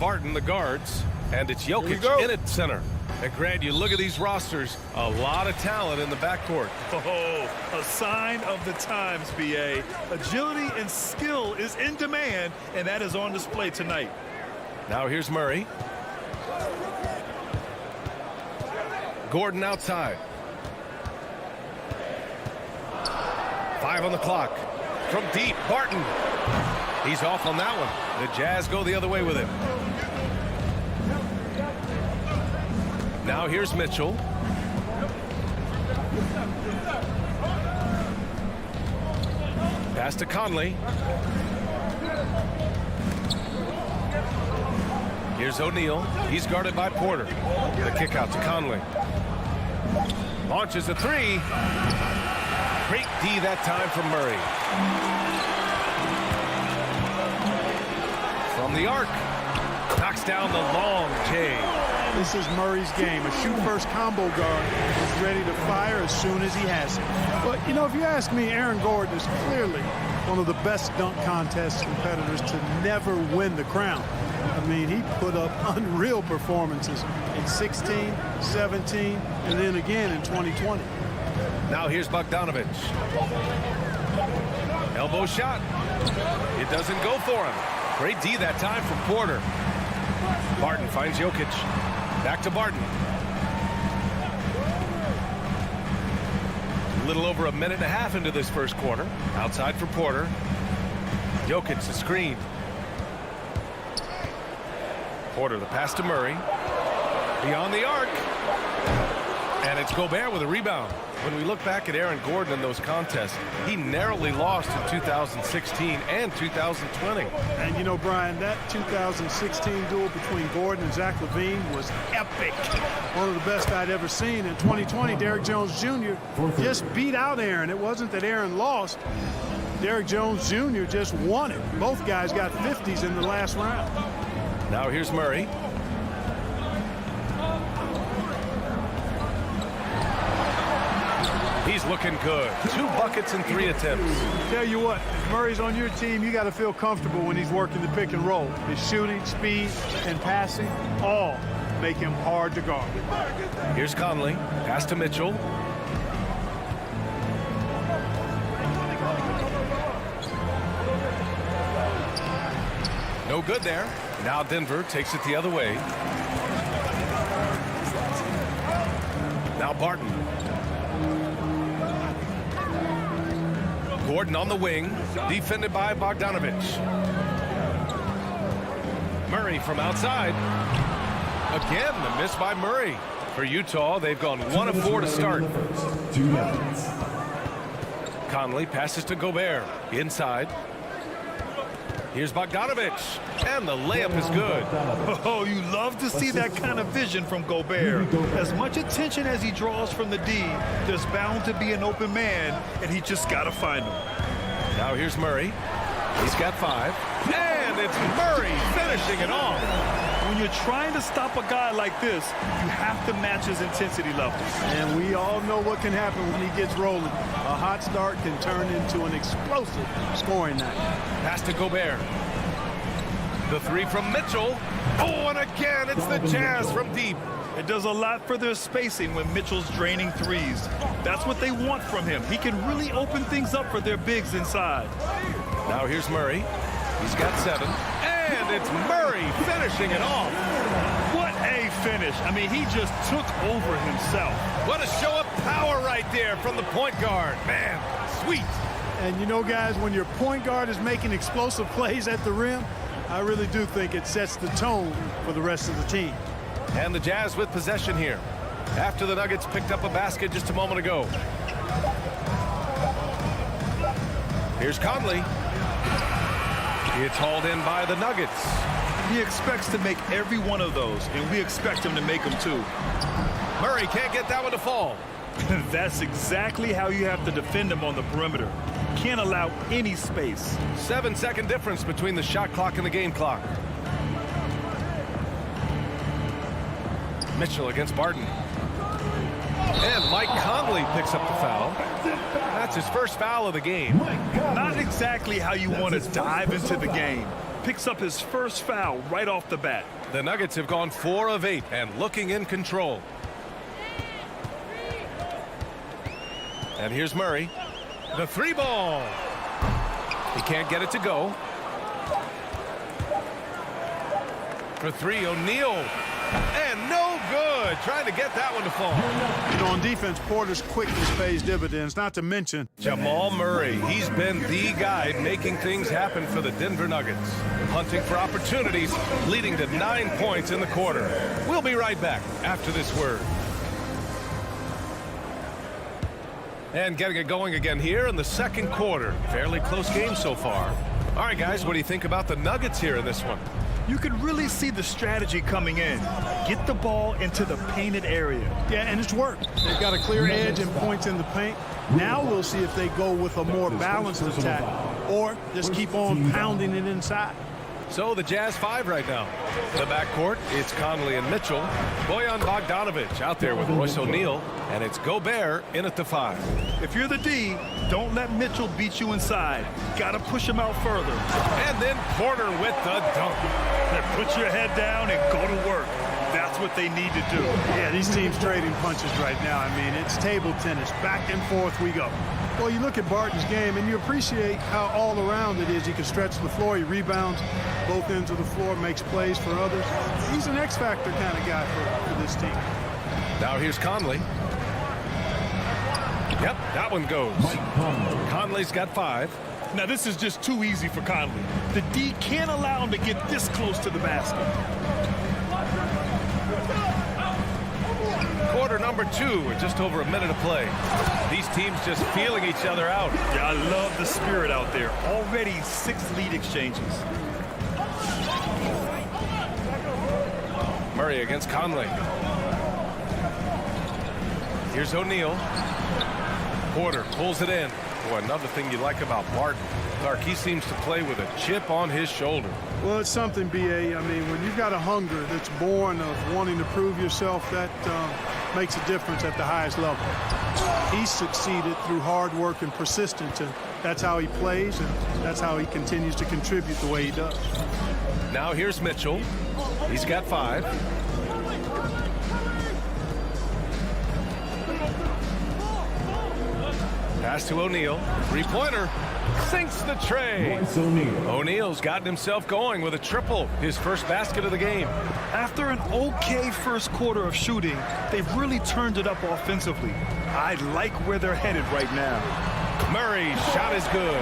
Barton, the guards, and it's Jokic in at center. And Grant, you look at these rosters, a lot of talent in the backcourt. Oh, a sign of the times, B.A. Agility and skill is in demand, and that is on display tonight. Now here's Murray. Gordon outside. 5 on the clock. From deep, Barton. He's off on that one. The Jazz go the other way with him. Now here's Mitchell. Pass to Conley. Here's O'Neal. He's guarded by Porter. The kick out to Conley. Launches a three. Great D that time from Murray. From the arc. Knocks down the long J. This is Murray's game. A shoot-first combo guard is ready to fire as soon as he has it. But, you know, if you ask me, Aaron Gordon is clearly one of the best dunk contest competitors to never win the crown. I mean, he put up unreal performances in 16, 17, and then again in 2020. Now here's Bogdanovic. Elbow shot. It doesn't go for him. Great D that time from Porter. Barton finds Jokic. Back to Barton. A little over a minute and a half into this first quarter. Outside for Porter. Jokic the screen. Porter the pass to Murray. Beyond the arc. And it's Gobert with a rebound. When we look back at Aaron Gordon in those contests, he narrowly lost in 2016 and 2020. And you know, Brian, that 2016 duel between Gordon and Zach LaVine was epic. One of the best I'd ever seen. In 2020, Derrick Jones Jr. just beat out Aaron. It wasn't that Aaron lost. Derrick Jones Jr. just won it. Both guys got 50s in the last round. Now here's Murray. He's looking good. 2 buckets and 3 attempts. Tell you what, if Murray's on your team, you got to feel comfortable when he's working the pick and roll. His shooting, speed, and passing all make him hard to guard. Here's Conley. Pass to Mitchell. No good there. Now Denver takes it the other way. Now Barton. Gordon on the wing, defended by Bogdanovic. Murray from outside. Again, the miss by Murray. For Utah, they've gone 1 of 4 to start. Conley passes to Gobert. Inside. Here's Bogdanovic. And the layup is good. Oh, you love to see that kind of vision from Gobert. As much attention as he draws from the D, there's bound to be an open man, and he just got to find him. Now here's Murray. He's got 5. And it's Murray finishing it off. When you're trying to stop a guy like this, you have to match his intensity level. And we all know what can happen when he gets rolling. A hot start can turn into an explosive scoring night. Pass to Gobert. The 3 from Mitchell. Oh, and again, it's the Jazz from deep. It does a lot for their spacing when Mitchell's draining threes. That's what they want from him. He can really open things up for their bigs inside. Now here's Murray. He's got 7. And it's Murray finishing it off. What a finish. I mean, he just took over himself. What a show of power right there from the point guard. Man, sweet. And you know, guys, when your point guard is making explosive plays at the rim, I really do think it sets the tone for the rest of the team. And the Jazz with possession here after the Nuggets picked up a basket just a moment ago. Here's Conley. It's hauled in by the Nuggets. He expects to make every one of those, and we expect him to make them too. Murray can't get that one to fall. That's exactly how you have to defend him on the perimeter. Can't allow any space. 7-second difference between the shot clock and the game clock. Mitchell against Barton. And Mike Conley picks up the foul. That's his first foul of the game. Not exactly how you want to dive into the game. picks up his first foul right off the bat. The Nuggets have gone 4 of 8 and looking in control. And here's Murray. The 3 ball. He can't get it to go. For 3, O'Neal. And no good. Trying to get that one to fall. You know, on defense, Porter's quickness pays dividends, not to mention Jamal Murray. He's been the guy making things happen for the Denver Nuggets. Hunting for opportunities, leading to 9 points in the quarter. We'll be right back after this word. And getting it going again here in the second quarter. Fairly close game so far. All right, guys, what do you think about the Nuggets here in this one? You can really see the strategy coming in. Get the ball into the painted area. Yeah, and it's worked. They've got a clear edge and points in the paint. Now we'll see if they go with a more balanced attack or just keep on pounding it inside. So the Jazz 5 right now. The backcourt, it's Conley and Mitchell. Bojan Bogdanovic out there with Royce O'Neal. And it's Gobert in at the 5. If you're the D, don't let Mitchell beat you inside. Got to push him out further. And then Porter with the dunk. Then put your head down and go to work. That's what they need to do. Yeah, these teams trading punches right now. I mean, it's table tennis. Back and forth we go. Well, you look at Barton's game, and you appreciate how all-around it is. He can stretch the floor. He rebounds both ends of the floor, makes plays for others. He's an X-factor kind of guy for this team. Now here's Conley. Yep, that one goes. Conley's got 5. Now, this is just too easy for Conley. The D can't allow him to get this close to the basket. Quarter number 2 with just over a minute of play. These teams just feeling each other out. Yeah, I love the spirit out there. Already 6 lead exchanges. Murray against Conley. Here's O'Neal. Porter pulls it in. Boy, another thing you like about Barton, Clark, he seems to play with a chip on his shoulder. Well, it's something, B.A. I mean, when you've got a hunger that's born of wanting to prove yourself, that makes a difference at the highest level. He's succeeded through hard work and persistence, and that's how he plays, and that's how he continues to contribute the way he does. Now here's Mitchell. He's got 5. Pass to O'Neal. 3-pointer. Sinks the tray. O'Neal's gotten himself going with a triple. His first basket of the game. After an okay first quarter of shooting, they've really turned it up offensively. I like where they're headed right now. Murray's shot is good.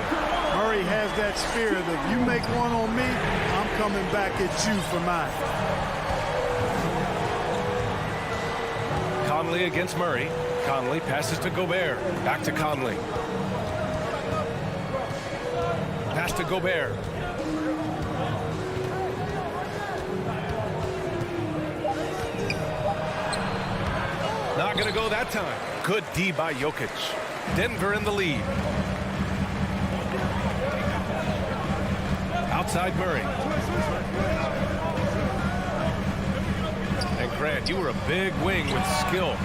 Murray has that spirit of, you make one on me, I'm coming back at you for mine. Conley against Murray. Conley passes to Gobert. Back to Conley. Pass to Gobert. Not going to go that time. Good D by Jokic. Denver in the lead. Outside Murray. And Grant, you were a big wing with skill.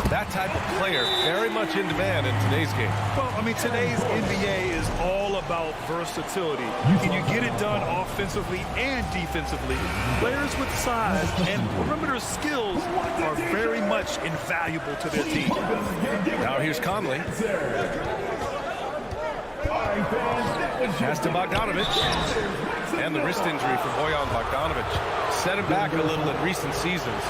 That type of player very much in demand in today's game. Well, I mean, today's NBA is all about versatility. Can you get it done offensively and defensively? Players with size and perimeter skills are very much invaluable to their team. Now here's Conley. Pass to Bogdanovic. And the wrist injury for Bojan Bogdanovic set him back a little in recent seasons.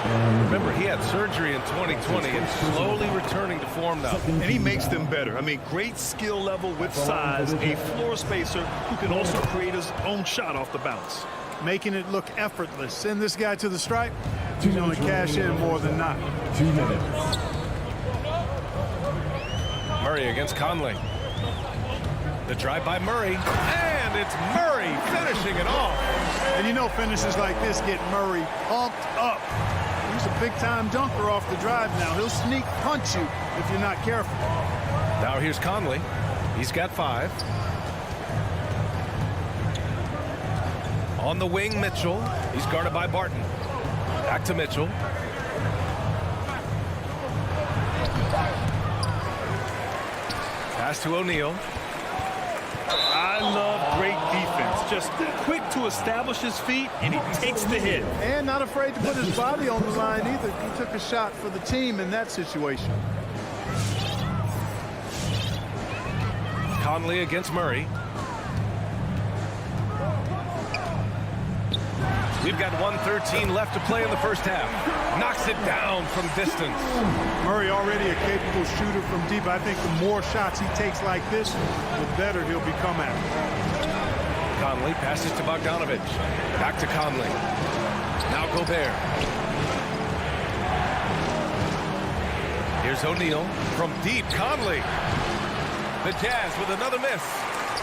Remember, he had surgery in 2020 and slowly returning to form now. And he makes them better. I mean, great skill level with size, a floor spacer who can also create his own shot off the bounce. Making it look effortless. Send this guy to the stripe. He's going to cash in more than not. 2 minutes. Murray against Conley. The drive by Murray. And it's Murray finishing it off. And you know finishes like this get Murray pumped up. He's a big-time dunker off the drive now. He'll sneak punch you if you're not careful. Now here's Conley. He's got 5. On the wing, Mitchell. He's guarded by Barton. Back to Mitchell. Pass to O'Neal. I love great defense. Just quick to to establish his feet, and he takes the hit. And not afraid to put his body on the line either. He took a shot for the team in that situation. Conley against Murray. We've got 1:13 left to play in the first half. Knocks it down from distance. Murray already a capable shooter from deep. I think the more shots he takes like this, the better he'll become at it. Conley passes to Bogdanovich. Back to Conley. Now Gobert. Here's O'Neal from deep. Conley. The Jazz with another miss.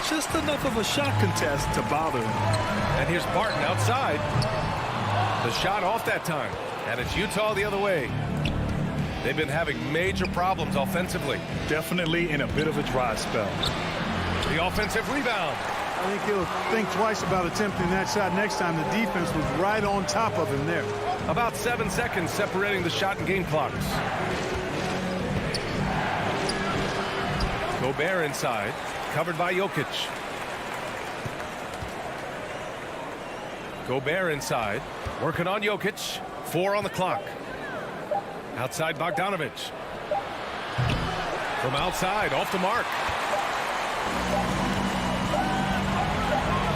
Just enough of a shot contest to bother him. And here's Barton outside. The shot off that time. And it's Utah the other way. They've been having major problems offensively. Definitely in a bit of a dry spell. The offensive rebound. I think he'll think twice about attempting that shot next time. The defense was right on top of him there. About 7 seconds separating the shot and game clocks. Gobert inside. Covered by Jokic. Gobert inside. Working on Jokic. 4 on the clock. Outside Bogdanovich. From outside, off the mark.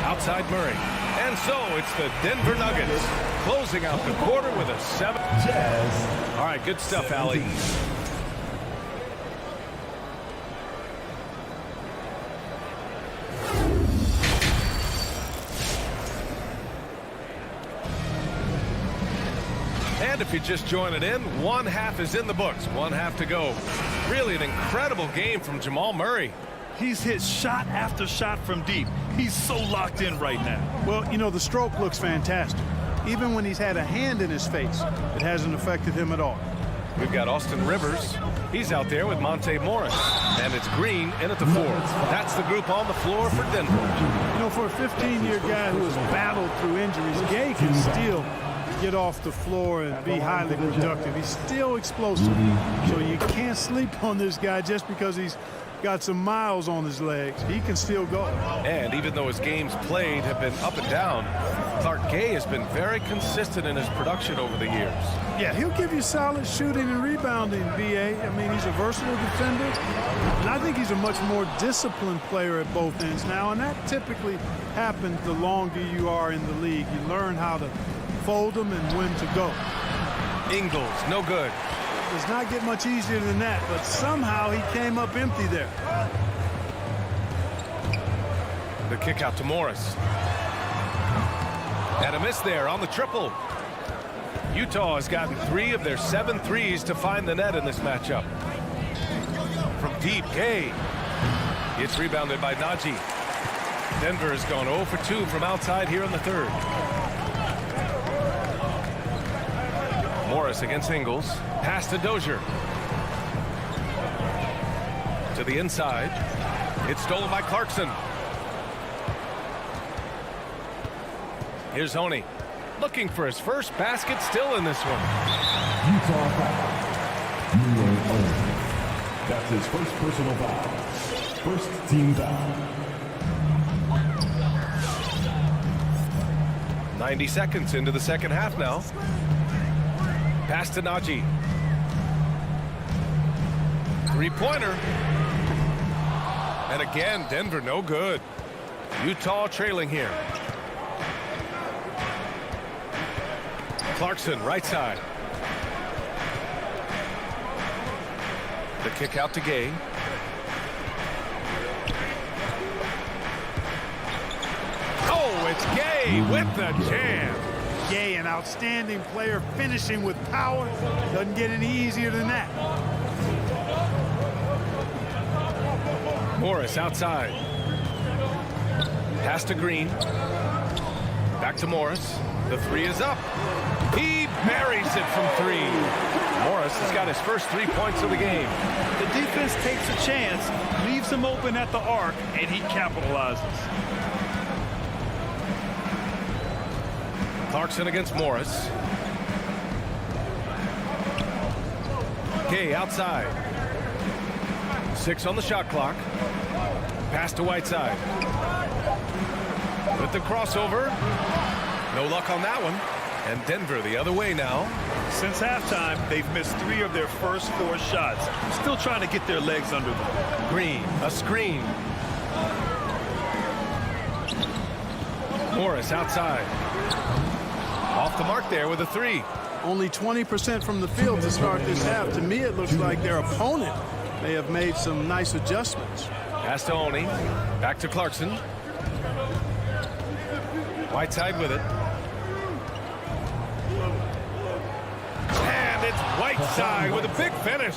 Outside Murray. And so it's the Denver Nuggets closing out the quarter with a 7. Jazz. All right, good stuff, Allie. And if you're just joining in, one half is in the books. One half to go. Really an incredible game from Jamal Murray. He's hit shot after shot from deep. He's so locked in right now. Well, you know, the stroke looks fantastic. Even when he's had a hand in his face, it hasn't affected him at all. We've got Austin Rivers. He's out there with Monte Morris. And it's Green in at the 4. That's the group on the floor for Denver. You know, for a 15-year guy who has battled through injuries, Gay can still get off the floor and be highly productive. He's still explosive. So you can't sleep on this guy just because he's got some miles on his legs. He can still go. And even though his games played have been up and down, Clark Gay has been very consistent in his production over the years. Yeah, he'll give you solid shooting and rebounding, B.A. I mean, he's a versatile defender, and I think he's a much more disciplined player at both ends now, and that typically happens the longer you are in the league. You learn how to fold them and when to go. Ingles, no good. Does not get much easier than that, but somehow he came up empty there. The kick out to Morris. And a miss there on the triple. Utah has gotten 3 of their 7 threes to find the net in this matchup. From deep, Gay. It's rebounded by Najee. Denver has gone 0 for 2 from outside here in the third. Morris against Ingles. Pass to Dozier. To the inside. It's stolen by Clarkson. Here's Honey. Looking for his first basket, still in this one. Utah foul. That's his first personal foul. First team foul. 90 seconds into the second half now. Pass to Najee. Three-pointer. And again, Denver no good. Utah trailing here. Clarkson, right side. The kick out to Gay. Oh, it's Gay with the jam. Gay, an outstanding player, finishing with power. Doesn't get any easier than that. Morris outside. Pass to Green. Back to Morris. The 3 is up. He buries it from 3. Morris has got his first 3 points of the game. The defense takes a chance, leaves him open at the arc, and he capitalizes. Clarkson against Morris. Gay outside. 6 on the shot clock. Pass to Whiteside. with the crossover. No luck on that one. And Denver the other way now. Since halftime, they've missed 3 of their first 4 shots. Still trying to get their legs under them. Green, a screen. Morris outside. Off the mark there with a 3. Only 20% from the field to start this half. To me, it looks like their opponent may have made some nice adjustments. Pass to Oni. Back to Clarkson. Whiteside with it. And it's Whiteside with a big finish.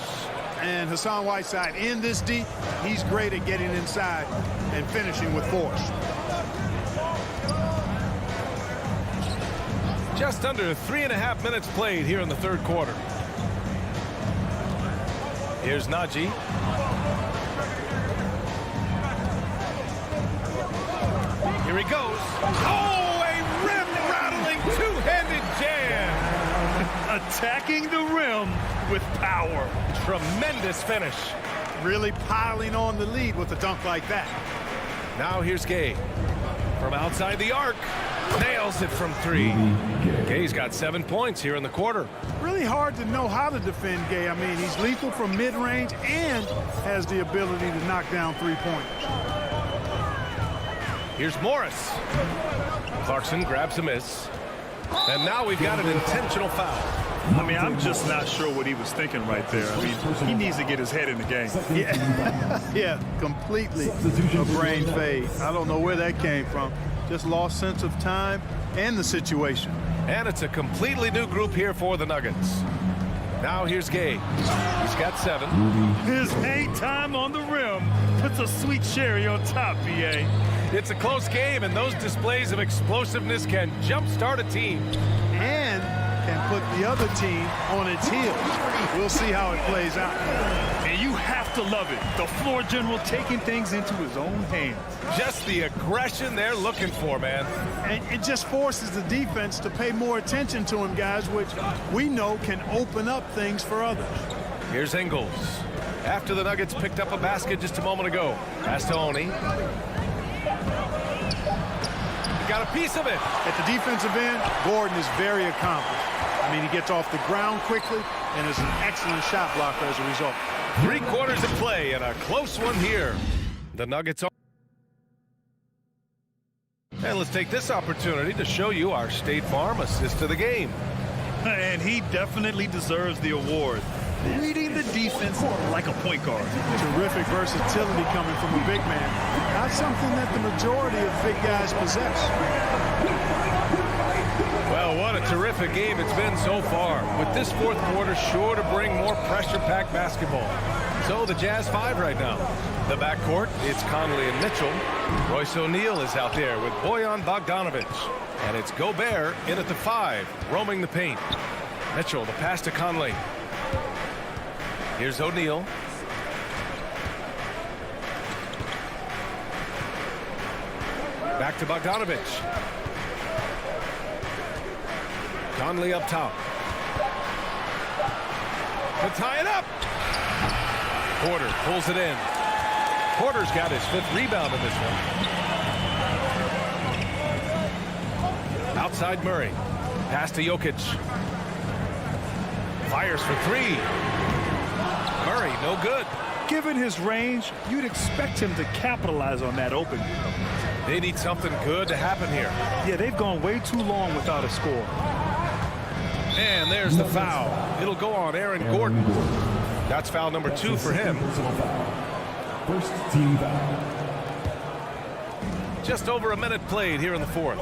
And Hassan Whiteside in this deep, he's great at getting inside and finishing with force. Just under 3.5 minutes played here in the third quarter. Here's Najee. Here he goes. Oh, a rim-rattling two-handed jam. Attacking the rim with power. Tremendous finish. Really piling on the lead with a dunk like that. Now here's Gay. From outside the arc. Nails it from 3. Gay's got 7 points here in the quarter. Really hard to know how to defend Gay. I mean, he's lethal from mid-range and has the ability to knock down 3-pointers. Here's Morris. Clarkson grabs a miss. And now we've got an intentional foul. I mean, I'm just not sure what he was thinking right there. I mean, he needs to get his head in the game. Yeah, completely a brain fade. I don't know where that came from. Just lost sense of time and the situation. And it's a completely new group here for the Nuggets. Now here's Gay. He's got 7. His hang time on the rim puts a sweet cherry on top, BA. It's a close game, and those displays of explosiveness can jumpstart a team. And can put the other team on its heels. We'll see how it plays out. And you have to love it. The floor general taking things into his own hands. Just the aggression they're looking for, man. And it just forces the defense to pay more attention to him, guys, which we know can open up things for others. Here's Ingles. After the Nuggets picked up a basket just a moment ago. Pass to Oni. Got a piece of it. At the defensive end, Gordon is very accomplished. I mean, he gets off the ground quickly and is an excellent shot blocker as a result. 3 quarters of play and a close one here. The Nuggets are. And let's take this opportunity to show you our State Farm assist of the game. And he definitely deserves the award. Reading the defense like a point guard. Terrific versatility coming from a big man. Not something that the majority of big guys possess. Well, what a terrific game it's been so far. With this fourth quarter sure to bring more pressure-packed basketball. So the Jazz 5 right now. The backcourt, it's Conley and Mitchell. Royce O'Neal is out there with Bojan Bogdanovic. And it's Gobert in at the 5, roaming the paint. Mitchell, the pass to Conley. Here's O'Neal. Back to Bogdanovic. Conley up top. To tie it up. Porter pulls it in. Porter's got his 5th rebound in this one. Outside Murray. Pass to Jokic. Fires for 3. Murray, no good. Given his range, you'd expect him to capitalize on that open. They need something good to happen here. Yeah, they've gone way too long without a score. And there's the foul. It'll go on Aaron Gordon. That's foul number 2 for him. First team foul. Just over a minute played here in the 4th.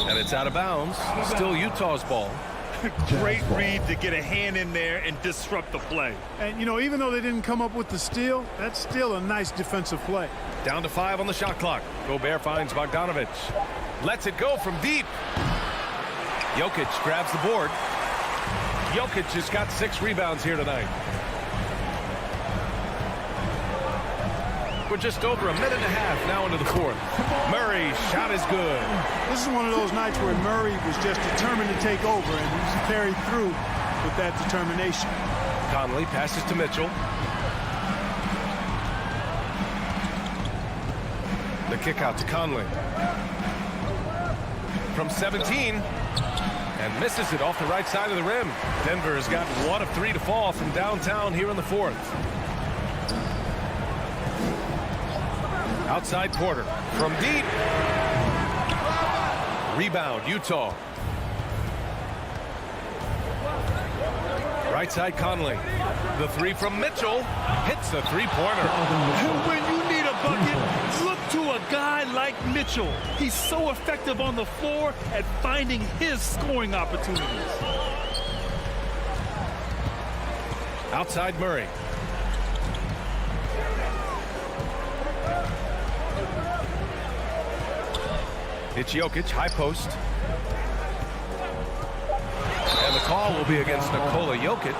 And it's out of bounds. Still Utah's ball. Great read to get a hand in there and disrupt the play. And, you know, even though they didn't come up with the steal, that's still a nice defensive play. Down to 5 on the shot clock. Gobert finds Bogdanovic. Lets it go from deep. Jokic grabs the board. Jokic has got 6 rebounds here tonight. We're just over a minute and a half now into the 4th. Murray, shot is good. This is one of those nights where Murray was just determined to take over, and he's carried through with that determination. Conley passes to Mitchell. The kick out to Conley. From 17. And misses it off the right side of the rim. Denver has got 1 of 3 to fall from downtown here in the 4th. Outside Porter. From deep. Rebound, Utah. Right side Conley. The 3 from Mitchell. Hits the 3-pointer. And when you need a bucket, look to a guy like Mitchell. He's so effective on the floor at finding his scoring opportunities. Outside Murray. It's Jokic, high post. And the call will be against Nikola Jokic.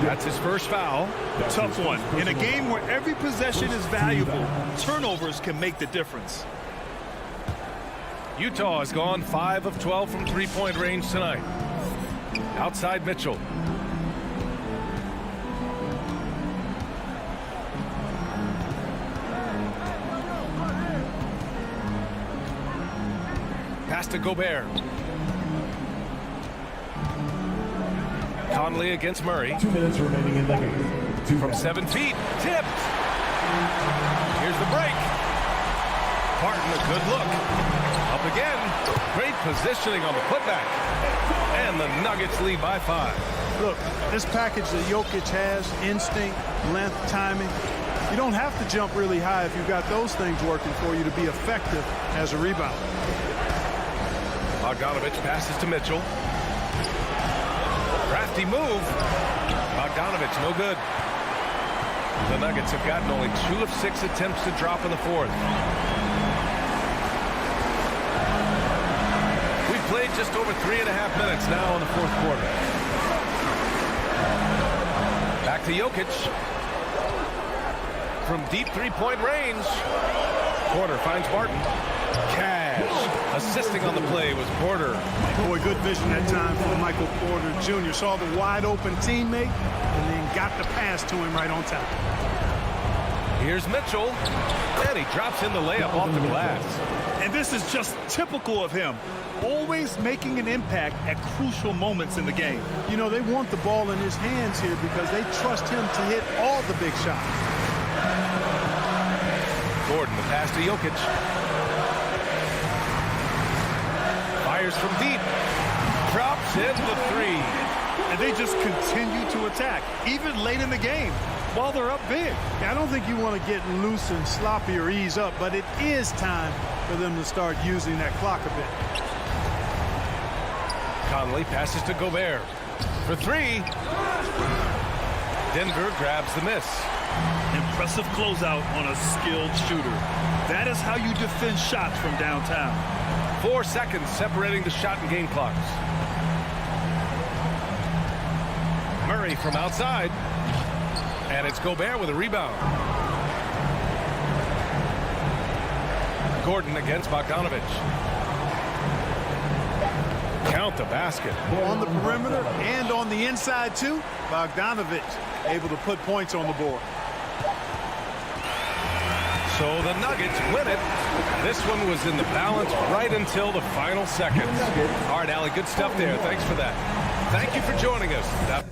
That's his first foul. Tough one. In a game where every possession is valuable, turnovers can make the difference. Utah has gone 5 of 12 from three-point range tonight. Outside Mitchell. Pass to Gobert. Conley against Murray. 2 minutes remaining in the game. From 7 feet. Tipped. Here's the break. Parton, a good look. Up again. Great positioning on the putback. And the Nuggets lead by 5. Look, this package that Jokic has, instinct, length, timing, you don't have to jump really high if you've got those things working for you to be effective as a rebounder. Bogdanovich passes to Mitchell. Crafty move. Bogdanovich, no good. The Nuggets have gotten only 2 of 6 attempts to drop in the 4th. We've played just over 3.5 minutes now in the 4th quarter. Back to Jokic. From deep 3-point range. Porter finds Martin. Cash assisting on the play was Porter. Boy, good vision that time for Michael Porter Jr. Saw the wide open teammate and then got the pass to him right on time. Here's Mitchell. And he drops in the layup off the glass. And this is just typical of him. Always making an impact at crucial moments in the game. You know, they want the ball in his hands here because they trust him to hit all the big shots. Gordon, the pass to Jokic. Fires from deep. Drops in the 3. And they just continue to attack, even late in the game, while they're up big. I don't think you want to get loose and sloppy or ease up, but it is time for them to start using that clock a bit. Conley passes to Gobert. For 3. Denver grabs the miss. Impressive closeout on a skilled shooter. That is how you defend shots from downtown. 4 seconds separating the shot and game clocks. Murray from outside. And it's Gobert with a rebound. Gordon against Bogdanovich. Count the basket. On the perimeter and on the inside, too. Bogdanovich able to put points on the board. So the Nuggets win it. This one was in the balance right until the final seconds. All right, Allie, good stuff there. Thanks for that. Thank you for joining us.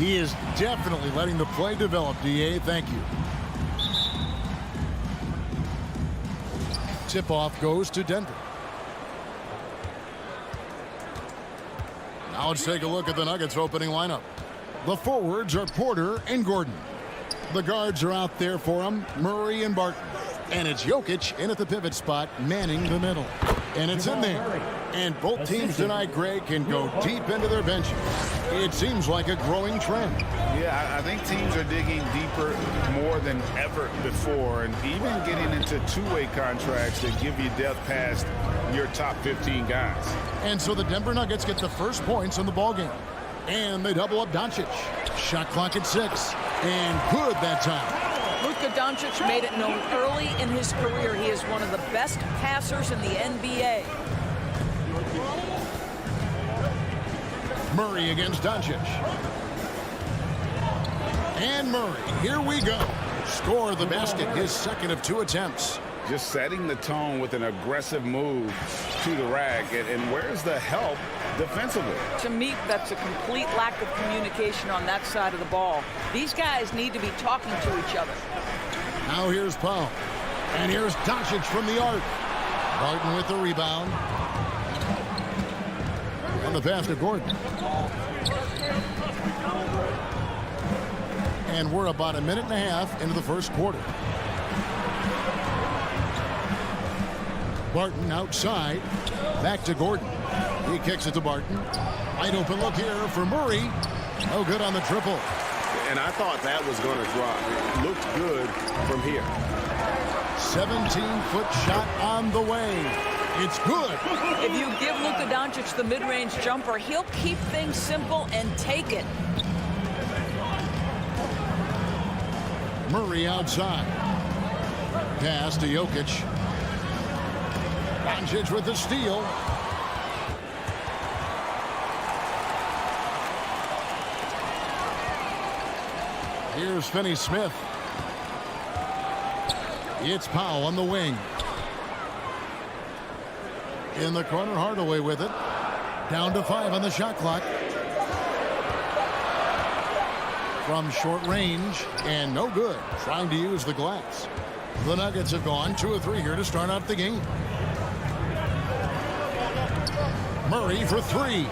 He is definitely letting the play develop, D.A. Thank you. Tip-off goes to Denver. Now let's take a look at the Nuggets opening lineup. The forwards are Porter and Gordon. The guards are out there for them, Murray and Barton. And it's Jokic in at the pivot spot, manning the middle. And it's in there. And both teams tonight, Greg, can go deep into their benches. It seems like a growing trend. Yeah, I think teams are digging deeper more than ever before, and even getting into two-way contracts that give you depth past your top 15 guys. And so the Denver Nuggets get the first points in the ballgame. And they double up Doncic. Shot clock at 6. And good that time. Luka Doncic made it known early in his career he is one of the best passers in the NBA. Murray against Doncic. And Murray, here we go. Score the basket, his second of 2 attempts. Just setting the tone with an aggressive move to the rack. And where's the help defensively? To me, that's a complete lack of communication on that side of the ball. These guys need to be talking to each other. Now here's Powell. And here's Doncic from the arc. Barton with the rebound. And the pass to Gordon. And we're about a minute and a half into the first quarter. Barton outside. Back to Gordon. He kicks it to Barton. Wide open look here for Murray. No good on the triple. And I thought that was going to drop. It looked good from here. 17-foot shot on the way. It's good. If you give Luka Doncic the mid-range jumper, he'll keep things simple and take it. Murray outside. Pass to Jokic. Doncic with the steal. Here's Finney-Smith. It's Powell on the wing. In the corner, Hardaway with it. Down to 5 on the shot clock. From short range, and no good. Trying to use the glass. The Nuggets have gone 2 of 3 here to start out the game. Murray for 3.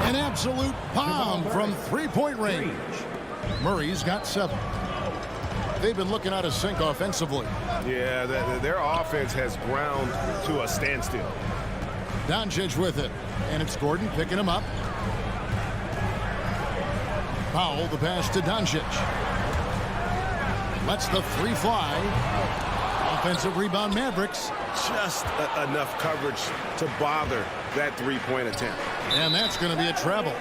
An absolute bomb from three-point range. Murray's got 7. They've been looking out of sync offensively. Yeah, their offense has ground to a standstill. Doncic with it, and it's Gordon picking him up. Powell, the pass to Doncic. Lets the 3 fly. Offensive rebound, Mavericks. Just enough coverage to bother that three-point attempt. And that's going to be a travel.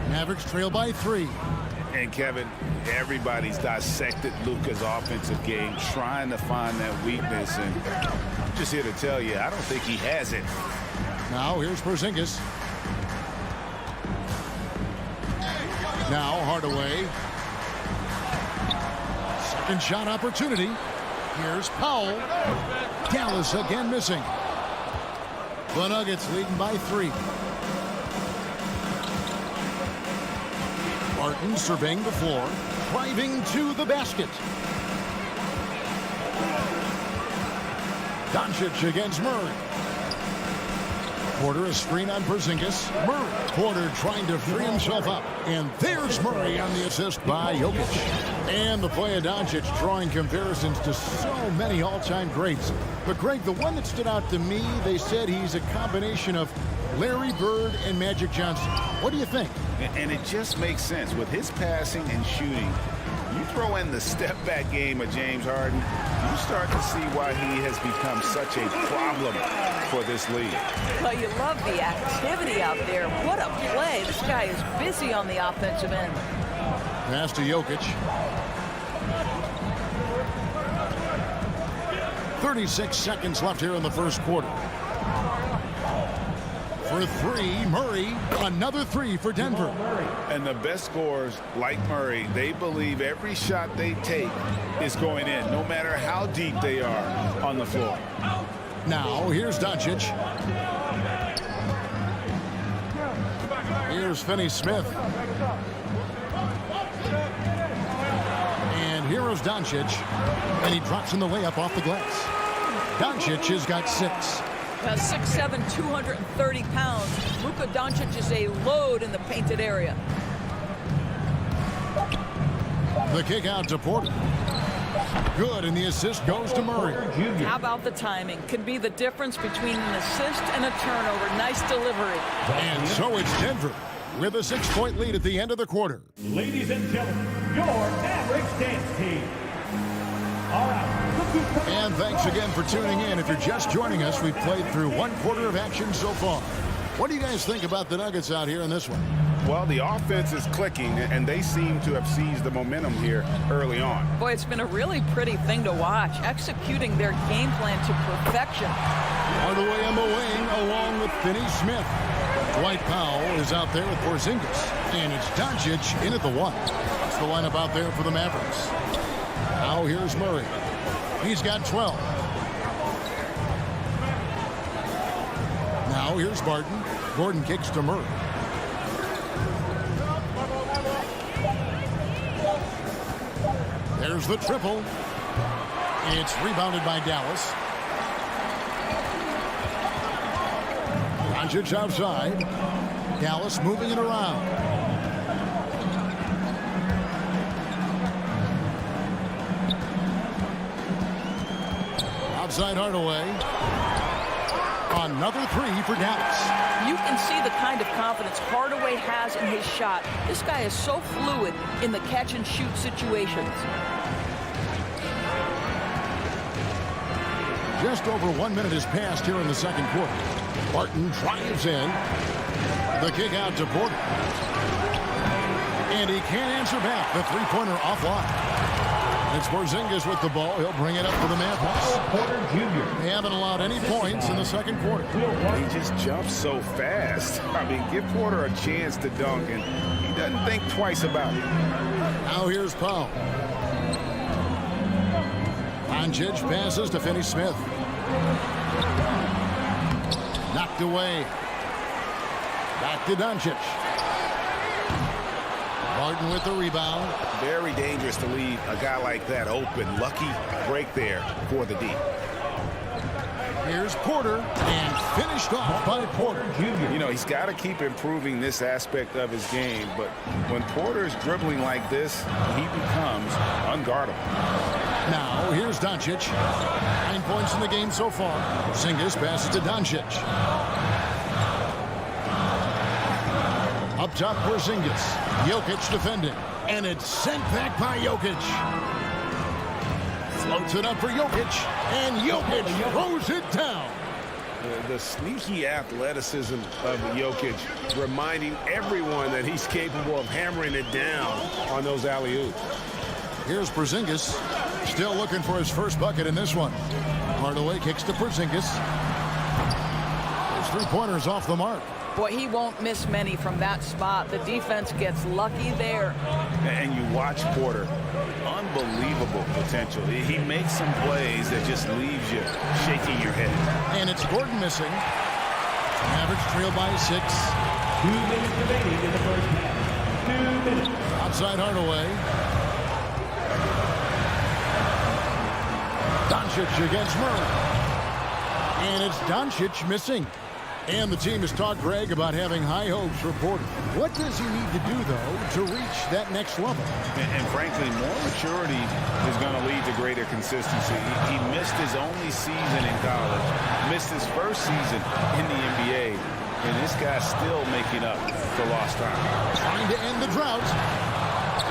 Mavericks trail by 3. And Kevin, everybody's dissected Luka's offensive game, trying to find that weakness. And I'm just here to tell you, I don't think he has it. Now here's Porzingis. Now Hardaway. Second shot opportunity. Here's Powell. Dallas again missing. The Nuggets leading by 3. Barton surveying the floor, driving to the basket. Doncic against Murray. Porter a screen on Porzingis. Murray. Porter trying to free himself up. And there's Murray on the assist by Jokic. And the play of Doncic drawing comparisons to so many all-time greats. But Greg, the one that stood out to me, they said he's a combination of Larry Bird and Magic Johnson. What do you think? And it just makes sense. With his passing and shooting, you throw in the step-back game of James Harden, you start to see why he has become such a problem for this league. Well, you love the activity out there. What a play. This guy is busy on the offensive end. Pass to Jokic. 36 seconds left here in the first quarter. For three, Murray. Another three for Denver. And the best scorers, like Murray, they believe every shot they take is going in, no matter how deep they are on the floor. Now, here's Doncic. Here's Finney-Smith. And here is Doncic. And he drops in the layup off the glass. Doncic has got 6. 6'7", 230 pounds. Luka Doncic is a load in the painted area. The kick out to Porter. Good, and the assist goes to Murray. How about the timing? Can be the difference between an assist and a turnover. Nice delivery. And so it's Denver with a 6-point lead at the end of the quarter. Ladies and gentlemen, your Mavericks dance team. All right. And thanks again for tuning in. If you're just joining us, we've played through 1 quarter of action so far. What do you guys think about the Nuggets out here in this one? Well, the offense is clicking, and they seem to have seized the momentum here early on. Boy, it's been a really pretty thing to watch, executing their game plan to perfection. Hardaway on the wing, along with Finney-Smith. Dwight Powell is out there with Porzingis, and it's Doncic in at the 1. That's the lineup out there for the Mavericks. Now here's Murray. He's got 12. Now here's Barton. Gordon kicks to Murray. There's the triple. It's rebounded by Dallas. Doncic outside. Dallas moving it around. Outside Hardaway. Another 3 for Dallas. You can see the kind of confidence Hardaway has in his shot. This guy is so fluid in the catch-and-shoot situations. Just over 1 minute has passed here in the second quarter. Barton drives in. The kick out to Porter. And he can't answer back. The three-pointer offline. It's Porzingis with the ball. He'll bring it up for the Mavericks. Porter Jr. They haven't allowed any points in the second quarter. He just jumps so fast. I mean, give Porter a chance to dunk, and he doesn't think twice about it. Now here's Powell. Doncic passes to Finney-Smith. Knocked away. Back to Doncic. Barton with the rebound. Very dangerous to leave a guy like that open. Lucky break there for the D. Here's Porter, and finished off by Porter. You know, he's got to keep improving this aspect of his game, but when Porter's dribbling like this, he becomes unguardable. Now, here's Doncic. 9 points in the game so far. Porzingis passes to Doncic. Up top, Porzingis. Jokic defending. And it's sent back by Jokic. Floats it up for Jokic. And Jokic throws it down. The sneaky athleticism of Jokic, reminding everyone that he's capable of hammering it down on those alley-oops. Here's Porzingis. Still looking for his first bucket in this one. Hardaway kicks to Porzingis. His three-pointers off the mark. Boy, he won't miss many from that spot. The defense gets lucky there. And you watch Porter. Unbelievable potential. He makes some plays that just leaves you shaking your head. And it's Gordon missing. Mavericks trail by 6. 2 minutes remaining in the first half. 2 minutes. Outside Hardaway. Doncic against Murray. And it's Doncic missing. And the team has talked Greg about having high hopes for Porter. What does he need to do, though, to reach that next level? And frankly, more maturity is going to lead to greater consistency. He missed his only season in college, missed his first season in the NBA, and this guy's still making up for lost time. Trying to end the drought.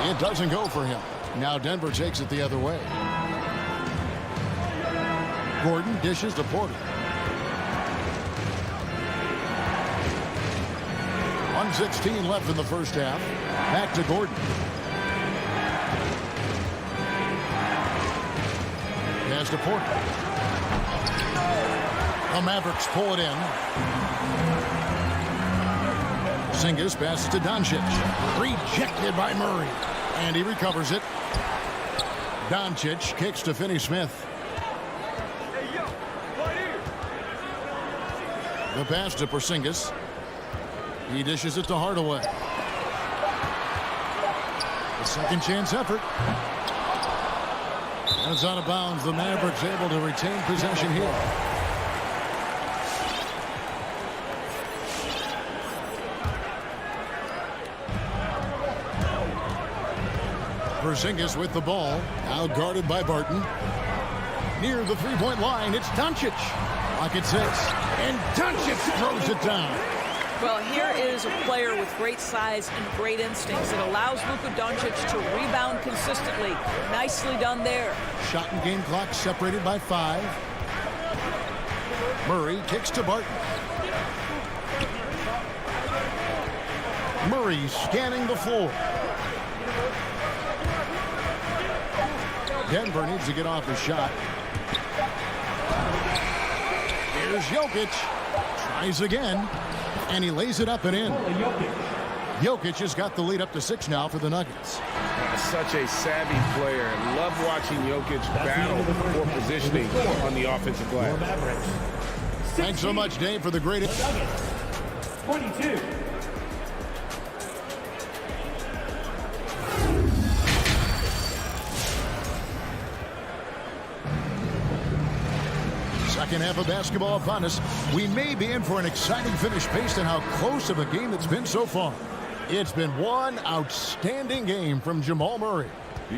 It doesn't go for him. Now Denver takes it the other way. Gordon dishes to Porter. 1:16 left in the first half. Back to Gordon. Pass to Porter. The Mavericks pull it in. Porzingis passes to Doncic. Rejected by Murray. And he recovers it. Doncic kicks to Finney-Smith. The pass to Porzingis. He dishes it to Hardaway. A second chance effort. And it's out of bounds. The Mavericks able to retain possession here. Porzingis with the ball. Now guarded by Barton. Near the three-point line, it's Doncic. Clock at 6. And Doncic throws it down. Well, here is a player with great size and great instincts. It allows Luka Doncic to rebound consistently. Nicely done there. Shot and game clock separated by 5. Murray kicks to Barton. Murray scanning the floor. Denver needs to get off a shot. Here's Jokic. Tries again. And he lays it up and in. Jokic has got the lead up to 6 now for the Nuggets. Such a savvy player. Love watching Jokic battle for positioning on the offensive glass. Thanks so much, Dave, for the great... 22. Second half of basketball upon us. We may be in for an exciting finish based on how close of a game it's been so far. It's been one outstanding game from Jamal Murray.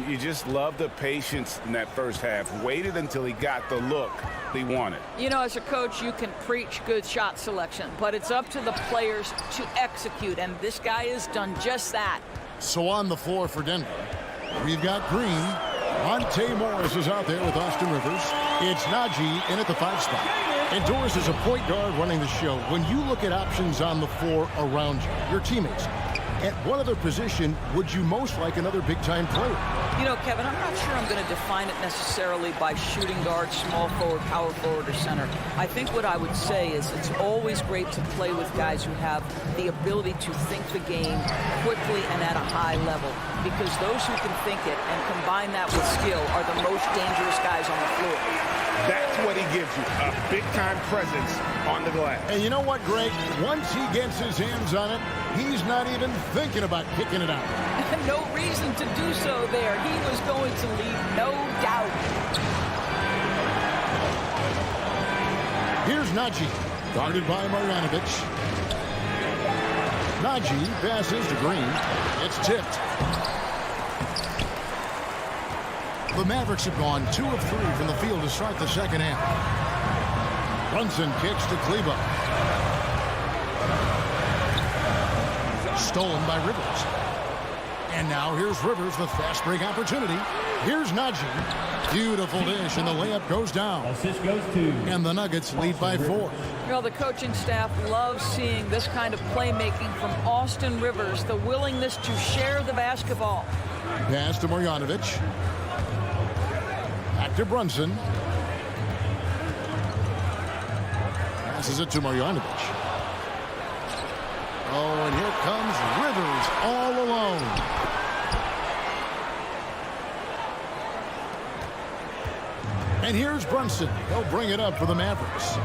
You just love the patience in that first half. Waited until he got the look he wanted. You know, as a coach, you can preach good shot selection, but it's up to the players to execute, and this guy has done just that. So on the floor for Denver, we've got Green. Monte Morris is out there with Austin Rivers. It's Najee in at the 5 spot. And Doris is a point guard running the show. When you look at options on the floor around you, your teammates, at what other position would you most like another big-time player? You know, Kevin, I'm not sure I'm going to define it necessarily by shooting guard, small forward, power forward, or center. I think what I would say is it's always great to play with guys who have the ability to think the game quickly and at a high level, because those who can think it and combine that with skill are the most dangerous guys on the floor. That's what he gives you, a big-time presence on the glass. And you know what, Greg? Once he gets his hands on it, he's not even thinking about kicking it out. No reason to do so there. He was going to leave, no doubt. Here's Najee, guarded by Marjanovic. Najee passes to Green. It's tipped. The Mavericks have gone 2 of 3 from the field to start the second half. Brunson kicks to Kleber. Stolen by Rivers. And now here's Rivers with fast break opportunity. Here's Najee. Beautiful dish, and the layup goes down. Assist goes to. And the Nuggets lead by 4. Well, the coaching staff loves seeing this kind of playmaking from Austin Rivers, the willingness to share the basketball. Pass to Marjanovic. Back to Brunson. Passes it to Marjanovic. Oh, and here comes Rivers all alone. And here's Brunson. He'll bring it up for the Mavericks.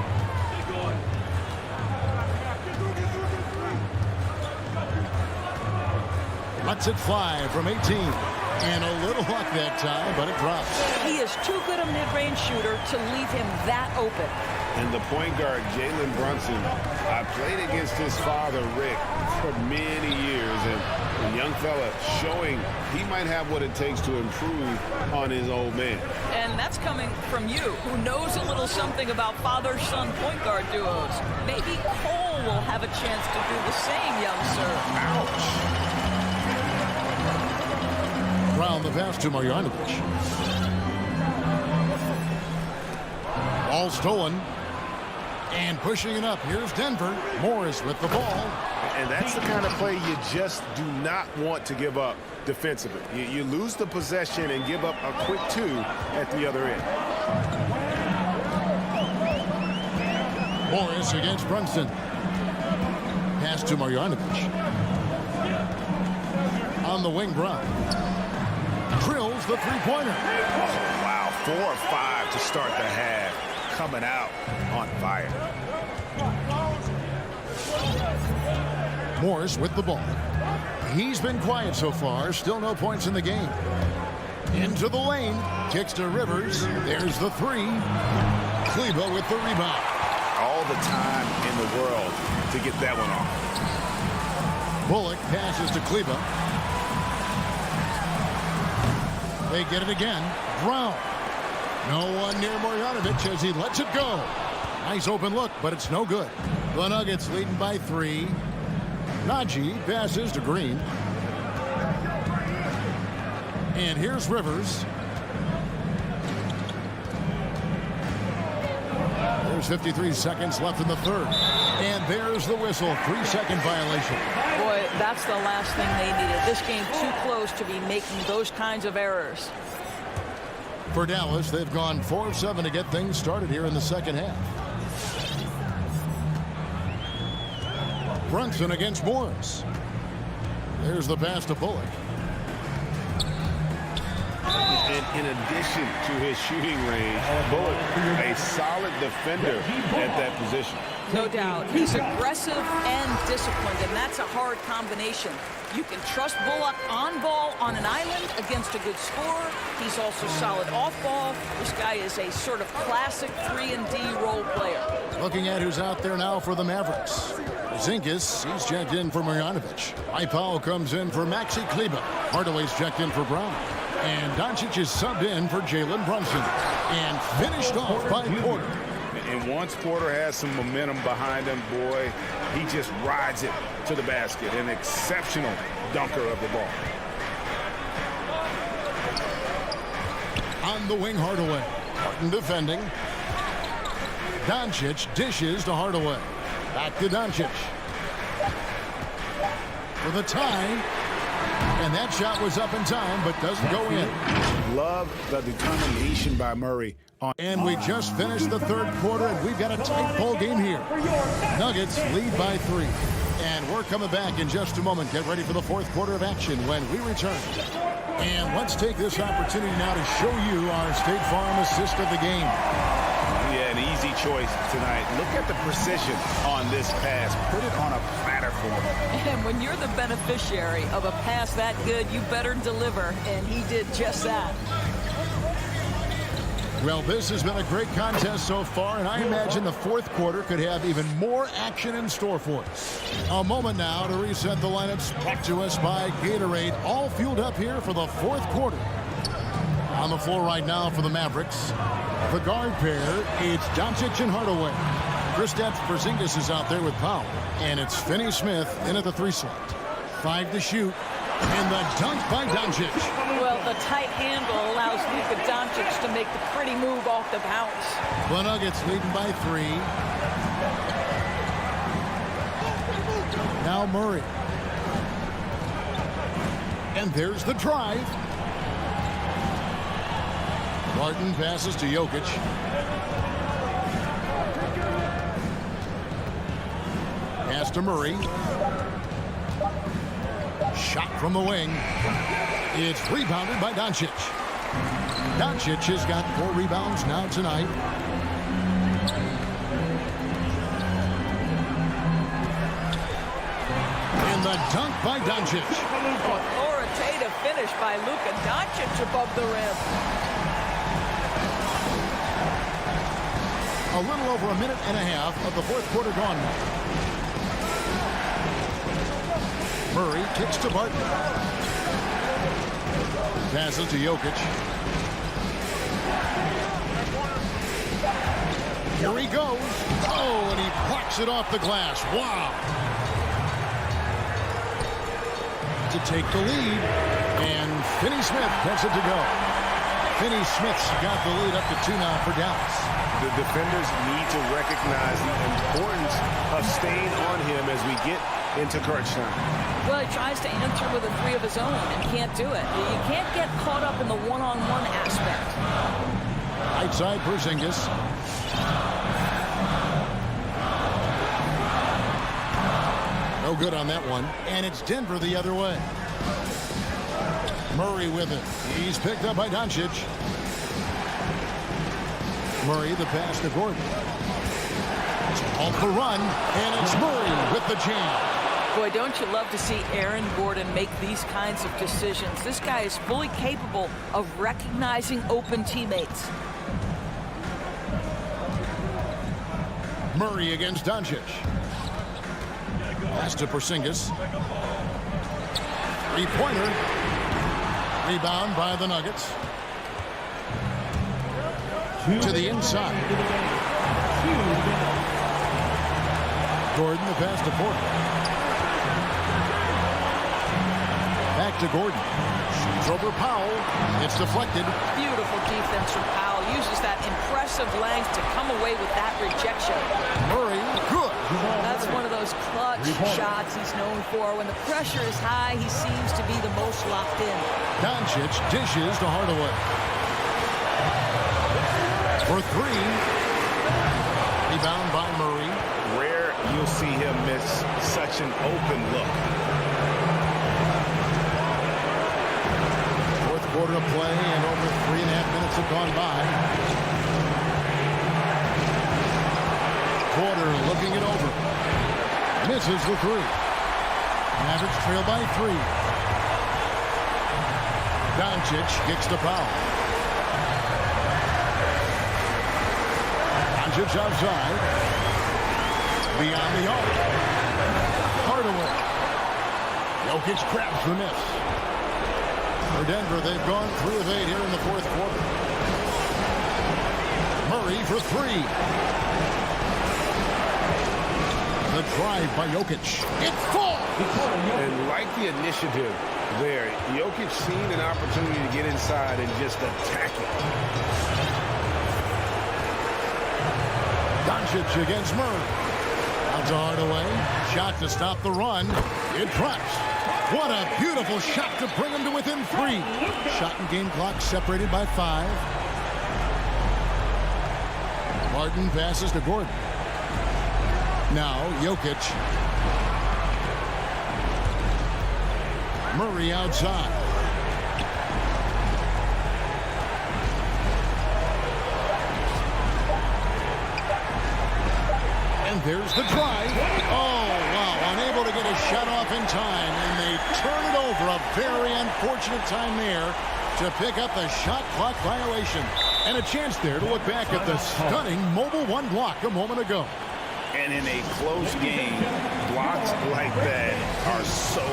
Lets it fly from 18. And a little luck that time, but it drops. He is too good a mid-range shooter to leave him that open. And the point guard, Jalen Brunson, played against his father, Rick, for many years. And the young fella showing he might have what it takes to improve on his old man. And that's coming from you, who knows a little something about father-son point guard duos. Maybe Cole will have a chance to do the same, young sir. Ouch. Round the pass to Marjanovic. Ball stolen. And pushing it up. Here's Denver. Morris with the ball. And that's the kind of play you just do not want to give up defensively. You lose the possession and give up a quick 2 at the other end. Morris against Brunson. Pass to Marjanovic. On the wing, Brown. Drills the three-pointer. Wow, 4 or 5 to start the half. Coming out on fire. Morris with the ball. He's been quiet so far. Still no points in the game. Into the lane. Kicks to Rivers. There's the three. Kleber with the rebound. All the time in the world to get that one off. Bullock passes to Kleber. They get it again. Brown. No one near Marjanovic as he lets it go. Nice open look, but it's no good. The Nuggets leading by 3. Najee passes to Green. And here's Rivers. There's 53 seconds left in the third. And there's the whistle. 3-second violation. Boy, that's the last thing they needed. This game too close to be making those kinds of errors. For Dallas, they've gone 4 of 7 to get things started here in the second half. Brunson against Morris. There's the pass to Bullock. And in addition to his shooting range, Bullock, a solid defender at that position. No doubt. He's aggressive and disciplined, and that's a hard combination. You can trust Bullock on ball on an island against a good scorer. He's also solid off ball. This guy is a sort of classic 3-and-D role player. Looking at who's out there now for the Mavericks. Zingas, he's checked in for Marjanovic. Powell comes in for Maxi Kleber. Hardaway's checked in for Brown. And Doncic is subbed in for Jalen Brunson. And finished off by Porter. And once Porter has some momentum behind him, boy, he just rides it to the basket. An exceptional dunker of the ball. On the wing, Hardaway. Harden defending. Doncic dishes to Hardaway. Back to Doncic. For the tie. And that shot was up in time, but doesn't go in. Love the determination by Murray. And we just finished the third quarter, and we've got a tight ball game here. Nuggets lead by 3. And we're coming back in just a moment. Get ready for the fourth quarter of action when we return. And let's take this opportunity now to show you our State Farm assist of the game. Yeah, an easy choice tonight. Look at the precision on this pass. Put it on a platter for him. And when you're the beneficiary of a pass that good, you better deliver, and he did just that. Well, this has been a great contest so far, and I imagine the fourth quarter could have even more action in store for us. A moment now to reset the lineups brought to us by Gatorade, all fueled up here for the fourth quarter. On the floor right now for the Mavericks, the guard pair, it's Doncic and Hardaway. Kristaps Porzingis is out there with Powell, and it's Finney-Smith in at the 3 slot. 5 to shoot, and the dunk by Doncic. Well, the tight handle allows Luka Doncic to make the pretty move off the bounce. The Nuggets leading by 3. Now Murray. And there's the drive. Martin passes to Jokic. Pass to Murray. Shot from the wing. It's rebounded by Doncic. Doncic has got 4 rebounds now tonight. And the dunk by Doncic. Authoritative finish by Luka Doncic above the rim. A little over a minute and a half of the fourth quarter gone now. Murray kicks to Barton. Passes to Jokic. Here he goes. Oh, and he blocks it off the glass. Wow. To take the lead. And Finney-Smith gets it to go. Finney-Smith's got the lead up to 2 now for Dallas. The defenders need to recognize the importance of staying on him as we get into crunch time. Well, he tries to answer with a 3 of his own and can't do it. You can't get caught up in the one-on-one aspect. Right side, Porzingis. No good on that one. And it's Denver the other way. Murray with it. He's picked up by Doncic. Murray, the pass to Gordon. Off the run, and it's Murray with the jam. Boy, don't you love to see Aaron Gordon make these kinds of decisions. This guy is fully capable of recognizing open teammates. Murray against Doncic. Pass to Porzingis. Three-pointer. Rebound by the Nuggets. To the inside. Gordon, the pass to Porter. Back to Gordon. Shoots over Powell. It's deflected. Beautiful defense from Powell. Uses that impressive length to come away with that rejection. Murray, good. That's one of those clutch shots he's known for. When the pressure is high, he seems to be the most locked in. Doncic dishes to Hardaway. For three. Rebound by Murray. Rare you'll see him miss such an open look. Quarter of play, and over 3.5 minutes have gone by. Porter looking it over. Misses the three. Mavericks trail by 3. Doncic kicks to Powell. Doncic outside. Beyond the arc. Hardaway. Jokic grabs the miss. For Denver, they've gone 3 of 8 here in the fourth quarter. Murray for 3. The drive by Jokic. It falls! And like the initiative there, Jokic seen an opportunity to get inside and just attack it. Doncic against Murray. Out to Hardaway. Shot to stop the run. It drops. What a beautiful shot to bring him to within 3. Shot and game clock separated by 5. Martin passes to Gordon. Now Jokic. Murray outside. And there's the drive. Oh, wow. Unable to get a shot off in time. And they turn it over. A very unfortunate time there to pick up the shot clock violation. And a chance there to look back at the stunning Mobile One block a moment ago. And in a close game, blocks like that are so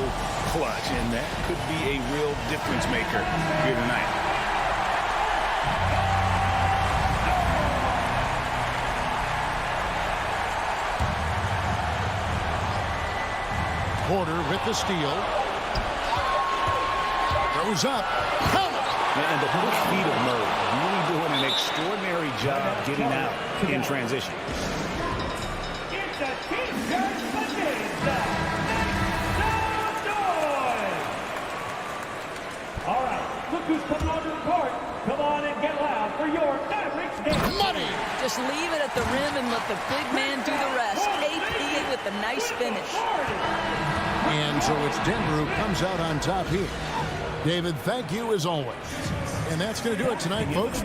clutch. And that could be a real difference maker here tonight. Porter with the steal. Goes up. Count it. And the quick feet of Murray really doing an extraordinary job getting out in transition. It's a T-shirt Mondays. All right, look who's coming onto the court. Come on and get loud for your Mavericks game. Money. Just leave it at the rim and let the big man do the rest. KP with a nice finish. And so it's Denver who comes out on top here. David, thank you as always. And that's going to do it tonight, folks.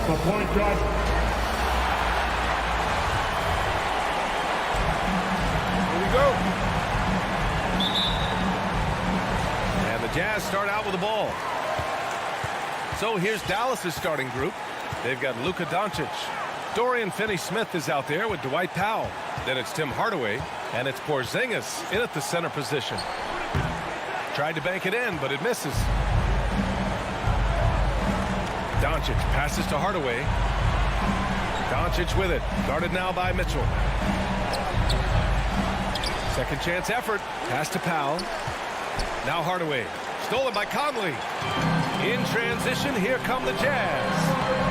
The point guard. Here we go. And the Jazz start out with the ball. So here's Dallas's starting group. They've got Luka Doncic. Dorian Finney-Smith is out there with Dwight Powell. Then it's Tim Hardaway, and it's Porzingis in at the center position. Tried to bank it in, but it misses. Doncic passes to Hardaway. Doncic with it. Guarded now by Mitchell. Second chance effort. Pass to Powell. Now Hardaway. Stolen by Conley. In transition, here come the Jazz.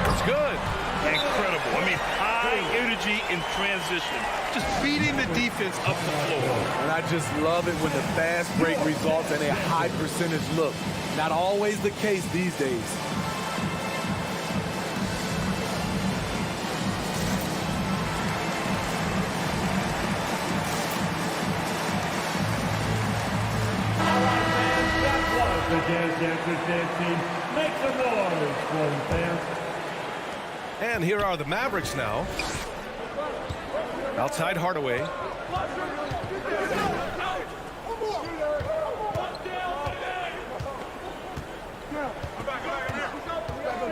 It's good. Incredible. I mean, high energy in transition. Just beating the defense up the floor. And I just love it when the fast break results in a high percentage look. Not always the case these days. The Jazz Dance team. Make some noise for them, fans. And here are the Mavericks now. Outside Hardaway.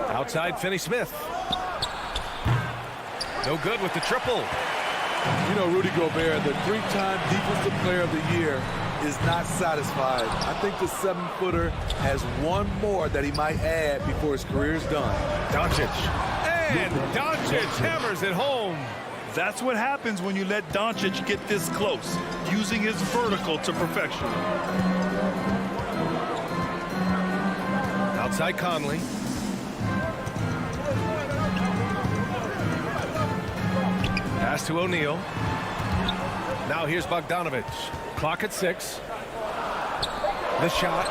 Outside Finney-Smith. No good with the triple. You know, Rudy Gobert, the three-time Defensive Player of the Year, is not satisfied. I think the 7-footer has one more that he might add before his career is done. Doncic. And Doncic hammers it home. That's what happens when you let Doncic get this close, using his vertical to perfection. Outside Conley. Pass to O'Neal. Now here's Bogdanovic. Clock at 6. The shot.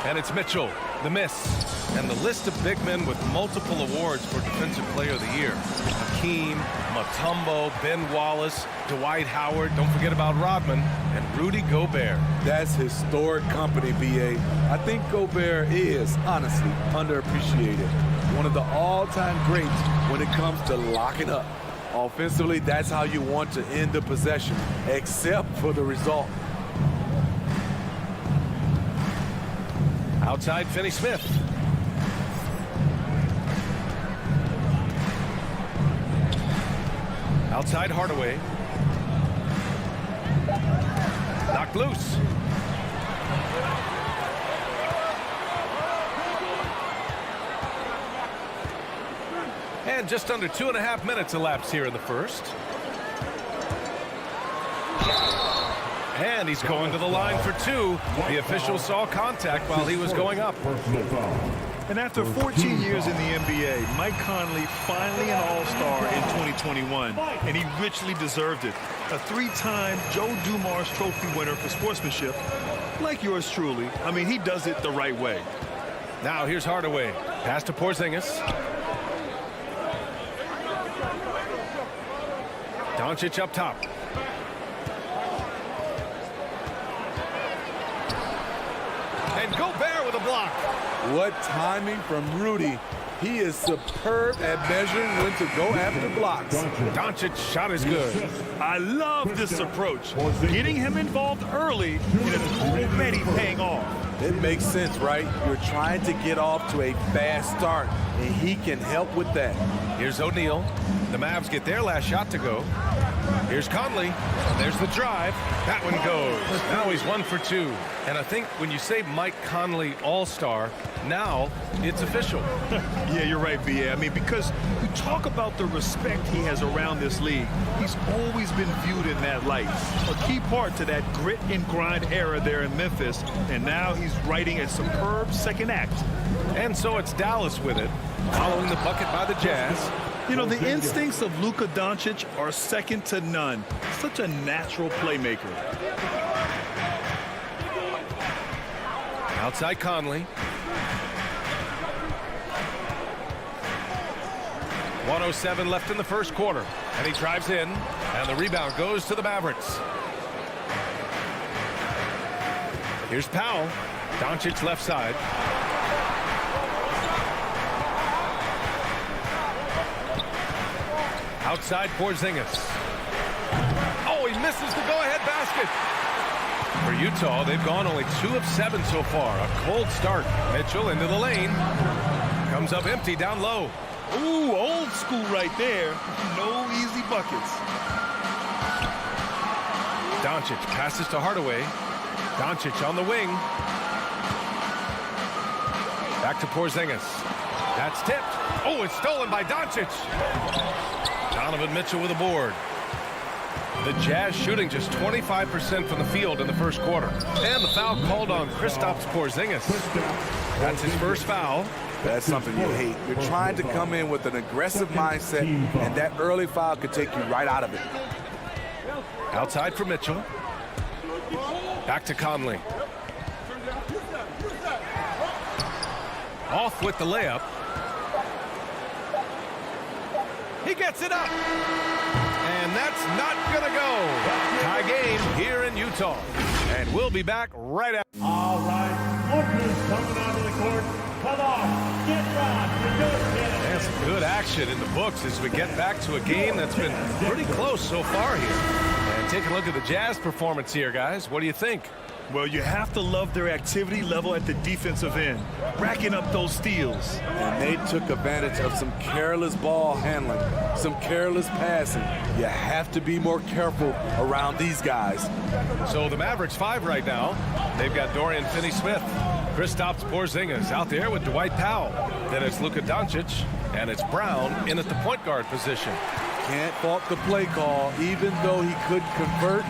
And it's Mitchell. The miss. And the list of big men with multiple awards for Defensive Player of the Year. Hakeem, Mutombo, Ben Wallace, Dwight Howard, don't forget about Rodman, and Rudy Gobert. That's historic company, B.A. I think Gobert is, honestly, underappreciated. One of the all-time greats when it comes to locking up. Offensively, that's how you want to end the possession, except for the result. Outside Finney-Smith. Outside Hardaway. Knocked loose. And just under 2.5 minutes elapsed here in the first. And he's going to the line for 2. The official saw contact while he was going up. And after 14 years in the NBA, Mike Conley finally an All-Star in 2021, and he richly deserved it. A 3-time Joe Dumars Trophy winner for sportsmanship, like yours truly. I mean, he does it the right way. Now here's Hardaway. Pass to Porzingis. Doncic up top. And Gobert with a block. What timing from Rudy. He is superb at measuring when to go after blocks. Doncic's shot is good. I love this approach. Getting him involved early and it's already paying off. It makes sense, right? You're trying to get off to a fast start, and he can help with that. Here's O'Neal. The Mavs get their last shot to go. Here's Conley. There's the drive. That one goes. Now he's 1 for 2. And I think when you say Mike Conley All-Star, now it's official. Yeah, you're right, B.A. I mean, because you talk about the respect he has around this league. He's always been viewed in that light. A key part to that grit and grind era there in Memphis. And now he's writing a superb second act. And so it's Dallas with it, following the bucket by the Jazz. You know, the instincts of Luka Doncic are second to none. Such a natural playmaker. Outside Conley. 1:07 left in the first quarter. And he drives in. And the rebound goes to the Mavericks. Here's Powell. Doncic left side. Outside Porzingis. Oh, he misses the go-ahead basket. For Utah, they've gone only 2 of 7 so far. A cold start. Mitchell into the lane. Comes up empty down low. Ooh, old school right there. No easy buckets. Doncic passes to Hardaway. Doncic on the wing. Back to Porzingis. That's tipped. Oh, it's stolen by Doncic. Donovan Mitchell with a board. The Jazz shooting just 25% from the field in the first quarter. And the foul called on Kristaps Porzingis. That's his first foul. That's something you hate. You're trying to come in with an aggressive mindset, and that early foul could take you right out of it. Outside for Mitchell. Back to Conley. Off with the layup. He gets it up. And that's not going to go. Tie game here in Utah. And we'll be back right after. All right, Lakers coming onto the court. Come on, get right. And some good action in the books as we get back to a game that's been pretty close so far here. And take a look at the Jazz performance here, guys. What do you think? Well, you have to love their activity level at the defensive end, racking up those steals. And they took advantage of some careless ball handling, some careless passing. You have to be more careful around these guys. So the Mavericks 5 right now. They've got Dorian Finney-Smith, Kristaps Porzingis out there with Dwight Powell. Then it's Luka Doncic, and it's Brown in at the point guard position. Can't fault the play call. Even though he couldn't convert,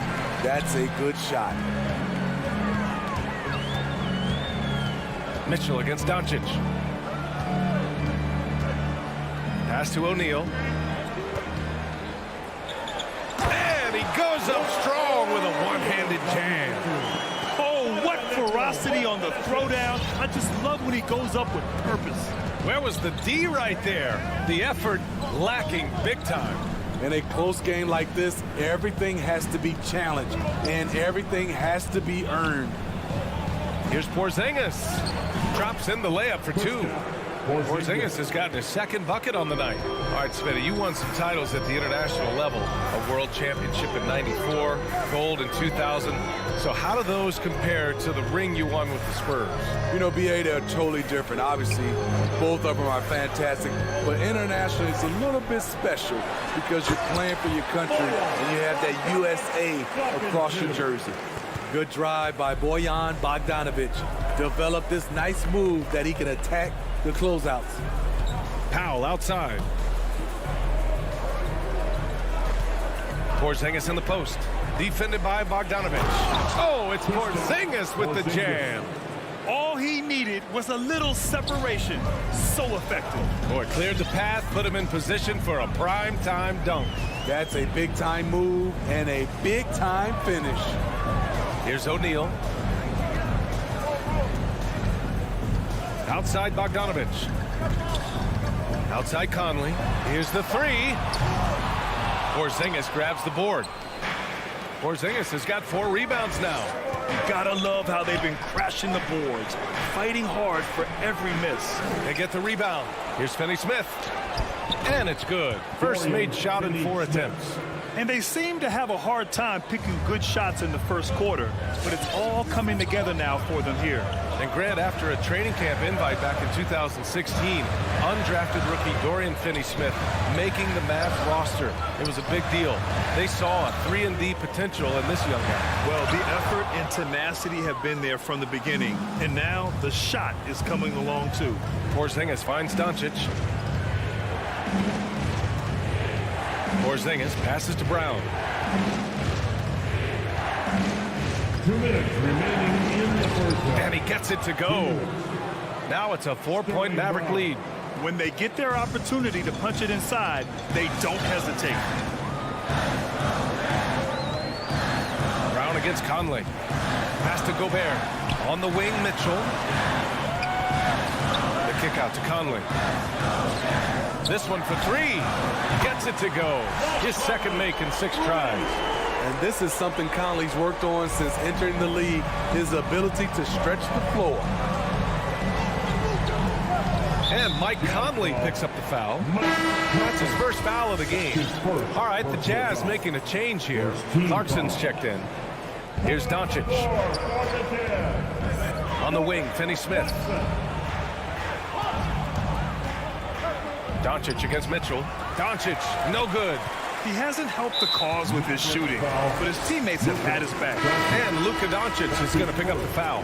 that's a good shot. Mitchell against Doncic. Pass to O'Neal. And he goes up strong with a one-handed jam. Oh, what ferocity on the throwdown. I just love when he goes up with purpose. Where was the D right there? The effort lacking big time. In a close game like this, everything has to be challenged, and everything has to be earned. Here's Porzingis. Drops in the layup for 2. Porzingis has gotten his second bucket on the night. All right, Smitty, you won some titles at the international level. A world championship in '94, gold in 2000. So how do those compare to the ring you won with the Spurs? You know, BA, they're totally different. Obviously, both of them are fantastic. But internationally, it's a little bit special because you're playing for your country and you have that USA across your jersey. Good drive by Bojan Bogdanovic. Developed this nice move that he can attack the closeouts. Powell outside. Porzingis in the post. Defended by Bogdanovic. Oh, it's Porzingis with the jam. All he needed was a little separation. So effective. Boy, cleared the path, put him in position for a prime-time dunk. That's a big-time move and a big-time finish. Here's O'Neal. Outside Bogdanovic. Outside Conley. Here's the 3. Porzingis grabs the board. Porzingis has got 4 rebounds now. You gotta love how they've been crashing the boards, fighting hard for every miss. They get the rebound. Here's Finney-Smith. And it's good. First made shot in 4 attempts. And they seem to have a hard time picking good shots in the first quarter, but it's all coming together now for them here. And Grant, after a training camp invite back in 2016, undrafted rookie Dorian Finney-Smith making the Mavs roster. It was a big deal. They saw a 3-and-D potential in this young guy. Well, the effort and tenacity have been there from the beginning, and now the shot is coming along too. Porzingis finds Doncic. Porzingis passes to Brown. 2 minutes remaining in the first half. And he gets it to go. Now it's a 4-point Maverick lead. When they get their opportunity to punch it inside, they don't hesitate. Brown against Conley. Pass to Gobert. On the wing, Mitchell. The kick out to Conley. This one for 3. Gets it to go. His second make in 6 tries. And this is something Conley's worked on since entering the league, his ability to stretch the floor. And Mike Conley picks up the foul. That's his first foul of the game. All right, the Jazz making a change here. Clarkson's checked in. Here's Doncic. On the wing, Finney-Smith. Doncic against Mitchell. Doncic, no good. He hasn't helped the cause with his shooting, but his teammates have had his back. And Luka Doncic is going to pick up the foul.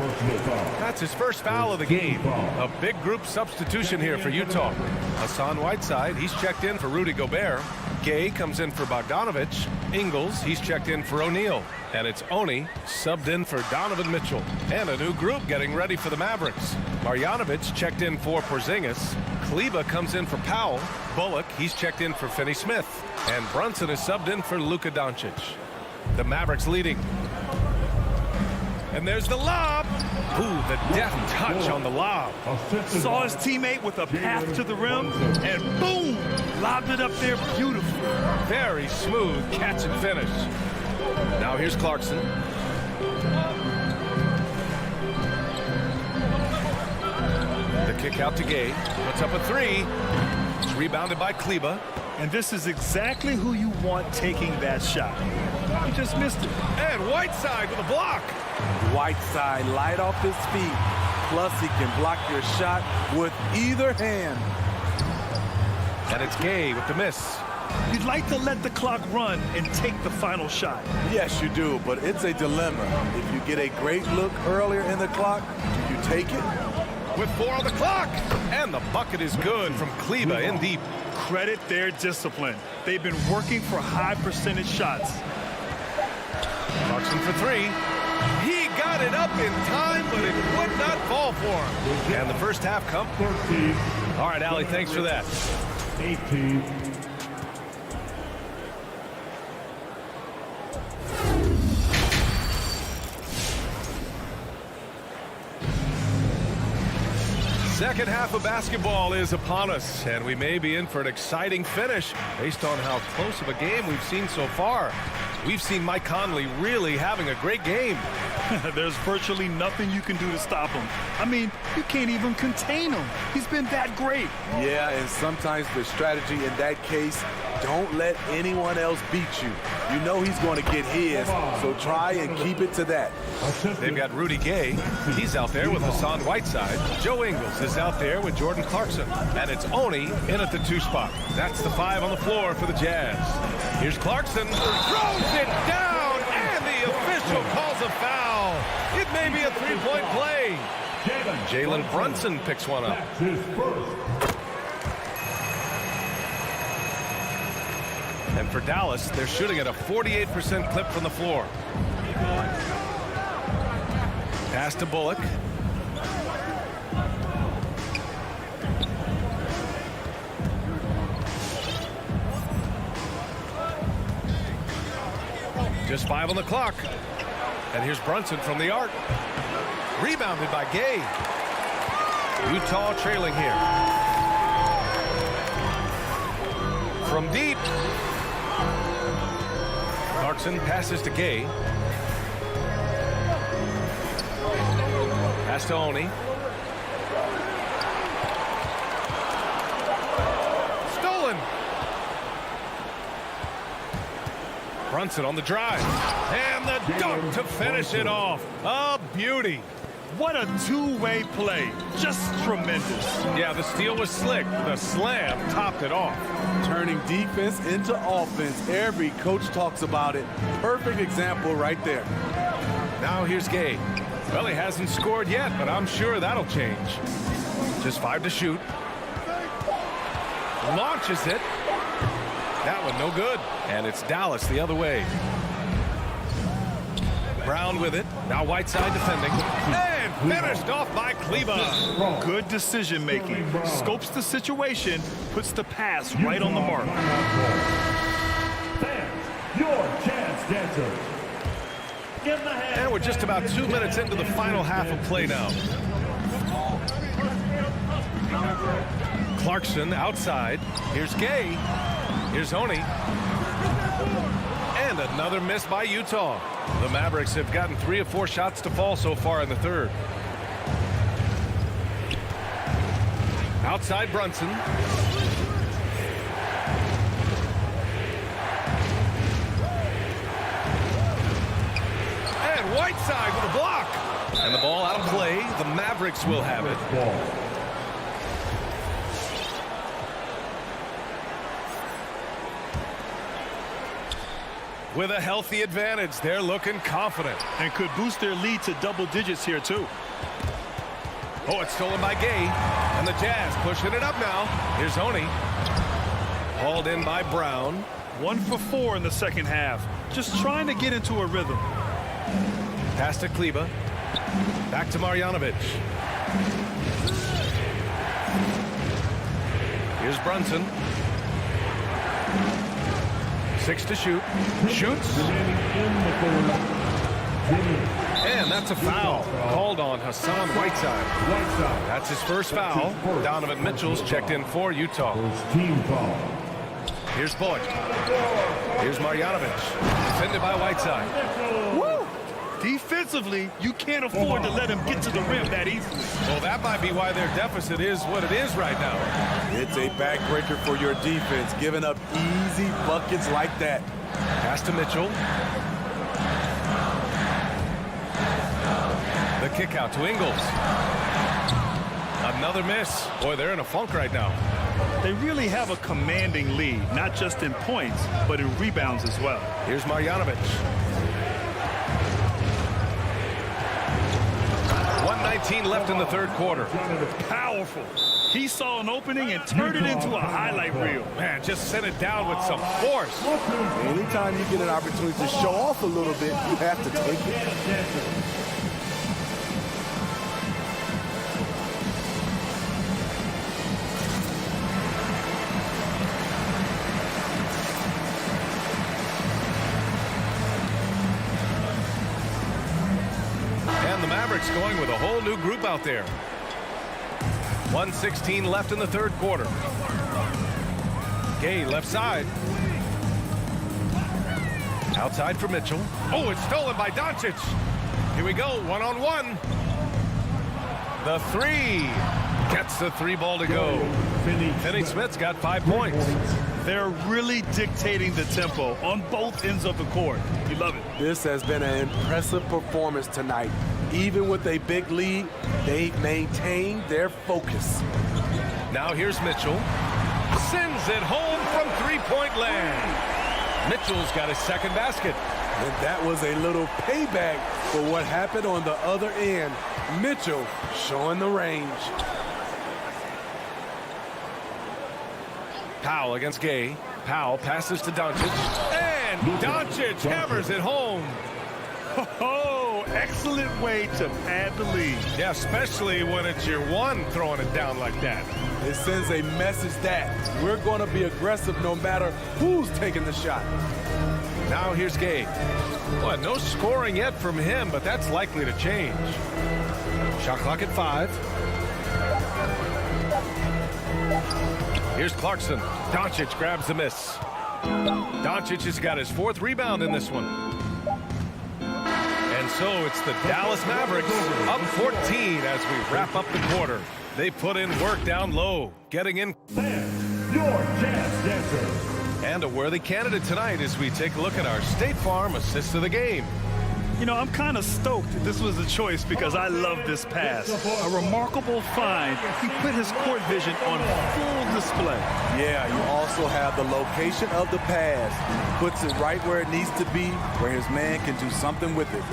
That's his first foul of the game. A big group substitution here for Utah. Hassan Whiteside, he's checked in for Rudy Gobert. Gay comes in for Bogdanovich. Ingles, he's checked in for O'Neal. And it's Oni subbed in for Donovan Mitchell. And a new group getting ready for the Mavericks. Marjanovic checked in for Porzingis. Kleba comes in for Powell. Bullock, he's checked in for Finney-Smith. And Brunson is subbed in for Luka Doncic. The Mavericks leading. And there's the lob. Ooh, the deft touch on the lob. Saw his teammate with a path to the rim, and boom, lobbed it up there beautifully. Very smooth catch and finish. Now here's Clarkson. The kick out to Gay. Puts up a three. It's rebounded by Kleba. And this is exactly who you want taking that shot. He just missed it. And Whiteside with a block. Whiteside light off his feet. Plus he can block your shot with either hand. And it's Gay with the miss. You'd like to let the clock run and take the final shot. Yes, you do, but it's a dilemma. If you get a great look earlier in the clock, do you take it? With 4 on the clock. And the bucket is good from Kleba in deep. Credit their discipline. They've been working for high percentage shots. Clarkson for 3. He got it up in time, but it would not fall for him. And the first half come. All right, Allie, thanks for that. 18. Second half of basketball is upon us, and we may be in for an exciting finish based on how close of a game we've seen so far. We've seen Mike Conley really having a great game. There's virtually nothing you can do to stop him. I mean, you can't even contain him. He's been that great. Yeah, and sometimes the strategy in that case, don't let anyone else beat you. You know he's going to get his, so try and keep it to that. They've got Rudy Gay. He's out there with Hassan Whiteside. Joe Ingles is out there with Jordan Clarkson. And it's Oni in at the 2 spot. That's the 5 on the floor for the Jazz. Here's Clarkson. Throws it down, and the official calls a foul. It may be a 3-point play. Jalen Brunson picks one up. And for Dallas, they're shooting at a 48% clip from the floor. Pass to Bullock. Just 5 on the clock. And here's Brunson from the arc. Rebounded by Gay. Utah trailing here. From deep. Clarkson passes to Gay. Pass to Oni. Stolen. Brunson on the drive. And the dunk to finish it off. A beauty. What a two-way play. Just tremendous. Yeah, the steal was slick. The slam topped it off. Turning defense into offense. Every coach talks about it. Perfect example right there. Now here's Gay. Well, he hasn't scored yet, but I'm sure that'll change. Just 5 to shoot. Launches it. That one no good. And it's Dallas the other way. Brown with it. Now Whiteside defending. And finished off by Kleba. Good decision making. Scopes the situation, puts the pass right on the mark. Fans, your Jazz dancers. And we're just about 2 minutes into the final half of play now. Clarkson outside. Here's Gay. Here's Oni. And another miss by Utah. The Mavericks have gotten 3 of 4 shots to fall so far in the third. Outside Brunson. And Whiteside with a block. And the ball out of play. The Mavericks will have it. With a healthy advantage, they're looking confident. And could boost their lead to double digits here, too. Oh, it's stolen by Gay. And the Jazz pushing it up now. Here's Oni. Hauled in by Brown. 1 for 4 in the second half. Just trying to get into a rhythm. Pass to Kleber. Back to Marjanovic. Here's Brunson. 6 to shoot. Shoots. And that's a foul called on Hassan Whiteside. That's his first foul. Donovan Mitchell's checked in for Utah. Here's Boyd. Here's Marjanovic. Defended by Whiteside. Woo! Defensively, you can't afford to let him get to the rim that easily. Well, that might be why their deficit is what it is right now. It's a backbreaker for your defense, giving up easy buckets like that. Pass to Mitchell. The kick out to Ingles. Another miss. Boy, they're in a funk right now. They really have a commanding lead, not just in points, but in rebounds as well. Here's Marjanovic. 1:19 left in the third quarter. Powerful. He saw an opening and turned it into a highlight reel. Man, just sent it down with some force. Anytime you get an opportunity to show off a little bit, you have to take it. Mavericks going with a whole new group out there. 1:16 left in the third quarter. Gay left side. Outside for Mitchell. Oh, it's stolen by Doncic. Here we go, one-on-one. The three. Gets the three ball to go. Finney-Smith's got 5 points. They're really dictating the tempo on both ends of the court. You love it. This has been an impressive performance tonight. Even with a big lead, they've maintained their focus. Now here's Mitchell. Sends it home from three-point land. Mitchell's got his second basket. And that was a little payback for what happened on the other end. Mitchell showing the range. Powell against Gay. Powell passes to Doncic. And Doncic hammers it home. Oh, excellent way to pad the lead. Yeah, especially when it's your one throwing it down like that. It sends a message that we're going to be aggressive no matter who's taking the shot. Now here's Gay. Well, no scoring yet from him, but that's likely to change. Shot clock at 5. Here's Clarkson. Doncic grabs the miss. Doncic has got his 4th rebound in this one. And so it's the Dallas Mavericks up 14 as we wrap up the quarter. They put in work down low, getting in. Your Jazz Dancer. And a worthy candidate tonight as we take a look at our State Farm assist of the game. You know, I'm kind of stoked this was a choice because I love this pass. A remarkable find. He put his court vision on full display. Yeah, you also have the location of the pass. Puts it right where it needs to be, where his man can do something with it.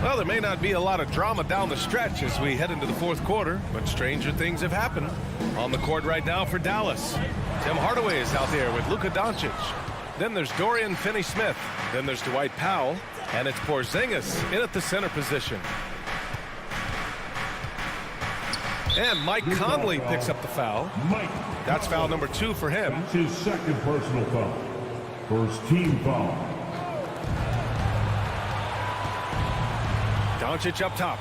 Well, there may not be a lot of drama down the stretch as we head into the 4th quarter, but stranger things have happened. On the court right now for Dallas. Tim Hardaway is out there with Luka Doncic. Then there's Dorian Finney-Smith. Then there's Dwight Powell. And it's Porzingis in at the center position. And Mike Conley picks up the foul. That's foul number 2 for him. That's his second personal foul. First team foul. Doncic up top.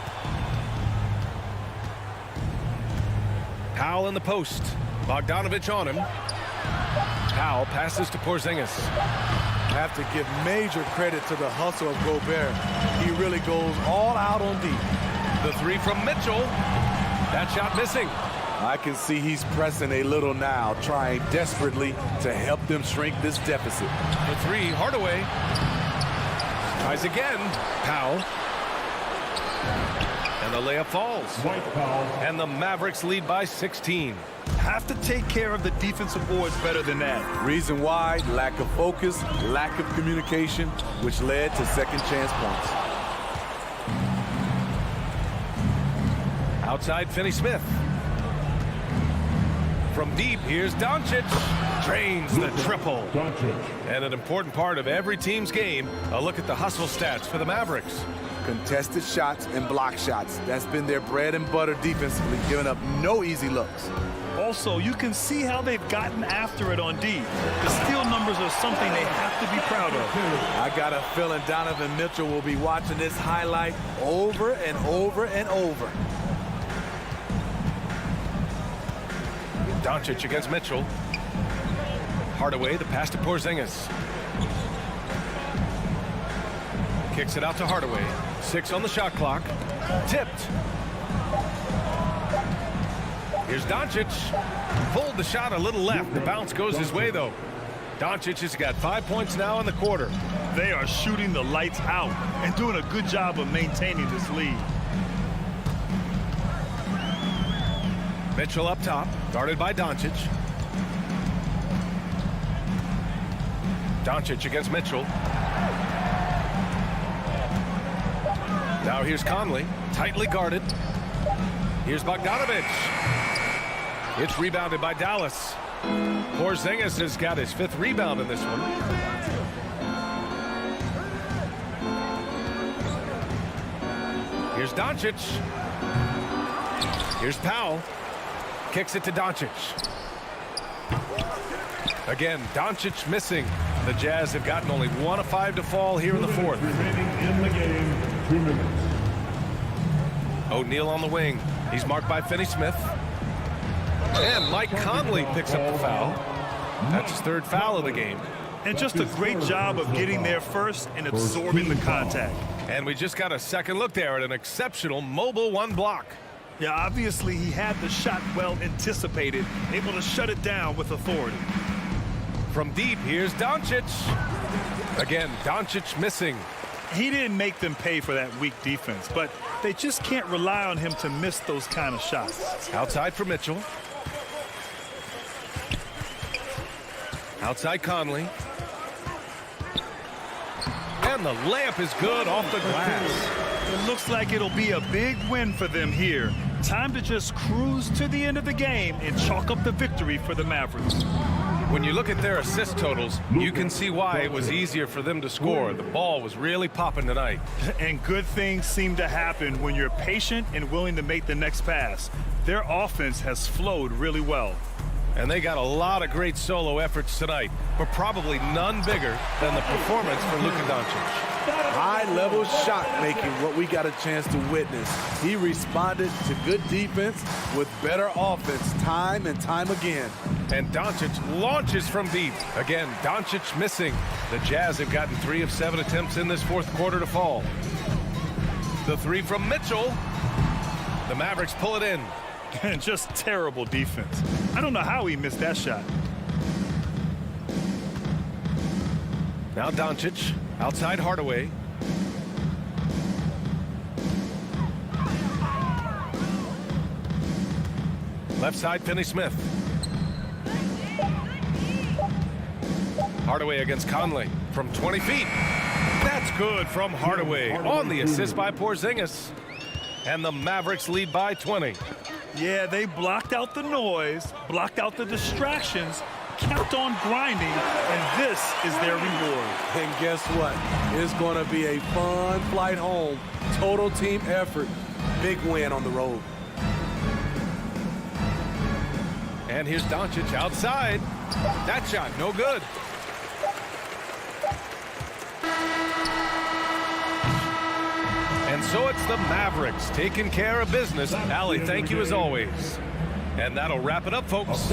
Powell in the post. Bogdanovic on him. Powell passes to Porzingis. Have to give major credit to the hustle of Gobert. He really goes all out on deep. The 3 from Mitchell. That shot missing. I can see he's pressing a little now, trying desperately to help them shrink this deficit. For three, Hardaway. Tries again. Powell. And the layup falls. And the Mavericks lead by 16. Have to take care of the defensive boards better than that. Reason why, lack of focus, lack of communication, which led to second chance points. Outside, Finney-Smith. From deep, here's Doncic. Drains the triple. And an important part of every team's game, a look at the hustle stats for the Mavericks. Contested shots and block shots. That's been their bread and butter defensively, giving up no easy looks. Also, you can see how they've gotten after it on D. The steal numbers are something they have to be proud of. I got a feeling Donovan Mitchell will be watching this highlight over and over and over. Doncic against Mitchell. Hardaway, the pass to Porzingis. Kicks it out to Hardaway. 6 on the shot clock. Tipped. Here's Doncic. Pulled the shot a little left. The bounce goes his way, though. Doncic has got 5 points now in the quarter. They are shooting the lights out and doing a good job of maintaining this lead. Mitchell up top, guarded by Doncic. Doncic against Mitchell. Now here's Conley, tightly guarded. Here's Bogdanović. It's rebounded by Dallas. Porzingis has got his 5th rebound in this one. Here's Doncic. Here's Powell. Kicks it to Doncic. Again, Doncic missing. The Jazz have gotten only 1 of 5 to fall here in the 4th. O'Neal on the wing. He's marked by Finney-Smith. And Mike Conley picks up the foul. That's his 3rd foul of the game. And just a great job of getting there first and absorbing the contact. And we just got a second look there at an exceptional mobile 1 block. Yeah, obviously he had the shot well anticipated, able to shut it down with authority. From deep, here's Doncic. Again, Doncic missing. He didn't make them pay for that weak defense, but they just can't rely on him to miss those kind of shots. Outside for Mitchell. Outside Conley. And the layup is good off the glass. It looks like it'll be a big win for them here. Time to just cruise to the end of the game and chalk up the victory for the Mavericks. When you look at their assist totals, you can see why it was easier for them to score. The ball was really popping tonight. And good things seem to happen when you're patient and willing to make the next pass. Their offense has flowed really well. And they got a lot of great solo efforts tonight, but probably none bigger than the performance for Luka Doncic. High-level shot making, what we got a chance to witness. He responded to good defense with better offense time and time again. And Doncic launches from deep. Again, Doncic missing. The Jazz have gotten 3 of 7 attempts in this 4th quarter to fall. The 3 from Mitchell. The Mavericks pull it in. And just terrible defense. I don't know how he missed that shot. Now Doncic, outside Hardaway. Left side, Finney-Smith. Hardaway against Conley from 20 feet. That's good from Hardaway on the assist by Porzingis. And the Mavericks lead by 20. Yeah, they blocked out the noise, blocked out the distractions, kept on grinding, and this is their reward. And guess what? It's going to be a fun flight home. Total team effort. Big win on the road. And here's Doncic outside. That shot, no good. And so it's the Mavericks taking care of business. Allie, thank you as always. And that'll wrap it up, folks.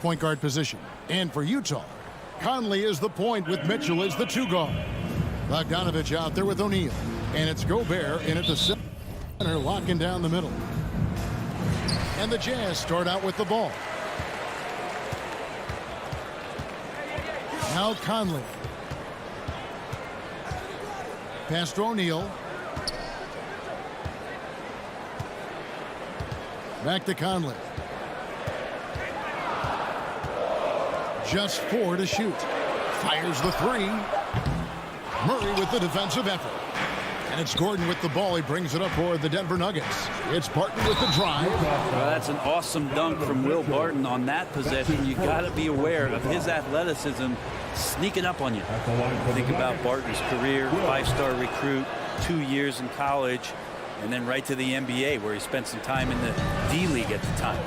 point guard position. And for Utah, Conley is the point with Mitchell as the 2 guard. Bogdanovich out there with O'Neal. And it's Gobert in at the center, locking down the middle. And the Jazz start out with the ball. Now Conley. Pass to O'Neal. Back to Conley. Just 4 to shoot. Fires the 3. Murray with the defensive effort. And it's Gordon with the ball. He brings it up for the Denver Nuggets. It's Barton with the drive. Well, that's an awesome dunk from Will Barton on that possession. You got to be aware of his athleticism sneaking up on you. Think about Barton's career, 5-star recruit, 2 years in college, and then right to the NBA where he spent some time in the D-League at the time.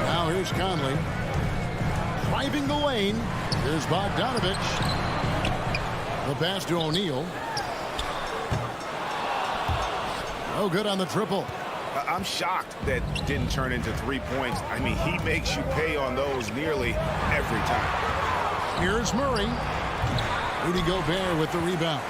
Now here's Conley. Driving the lane. Here's Bogdanovich. The pass to O'Neal. No good on the triple. I'm shocked that didn't turn into 3 points. I mean, he makes you pay on those nearly every time. Here's Murray. Rudy Gobert with the rebound.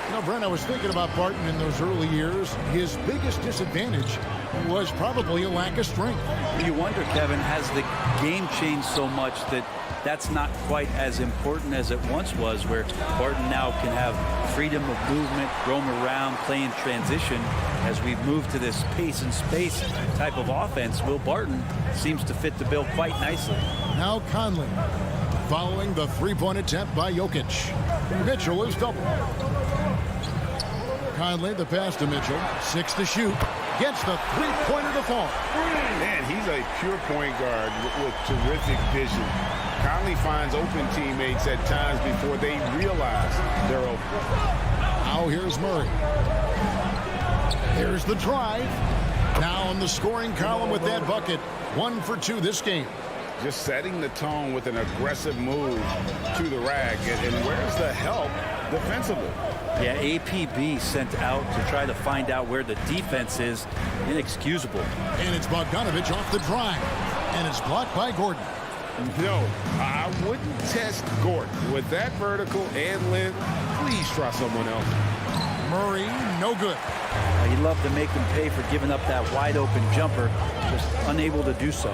You know, Brent, I was thinking about Barton in those early years. His biggest disadvantage was probably a lack of strength. You wonder, Kevin, has the game changed so much that that's not quite as important as it once was, where Barton now can have freedom of movement, roam around, play in transition. As we move to this pace and space type of offense, Will Barton seems to fit the bill quite nicely. Now Conley, following the 3-point attempt by Jokic. Mitchell is double. Conley, the pass to Mitchell. 6 to shoot. Gets the 3-pointer to fall. Man, he's a pure point guard with terrific vision. Conley finds open teammates at times before they realize they're open. Now here's Murray. Here's the drive. Now in the scoring column with that bucket. 1 for 2 this game. Just setting the tone with an aggressive move to the rack. And where's the help defensively? Yeah, APB sent out to try to find out where the defense is. Inexcusable. And it's Bogdanovich off the drive. And it's blocked by Gordon. No, I wouldn't test Gordon. With that vertical and length, please try someone else. Murray, no good. He'd love to make him pay for giving up that wide open jumper, just unable to do so.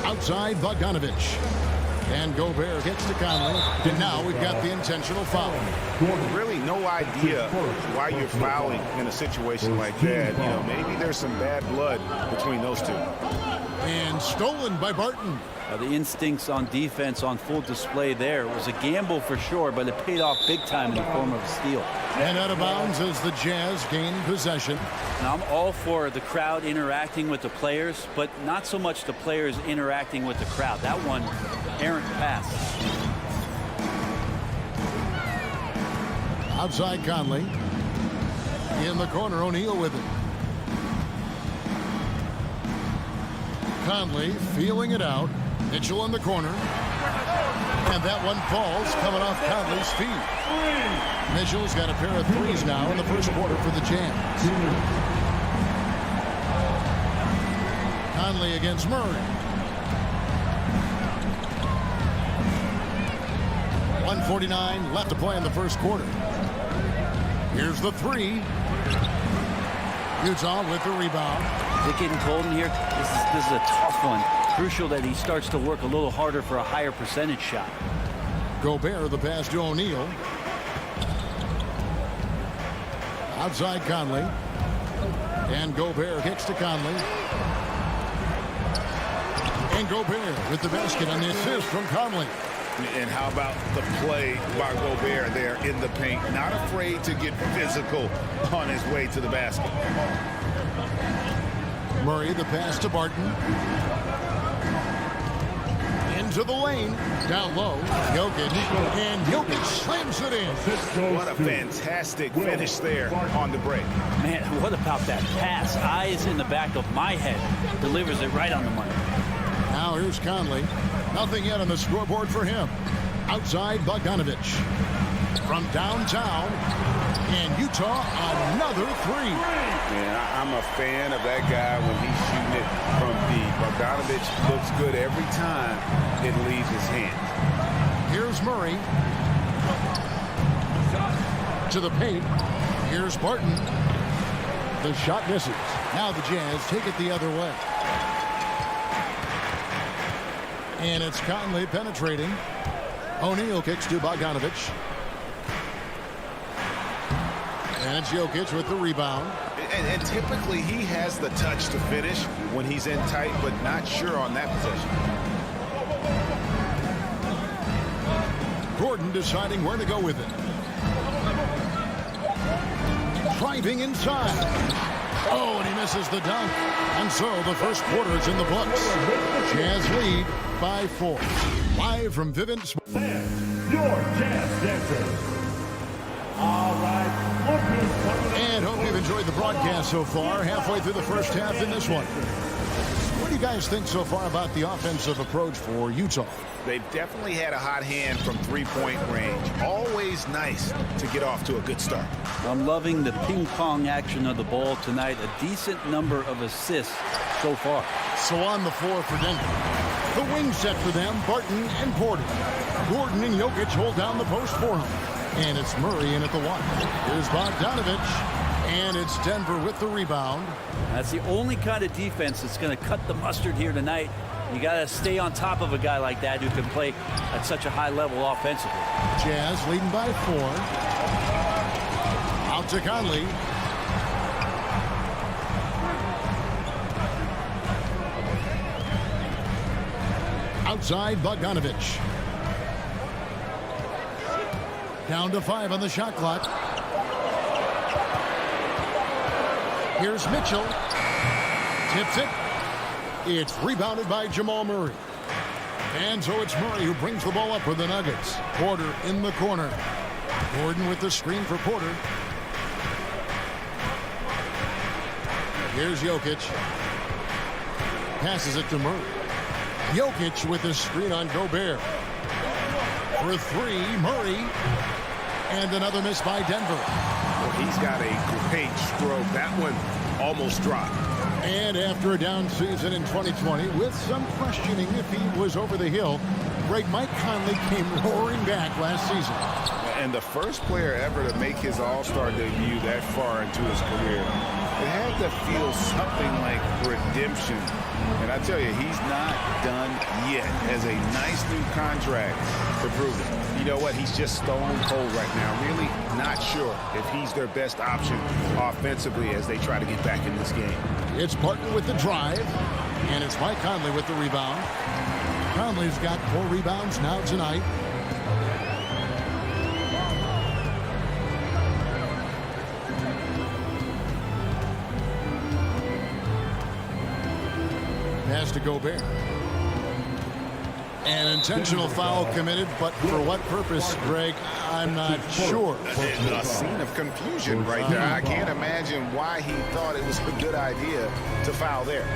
Outside Bogdanovich. And Gobert gets to Conley. And now we've got the intentional foul. Really no idea why you're fouling in a situation like that. You know, maybe there's some bad blood between those two. And stolen by Barton. The instincts on defense on full display there. It was a gamble for sure, but it paid off big time in the form of a steal. And out of bounds as the Jazz gain possession. Now, I'm all for the crowd interacting with the players, but not so much the players interacting with the crowd. That one, errant pass. Outside Conley. In the corner, O'Neal with it. Conley feeling it out. Mitchell in the corner. And that one falls coming off Conley's feet. Mitchell's got a pair of threes now in the first quarter for the Jazz. Conley against Murray. 1:49 left to play in the first quarter. Here's the 3. Utah with the rebound. Is it getting cold in here? This is a tough one. Crucial that he starts to work a little harder for a higher percentage shot. Gobert, the pass to O'Neal. Outside Conley. And Gobert kicks to Conley. And Gobert with the basket on the assist from Conley. And how about the play by Gobert there in the paint? Not afraid to get physical on his way to the basket. Murray, the pass to Barton. Into the lane. Down low. Jokic. And Jokic slams it in. What a fantastic finish there on the break. Man, what about that pass? Eyes in the back of my head. Delivers it right on the money. Now here's Conley. Nothing yet on the scoreboard for him. Outside Bogdanovich. From downtown, And Utah, another three. Man, I'm a fan of that guy when he's shooting it from deep. Bogdanovich looks good every time it leaves his hands. Here's Murray. To the paint. Here's Barton. The shot misses. Now the Jazz take it the other way. And it's Conley penetrating. O'Neal kicks to Bogdanovich. And it's Jokic with the rebound. And typically he has the touch to finish when he's in tight, but not sure on that possession. Gordon deciding where to go with it. Driving inside. Oh, and he misses the dunk. And so the first quarter is in the books. Jazz lead by 4. Live from Vivint Sports. Your Jazz Dancer. All right. And hope you've enjoyed the broadcast so far. Halfway through the first half in this one. What do you guys think so far about the offensive approach for Utah? They've definitely had a hot hand from three-point range. Always nice to get off to a good start. I'm loving the ping pong action of the ball tonight. A decent number of assists so far. So on the floor for Denver. The wing set for them, Barton and Porter. Gordon and Jokic hold down the post for him. And it's Murray in at the 1. Here's Bogdanovich. And it's Denver with the rebound. That's the only kind of defense that's going to cut the mustard here tonight. You got to stay on top of a guy like that who can play at such a high level offensively. Jazz leading by 4. Out to Conley. Outside Bogdanovich. Down to 5 on the shot clock. Here's Mitchell. Tips it. It's rebounded by Jamal Murray. And so it's Murray who brings the ball up for the Nuggets. Porter in the corner. Gordon with the screen for Porter. Here's Jokic. Passes it to Murray. Jokic with the screen on Gobert. For 3, Murray. And another miss by Denver. Well, he's got a great stroke. That one almost dropped. And after a down season in 2020, with some questioning if he was over the hill, great Mike Conley came roaring back last season. And the first player ever to make his All-Star debut that far into his career. It had to feel something like redemption. And I tell you, he's not done yet. Has a nice new contract to prove it. You know what? He's just stone cold right now. Really not sure if he's their best option offensively as they try to get back in this game. It's Barton with the drive, and it's Mike Conley with the rebound. Conley's got 4 rebounds now tonight. Pass to Gobert. An intentional foul committed, but for what purpose, Greg, I'm not sure. A scene of confusion right there. I can't imagine why he thought it was a good idea to foul there.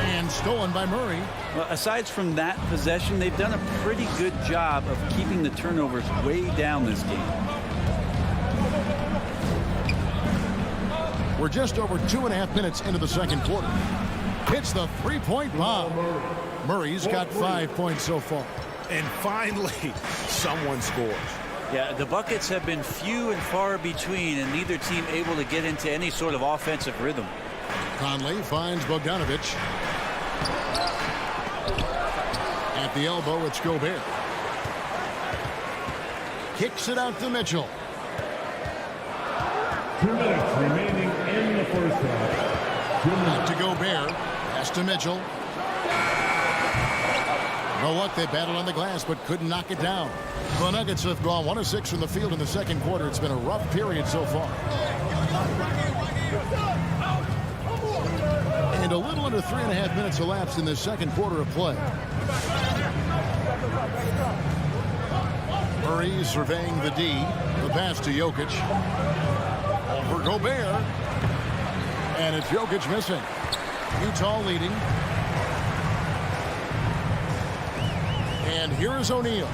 And stolen by Murray. Well, aside from that possession, they've done a pretty good job of keeping the turnovers way down this game. We're just over 2.5 minutes into the second quarter. Hits the three-point bomb. Murray's got 5 points so far. And finally, someone scores. Yeah, the buckets have been few and far between, and neither team able to get into any sort of offensive rhythm. Conley finds Bogdanovich. At the elbow, it's Gobert. Kicks it out to Mitchell. 2 minutes remaining in the first half. Back to Gobert. Pass to Mitchell. You know what? They battled on the glass, but couldn't knock it down. The Nuggets have gone 1 of 6 from the field in the second quarter. It's been a rough period so far. And a little under 3.5 minutes elapsed in the second quarter of play. Murray surveying the D. The pass to Jokic. Over Gobert. And it's Jokic missing. Utah leading. And here is O'Neal.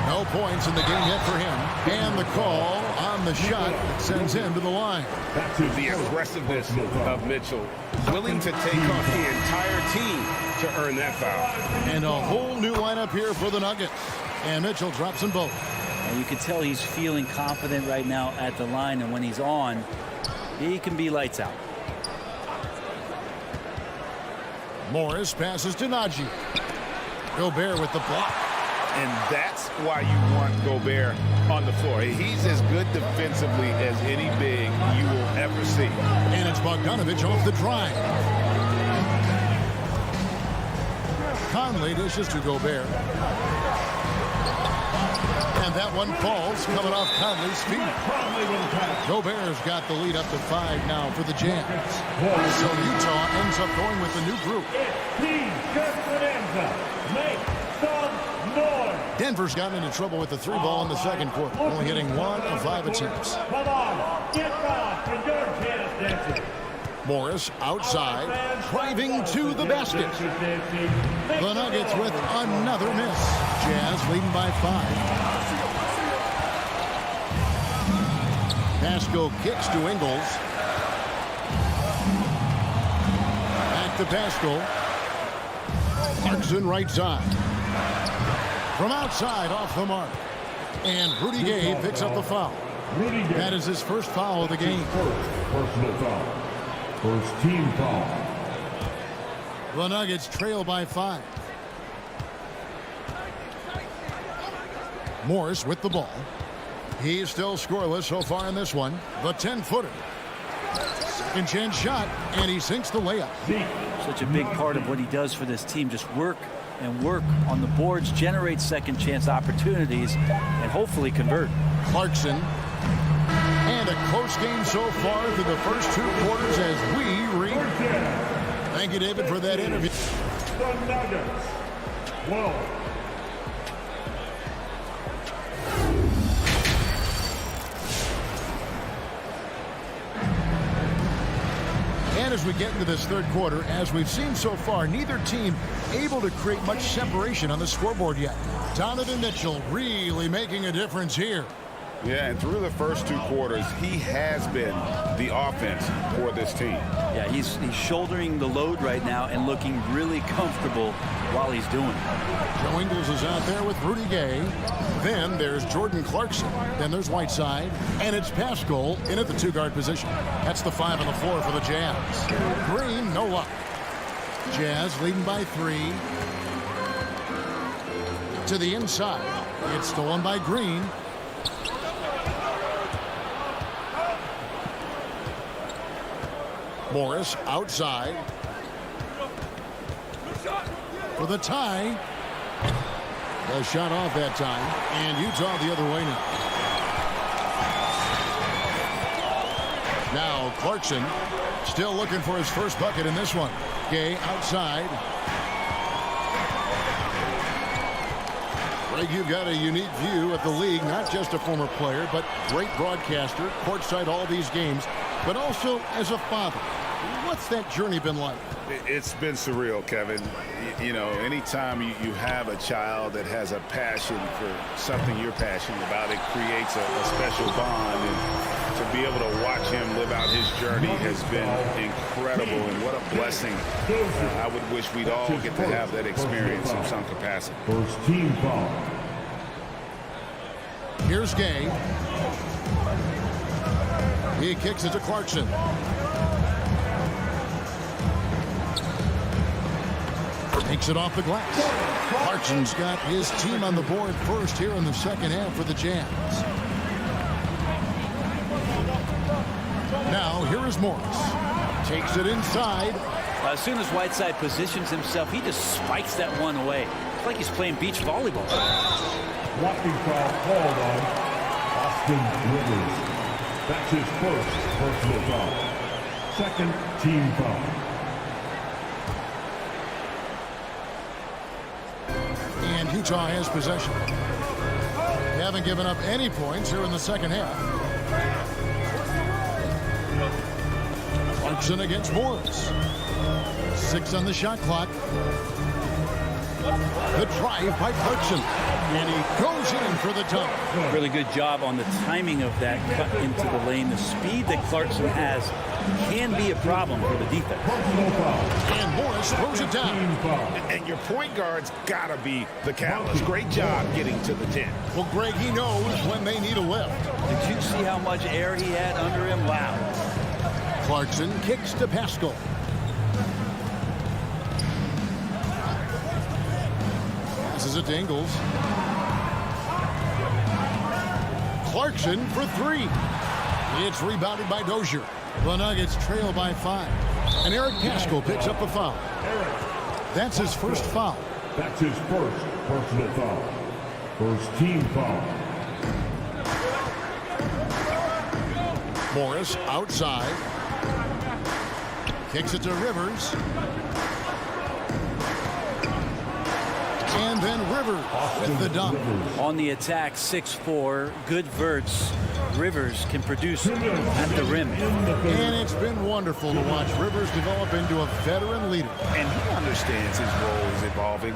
No points in the game yet for him. And the call on the shot that sends him to the line. The aggressiveness of Mitchell, willing to take off the entire team to earn that foul. And a whole new lineup here for the Nuggets. And Mitchell drops them both. And you can tell he's feeling confident right now at the line, and when he's on, he can be lights out. Morris passes to Najee. Gobert with the block. And that's why you want Gobert on the floor. He's as good defensively as any big you will ever see. And it's Bogdanovich off the drive. Conley dishes to Gobert. And that one falls, coming off Conley's feet. Gobert's got the lead up to 5 now for the Jazz. So Utah ends up going with the new group. Denver's gotten into trouble with the 3 ball in the second quarter, only hitting 1 of 5 attempts. Come on, get back to your chance, Morris outside, driving to the basket. The Nuggets with another miss. Jazz leading by 5. Pascal kicks to Ingles. Back to Pascal. Clarkson right side. From outside, off the mark. And Rudy Gay picks up the foul. That is his first foul of the game. Personal foul. First team foul. The Nuggets trail by 5. Morris with the ball. He's still scoreless so far in this one. The 10-footer. Second chance shot, and he sinks the layup. Such a big part of what he does for this team. Just work and work on the boards, generate second chance opportunities, and hopefully convert. Clarkson. And a close game so far through the first 2 quarters as we read. Thank you, David, for that interview. The Nuggets. Whoa. And as we get into this third quarter, as we've seen so far, neither team able to create much separation on the scoreboard yet. Donovan Mitchell really making a difference here. Yeah, and through the first 2 quarters, he has been the offense for this team. Yeah, he's shouldering the load right now and looking really comfortable while he's doing it. Joe Ingles is out there with Rudy Gay. Then there's Jordan Clarkson. Then there's Whiteside. And it's Pascal in at the 2-guard position. That's the 5 on the floor for the Jazz. Green, no luck. Jazz leading by 3. To the inside. It's stolen by Green. Morris outside. For the tie. The shot off that time. And Utah the other way now. Now Clarkson still looking for his first bucket in this one. Gay outside. Greg, you've got a unique view of the league, not just a former player, but great broadcaster, courtside all these games, but also as a father. What's that journey been like? It's been surreal, Kevin. You know, anytime you have a child that has a passion for something you're passionate about, it creates a special bond. And to be able to watch him live out his journey has been incredible. And what a blessing. I would wish we'd all get to have that experience in some capacity. First team foul. Here's Gay. He kicks it to Clarkson. Takes it off the glass. Clarkson's got his team on the board first here in the second half for the Jazz. Now here is Morris. Takes it inside. As soon as Whiteside positions himself, he just spikes that one away. It's like he's playing beach volleyball. Walking foul called on Austin Rivers. That's his first personal foul. Second team foul. And Utah has possession. They haven't given up any points here in the second half. Clarkson against Morris. 6 on the shot clock. The drive by Clarkson. And he goes in for the dunk. Really good job on the timing of that cut into the lane. The speed that Clarkson has can be a problem for the defense. And Morris throws it down. And your point guard's got to be the catalyst. Great job getting to the 10. Well, Greg, he knows when they need a lift. Did you see how much air he had under him? Wow. Clarkson kicks to Pascal. Passes it to Ingles. Clarkson for three. It's rebounded by Dozier. The Nuggets trail by 5. And Eric Pascal picks up a foul. That's his first foul. That's his first personal foul. First team foul. Morris outside. Kicks it to Rivers. And then Rivers with the dunk. On the attack, 6'4", good verts. Rivers can produce at the rim. And it's been wonderful to watch Rivers develop into a veteran leader. And he understands his role is evolving.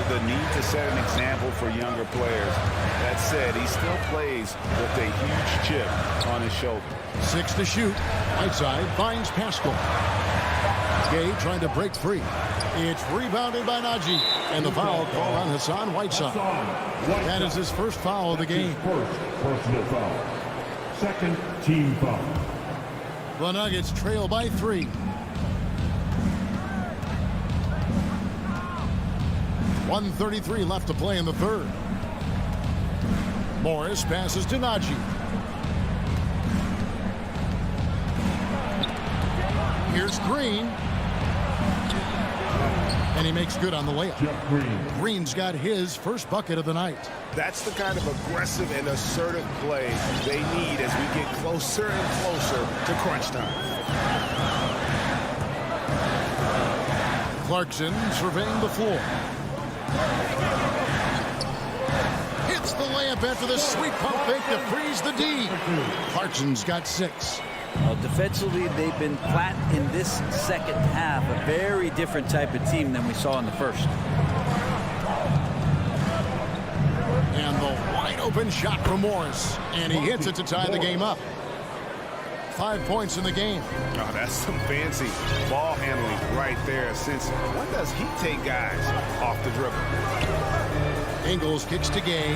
The need to set an example for younger players. That said, he still plays with a huge chip on his shoulder. 6 to shoot. Whiteside finds Pascal. Gay trying to break free. It's rebounded by Najee. And the foul called on Hassan Whiteside. That is his first foul of the game. First personal foul. Second team foul. The Nuggets trail by 3. .133 left to play in the third. Morris passes to Najee. Here's Green. And he makes good on the layup. Green's got his first bucket of the night. That's the kind of aggressive and assertive play they need as we get closer and closer to crunch time. Clarkson surveying the floor. Hits the layup after the sweet pump fake to freeze the D. Clarkson's got 6. Defensively, they've been flat in this second half. A very different type of team than we saw in the first. And the wide open shot from Morris. And he hits it to tie the game up. 5 points in the game. Oh, that's some fancy ball handling right there. Since when does he take guys off the dribble? Ingles kicks to Gay.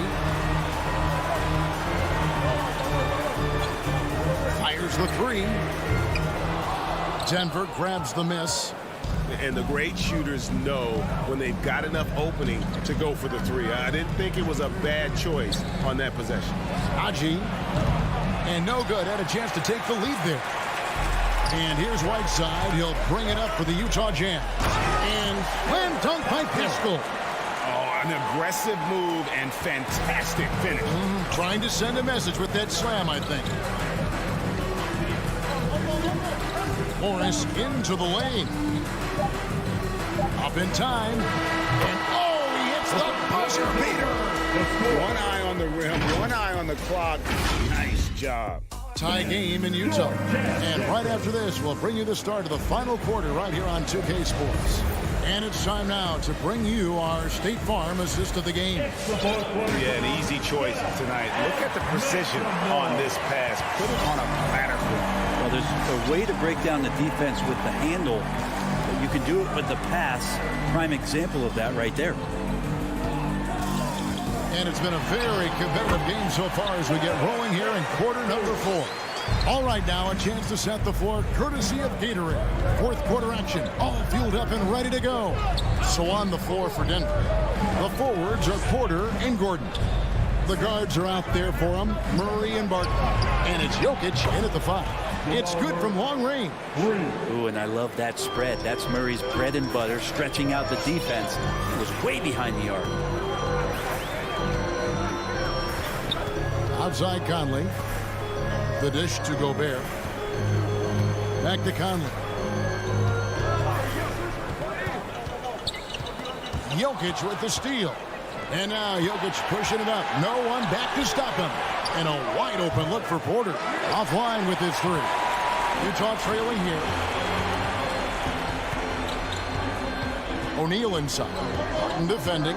Fires the 3. Denver grabs the miss. And the great shooters know when they've got enough opening to go for the 3. I didn't think it was a bad choice on that possession. Najee. And no good. Had a chance to take the lead there. And here's Whiteside. He'll bring it up for the Utah Jazz. And slam dunk by Pascal. Oh, an aggressive move and fantastic finish. Trying to send a message with that slam, I think. Morris into the lane. Up in time. And oh, he hits the buzzer beater. One eye on the rim, one eye on the clock. Nice job. Tie game in Utah. And right after this, we'll bring you the start of the final quarter right here on 2K Sports. And it's time now to bring you our State Farm assist of the game. Yeah, an easy choice tonight. Look at the precision on this pass. Put it on a platter. Well, there's a way to break down the defense with the handle. But you can do it with the pass. Prime example of that right there. And it's been a very competitive game so far as we get rolling here in quarter number 4. All right, now a chance to set the floor courtesy of Gatorade. Fourth quarter action, all fueled up and ready to go. So on the floor for Denver, the forwards are Porter and Gordon. The guards are out there for them, Murray and Barton. And it's Jokic in at the 5. It's good from long range. Ooh, and I love that spread. That's Murray's bread and butter, stretching out the defense. It was way behind the arc. Outside Conley. The dish to Gobert. Back to Conley. Jokic with the steal. And now Jokic pushing it up. No one back to stop him. And a wide open look for Porter. Offline with his 3. Utah trailing here. O'Neal inside. Barton defending.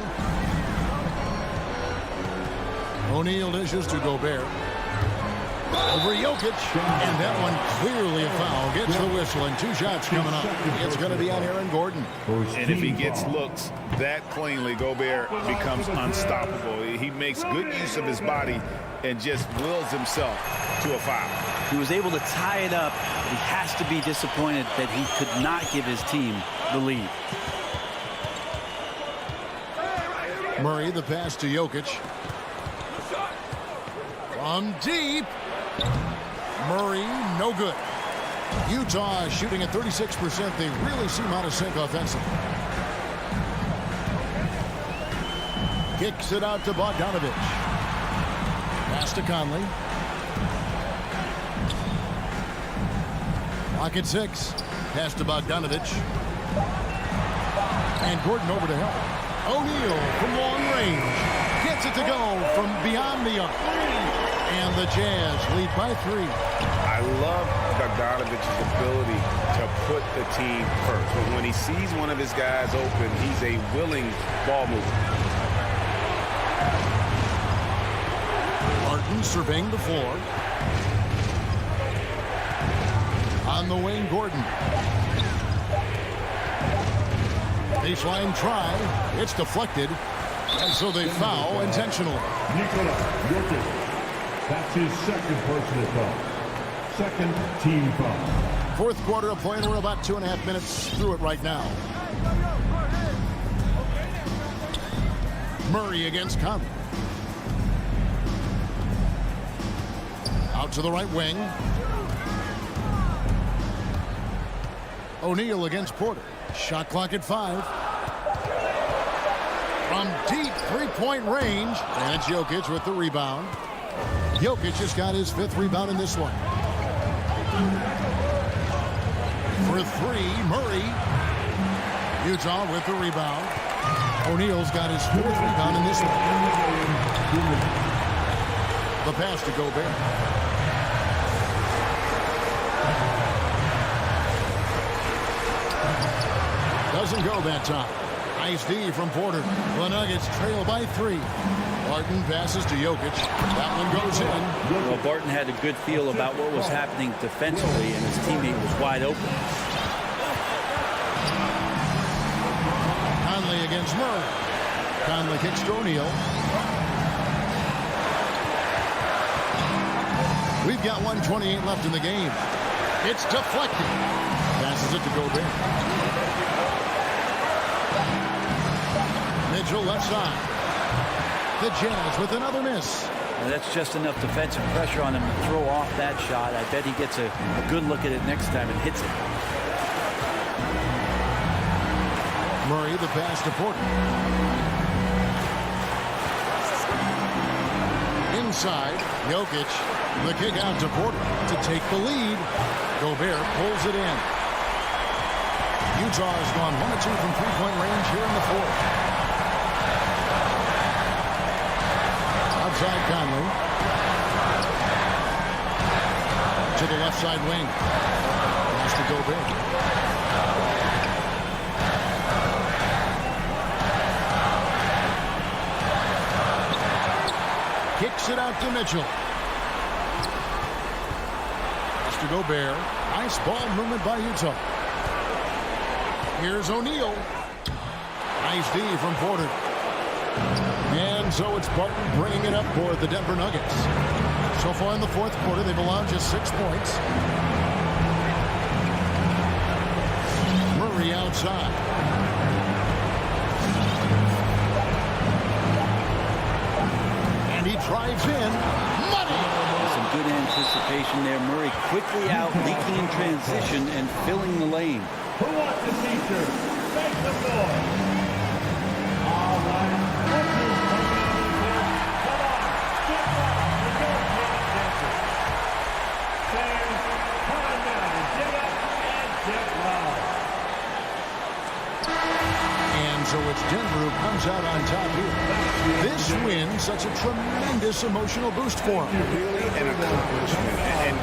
O'Neal dishes to Gobert. Over Jokic. And that one clearly a foul. Gets the whistle and 2 shots coming up. It's going to be on Aaron Gordon. And if he gets looks that cleanly, Gobert becomes unstoppable. He makes good use of his body and just wills himself to a foul. He was able to tie it up. But he has to be disappointed that he could not give his team the lead. Murray, the pass to Jokic. From deep. Murray, no good. Utah shooting at 36%. They really seem out of sync offensively. Kicks it out to Bogdanovich. Pass to Conley. Pocket 6. Pass to Bogdanovich. And Gordon over to help. O'Neal from long range. Gets it to go from beyond the arc. And the Jazz lead by 3. I love Bogdanovich's ability to put the team first. But when he sees one of his guys open, he's a willing ball mover. Barton surveying the floor. On the wing, Gordon. Baseline try. It's deflected. And so they foul intentionally. Nikola Jokic. That's his second personal foul. Second team foul. Fourth quarter of play, and we're about 2.5 minutes through it right now. Murray against Conley. Out to the right wing. O'Neal against Porter. Shot clock at 5. From deep three-point range. And it's Jokic with the rebound. Jokic just got his 5th rebound in this one. For 3, Murray. Utah with the rebound. O'Neal's got his 4th rebound in this one. The pass to Gobert. Doesn't go that time. Nice D from Porter. The Nuggets trail by 3. Barton passes to Jokic. That one goes in. Well, Barton had a good feel about what was happening defensively, and his teammate was wide open. Conley against Murray. Conley kicks to O'Neal. We've got 1:28 left in the game. It's deflected. Passes it to Gobert. Mitchell left side. The Jazz with another miss. And that's just enough defensive pressure on him to throw off that shot. I bet he gets a good look at it next time and hits it. Murray, the pass to Porter. Inside, Jokic, the kick out to Porter to take the lead. Gobert pulls it in. Utah has gone 1 of 2 from three-point range here in the 4th. Outside Conley. To the left side wing. Pass to Gobert. Kicks it out to Mitchell. Pass to Gobert. Nice ball movement by Utah. Here's O'Neal. Nice D from Porter. And so it's Barton bringing it up for the Denver Nuggets. So far in the 4th quarter, they've allowed just 6 points. Murray outside. And he drives in. Money! Some good anticipation there. Murray quickly out, leaking in transition and filling the lane. Who wants a t-shirt? Make the floor. All right. So it's Denver who comes out on top here. This win, such a tremendous emotional boost for him. Really an accomplishment. And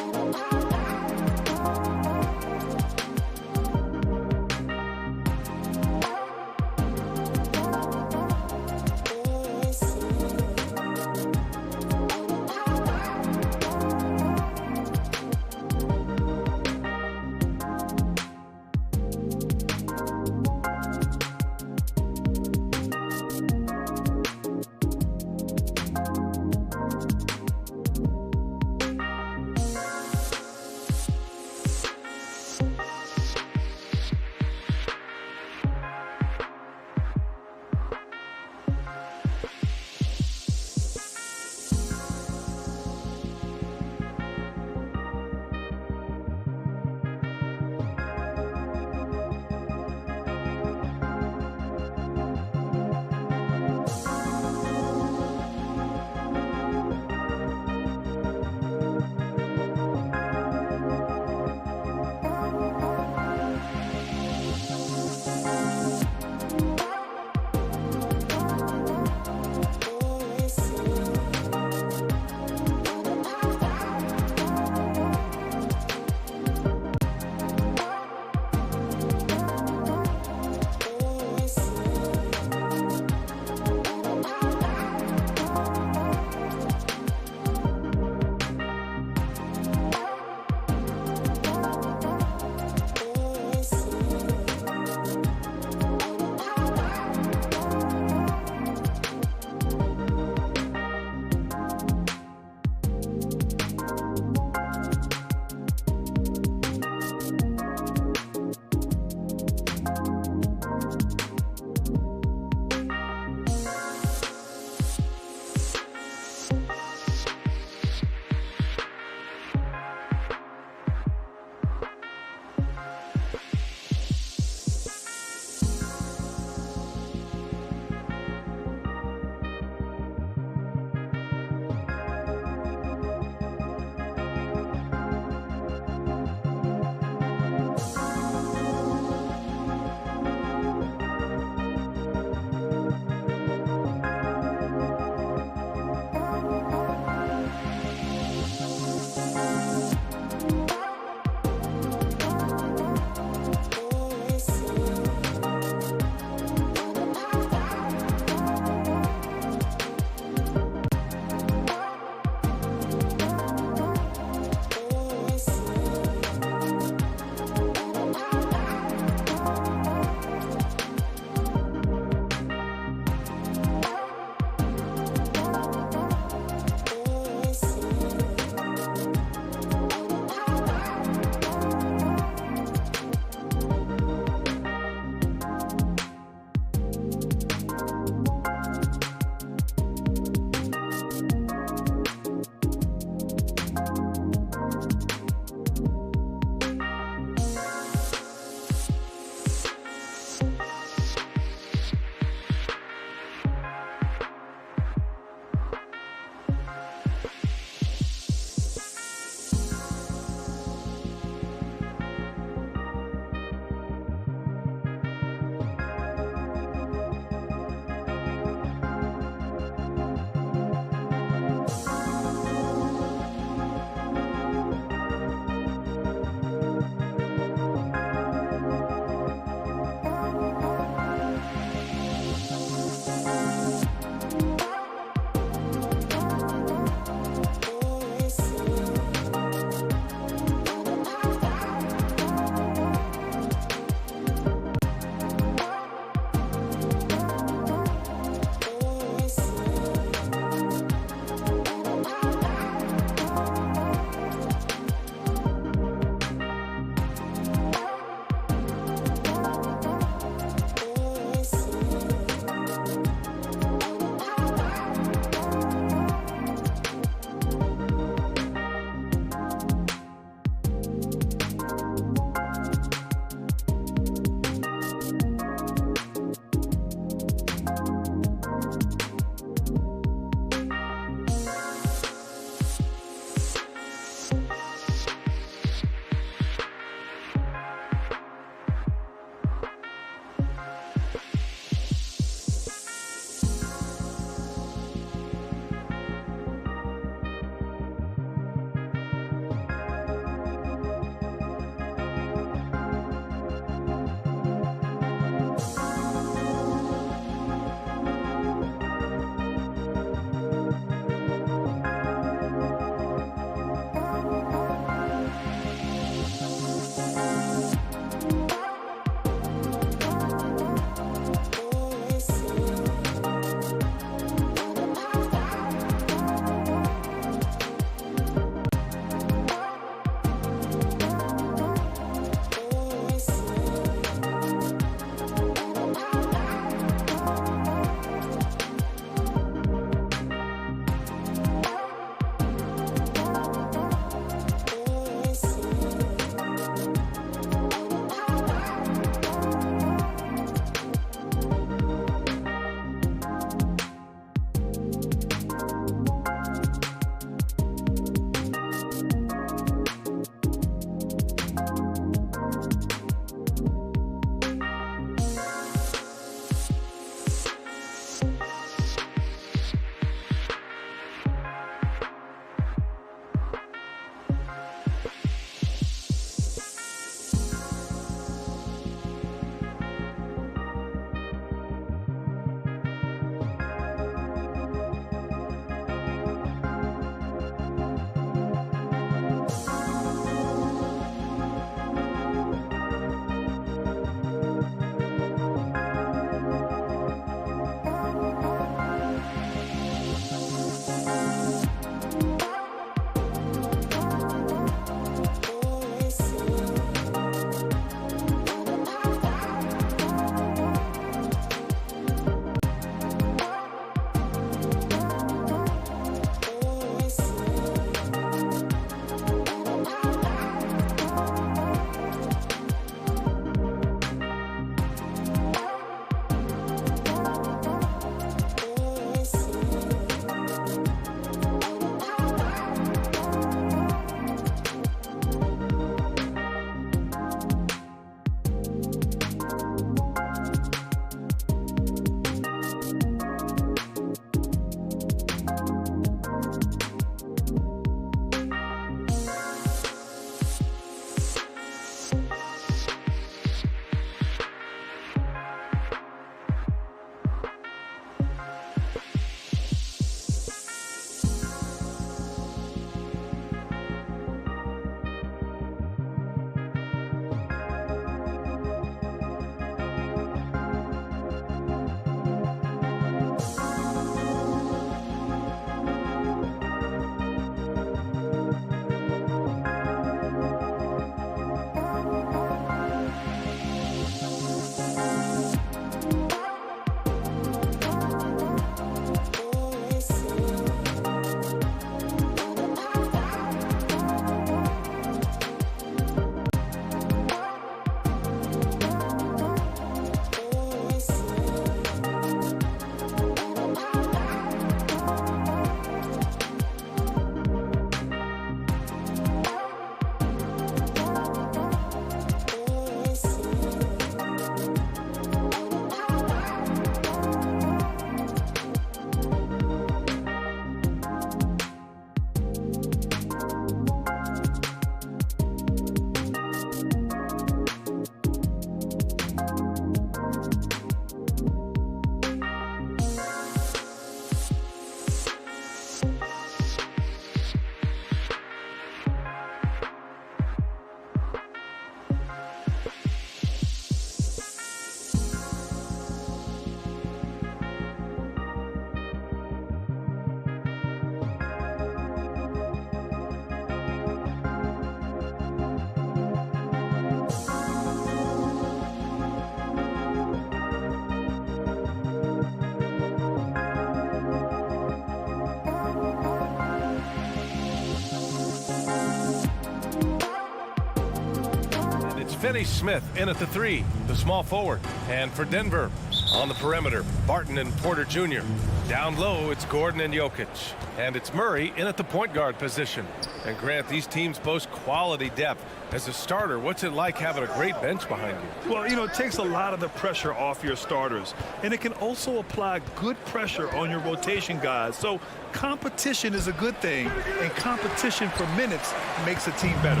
Finney Smith in at the 3, the small forward. And for Denver, on the perimeter, Barton and Porter Jr. Down low, it's Gordon and Jokic. And it's Murray in at the point guard position. And Grant, these teams boast quality depth. As a starter, what's it like having a great bench behind you? Well, you know, it takes a lot of the pressure off your starters. And it can also apply good pressure on your rotation guys. So competition is a good thing. And competition for minutes makes a team better.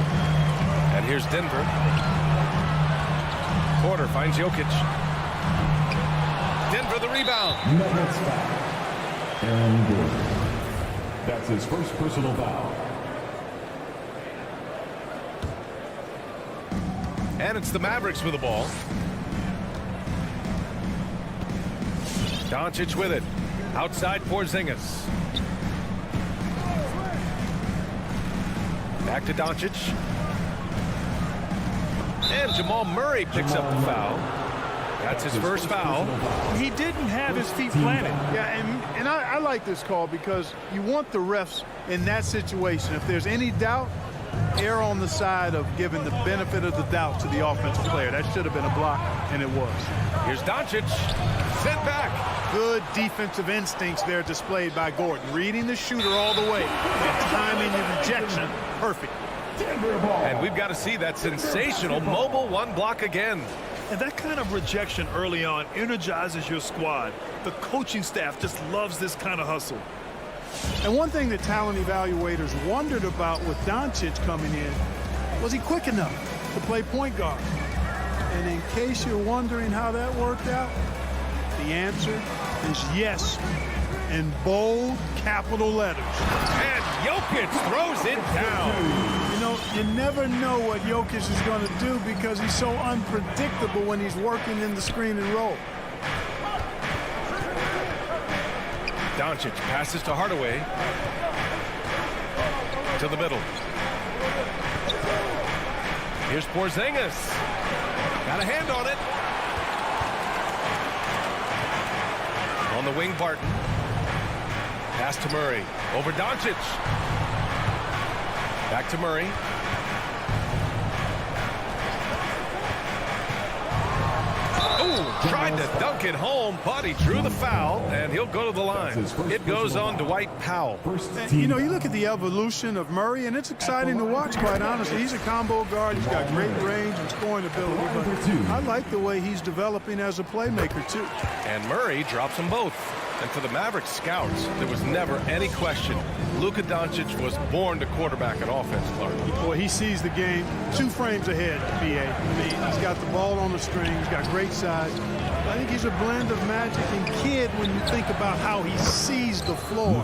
And here's Denver. Porter finds Jokic. Denver the rebound. Nuggets foul. Aaron Gordon. That's his first personal foul. And it's the Mavericks with the ball. Doncic with it. Outside Porzingis. Back to Doncic. And Jamal Murray picks up the foul. That's his first foul. He didn't have his feet planted. Yeah, and I like this call because you want the refs in that situation. If there's any doubt, err on the side of giving the benefit of the doubt to the offensive player. That should have been a block, and it was. Here's Doncic. Sent back. Good defensive instincts there displayed by Gordon. Reading the shooter all the way and timing the rejection perfect. And we've got to see that sensational mobile one block again. And that kind of rejection early on energizes your squad. The coaching staff just loves this kind of hustle. And one thing that talent evaluators wondered about with Doncic coming in, was he quick enough to play point guard? And in case you're wondering how that worked out, the answer is yes, in bold capital letters. And Jokic throws it down. You know, you never know what Jokic is going to do because he's so unpredictable when he's working in the screen and roll. Doncic passes to Hardaway. To the middle. Here's Porzingis. Got a hand on it. On the wing, Barton. Pass to Murray. Over Doncic. Back to Murray. Oh, tried to dunk it home, but he drew the foul, and he'll go to the line. It goes on Dwight Powell. And, you know, you look at the evolution of Murray, and it's exciting to watch, quite honestly. He's a combo guard. He's got great range and scoring ability, but I like the way he's developing as a playmaker, too. And Murray drops them both. And for the Mavericks scouts, there was never any question. Luka Doncic was born to quarterback an offense, Clark. Boy, he sees the game 2 frames ahead, B.A. He's got the ball on the string. He's got great size. I think he's a blend of magic and kid when you think about how he sees the floor.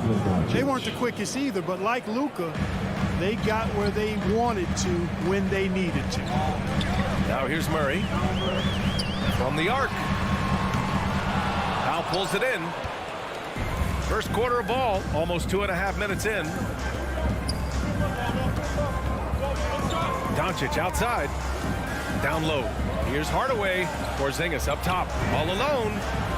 They weren't the quickest either, but like Luka, they got where they wanted to when they needed to. Now here's Murray from the arc. Powell pulls it in. First quarter of ball, almost 2.5 minutes in. Doncic outside. Down low. Here's Hardaway. Porzingis up top. All alone.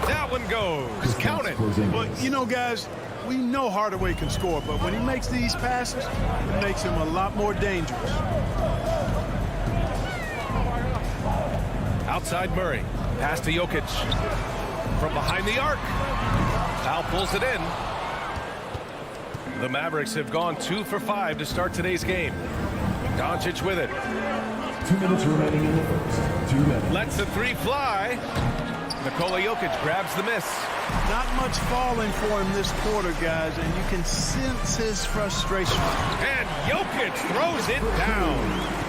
That one goes. Count it. But, you know, guys, we know Hardaway can score, but when he makes these passes, it makes him a lot more dangerous. Outside Murray. Pass to Jokic. From behind the arc. Powell pulls it in. The Mavericks have gone 2 for 5 to start today's game. Doncic with it. 2 minutes remaining in the first. 2 minutes. Lets the 3 fly. Nikola Jokic grabs the miss. Not much falling for him this quarter, guys, and you can sense his frustration. And Jokic throws it down.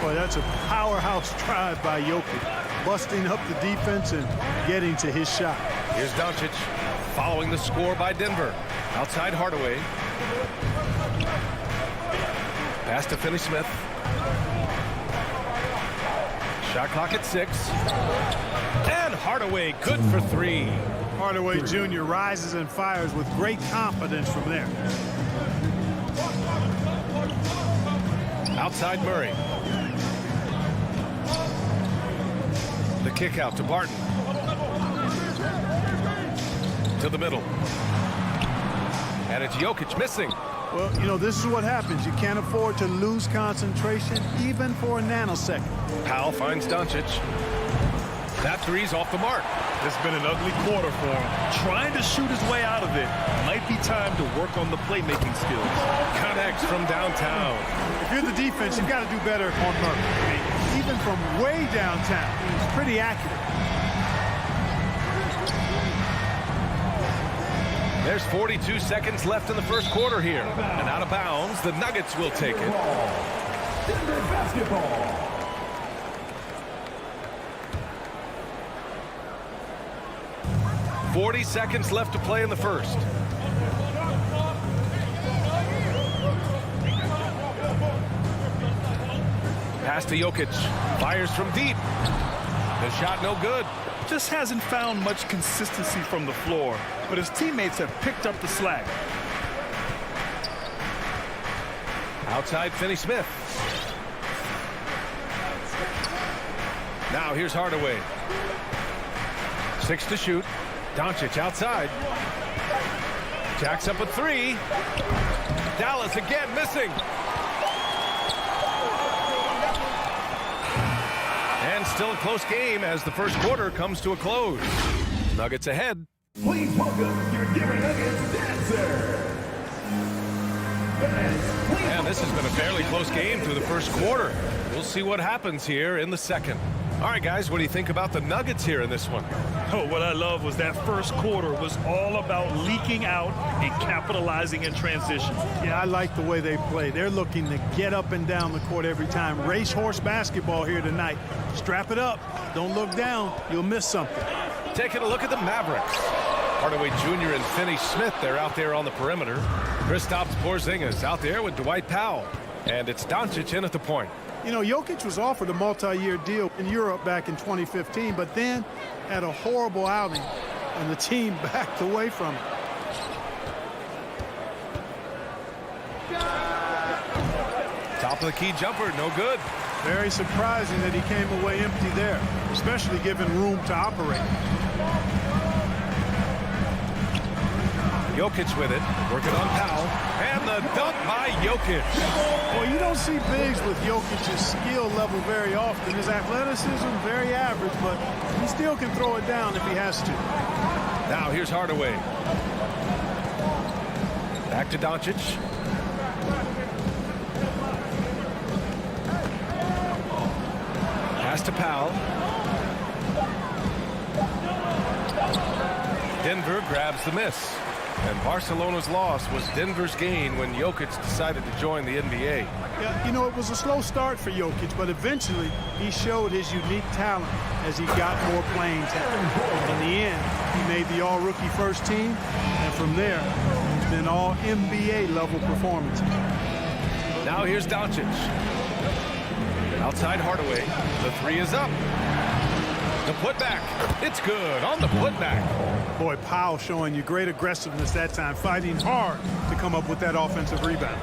Boy, that's a powerhouse drive by Jokic, busting up the defense and getting to his shot. Here's Doncic following the score by Denver. Outside Hardaway. Pass to Finney Smith. Shot clock at 6. And Hardaway good for 3. Hardaway Jr. rises and fires with great confidence from there. Outside Murray. The kick out to Barton. To the middle. And it's Jokic missing. Well, you know, this is what happens. You can't afford to lose concentration even for a nanosecond. Powell finds Doncic. That three's off the mark. It's been an ugly quarter for him. Trying to shoot his way out of it. Might be time to work on the playmaking skills. Connects from downtown. If you're the defense, you've got to do better on Murray. I mean, even from way downtown, he's pretty accurate. There's 42 seconds left in the first quarter here. And out of bounds, the Nuggets will take it. Denver basketball. .40 seconds left to play in the first. Pass to Jokic. Fires from deep. The shot no good. Just hasn't found much consistency from the floor, but his teammates have picked up the slack. Outside Finney-Smith. Now here's Hardaway. 6 to shoot. Doncic outside. Jacks up a 3. Dallas again missing. And still a close game as the first quarter comes to a close. Nuggets ahead. Please welcome your Denver Nuggets dancer. And this has been a fairly close game through the first quarter. We'll see what happens here in the second. All right, guys, what do you think about the Nuggets here in this one? Oh, what I love was that first quarter was all about leaking out and capitalizing in transition. Yeah, I like the way they play. They're looking to get up and down the court every time. Racehorse basketball here tonight. Strap it up. Don't look down. You'll miss something. Taking a look at the Mavericks. Hardaway Jr. and Finney-Smith, they're out there on the perimeter. Kristaps Porzingis out there with Dwight Powell. And it's Doncic in at the point. You know, Jokic was offered a multi-year deal in Europe back in 2015, but then had a horrible outing, and the team backed away from it. Top of the key jumper, no good. Very surprising that he came away empty there, especially given room to operate. Jokic with it, working on Powell, and the dunk by Jokic. Well, you don't see bigs with Jokic's skill level very often. His athleticism, very average, but he still can throw it down if he has to. Now here's Hardaway. Back to Doncic. Pass to Powell. Denver grabs the miss. And Barcelona's loss was Denver's gain when Jokic decided to join the NBA. Yeah, you know, it was a slow start for Jokic, but eventually he showed his unique talent as he got more playing time. In the end, he made the all-rookie first team, and from there, it's been all NBA level performance. Now here's Doncic. Outside Hardaway. The 3 is up. The putback. It's good on the putback. Boy, Powell showing you great aggressiveness that time, fighting hard to come up with that offensive rebound.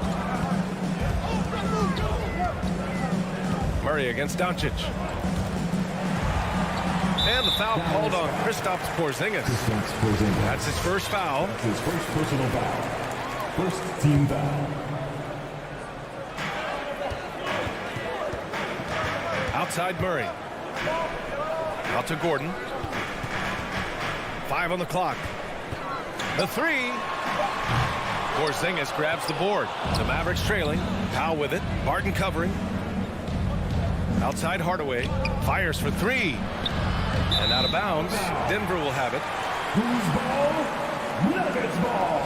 Murray against Doncic. And the foul called on Kristaps Porzingis. That's his first foul. That's his first personal foul. First team foul. Outside Murray. Out to Gordon. 5 on the clock. The 3. Porzingis grabs the board. The Mavericks trailing. Powell with it. Barton covering. Outside Hardaway. Fires for 3. And out of bounds. Denver will have it. Who's ball? Nuggets ball.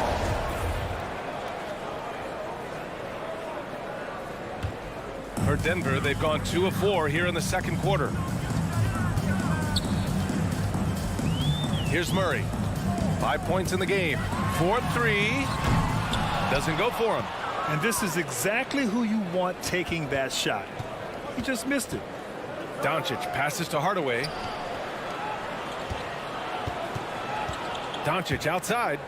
For Denver, they've gone 2 of 4 here in the second quarter. Here's Murray. 5 points in the game. 4-3. Doesn't go for him. And this is exactly who you want taking that shot. He just missed it. Doncic passes to Hardaway. Doncic outside.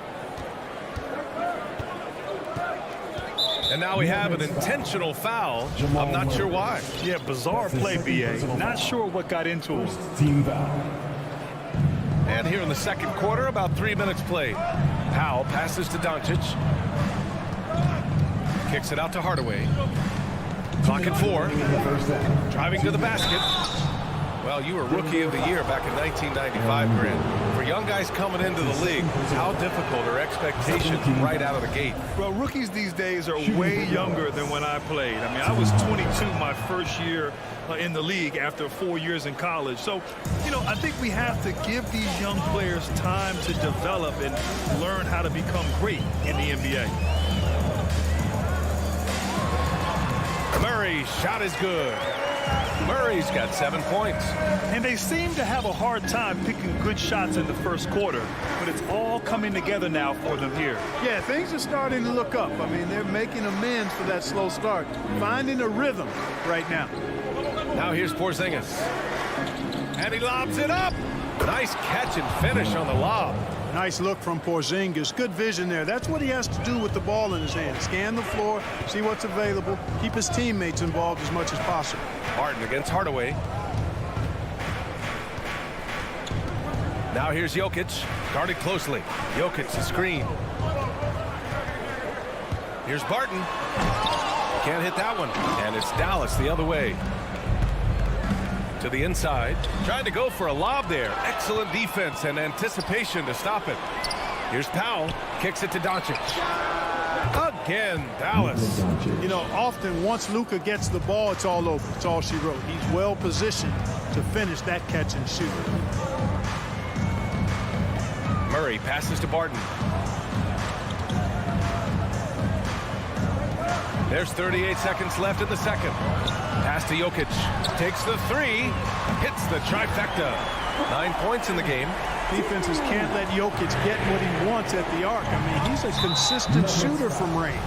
And now we have an intentional foul. I'm not sure why. Yeah, bizarre play, B.A. Not sure what got into him. Team foul. And here in the second quarter, about 3 minutes played. Powell passes to Doncic. Kicks it out to Hardaway. Clock at 4. Driving to the basket. Well, you were Rookie of the Year back in 1995, Grant. For young guys coming into the league, how difficult are expectations right out of the gate? Well, rookies these days are way younger than when I played. I mean, I was 22 my first year in the league after 4 years in college. So, you know, I think we have to give these young players time to develop and learn how to become great in the NBA. Murray's shot is good. Murray's got 7 points. And they seem to have a hard time picking good shots in the first quarter, but it's all coming together now for them here. Yeah, things are starting to look up. I mean, they're making amends for that slow start, finding a rhythm right now. Now here's Porzingis. And he lobs it up. Nice catch and finish on the lob. Nice look from Porzingis. Good vision there. That's what he has to do with the ball in his hand. Scan the floor, see what's available, keep his teammates involved as much as possible. Harden against Hardaway. Now here's Jokic. Guarded closely. Jokic, the screen. Here's Barton. Can't hit that one. And it's Dallas the other way. To the inside. Trying to go for a lob there. Excellent defense and anticipation to stop it. Here's Powell. Kicks it to Doncic. Again, Dallas. You know, often once Luka gets the ball, it's all over. It's all she wrote. He's well positioned to finish that catch and shoot. Murray passes to Barton. There's 38 seconds left in the second. Pass to Jokic. Takes the 3. Hits the trifecta. 9 points in the game. Defenses can't let Jokic get what he wants at the arc. I mean, he's a consistent shooter from range.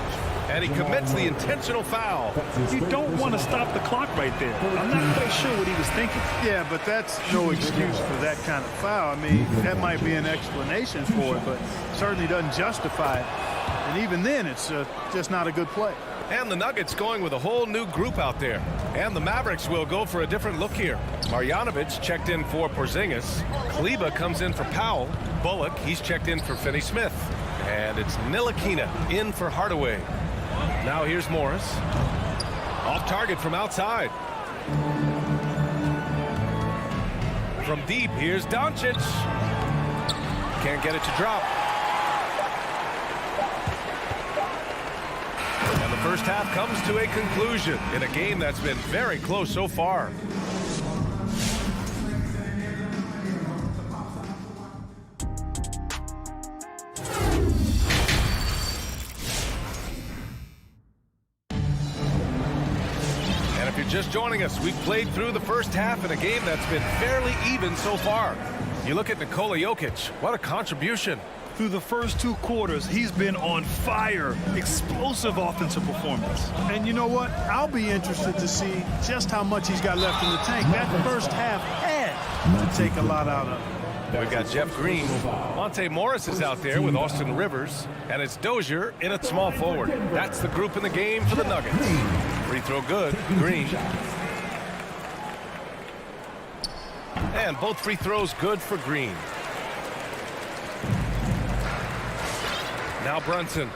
And he commits the intentional foul. You don't want to stop the clock right there. I'm not quite sure what he was thinking. Yeah, but that's no excuse for that kind of foul. I mean, that might be an explanation for it, but certainly doesn't justify it. And even then, it's just not a good play. And the Nuggets going with a whole new group out there. And the Mavericks will go for a different look here. Marjanovic checked in for Porzingis. Kleber comes in for Powell. Bullock, he's checked in for Finney-Smith. And it's Ntilikina in for Hardaway. Now here's Morris. Off target from outside. From deep, here's Doncic. Can't get it to drop. And the first half comes to a conclusion in a game that's been very close so far. And if you're just joining us, we've played through the first half in a game that's been fairly even so far. You look at Nikola Jokic, what a contribution. Through the first 2 quarters, he's been on fire. Explosive offensive performance. And you know what? I'll be interested to see just how much he's got left in the tank. That first half had to take a lot out of it. We've got Jeff Green. Monte Morris is out there with Austin Rivers. And it's Dozier in at small forward. That's the group in the game for the Nuggets. Free throw good. Green. And both free throws good for Green. Now Brunson.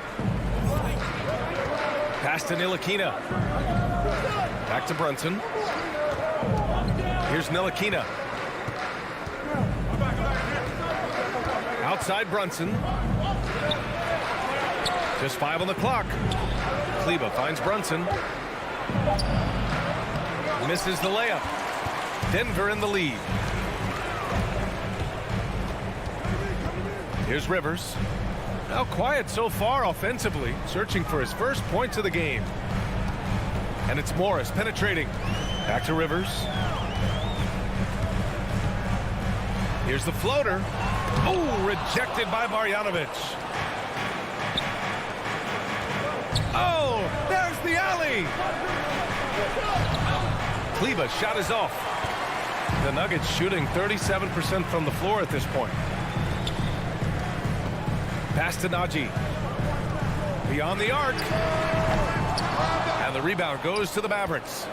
Pass to Ntilikina. Back to Brunson. Here's Ntilikina. Outside Brunson. Just 5 on the clock. Kleber finds Brunson. Misses the layup. Denver in the lead. Here's Rivers. Now quiet so far offensively, searching for his first points of the game. And it's Morris penetrating. Back to Rivers. Here's the floater. Oh, rejected by Marjanovic. Oh, there's the alley. Kleber's shot is off. The Nuggets shooting 37% from the floor at this point. Pass to Najee. Beyond the arc. And the rebound goes to the Mavericks.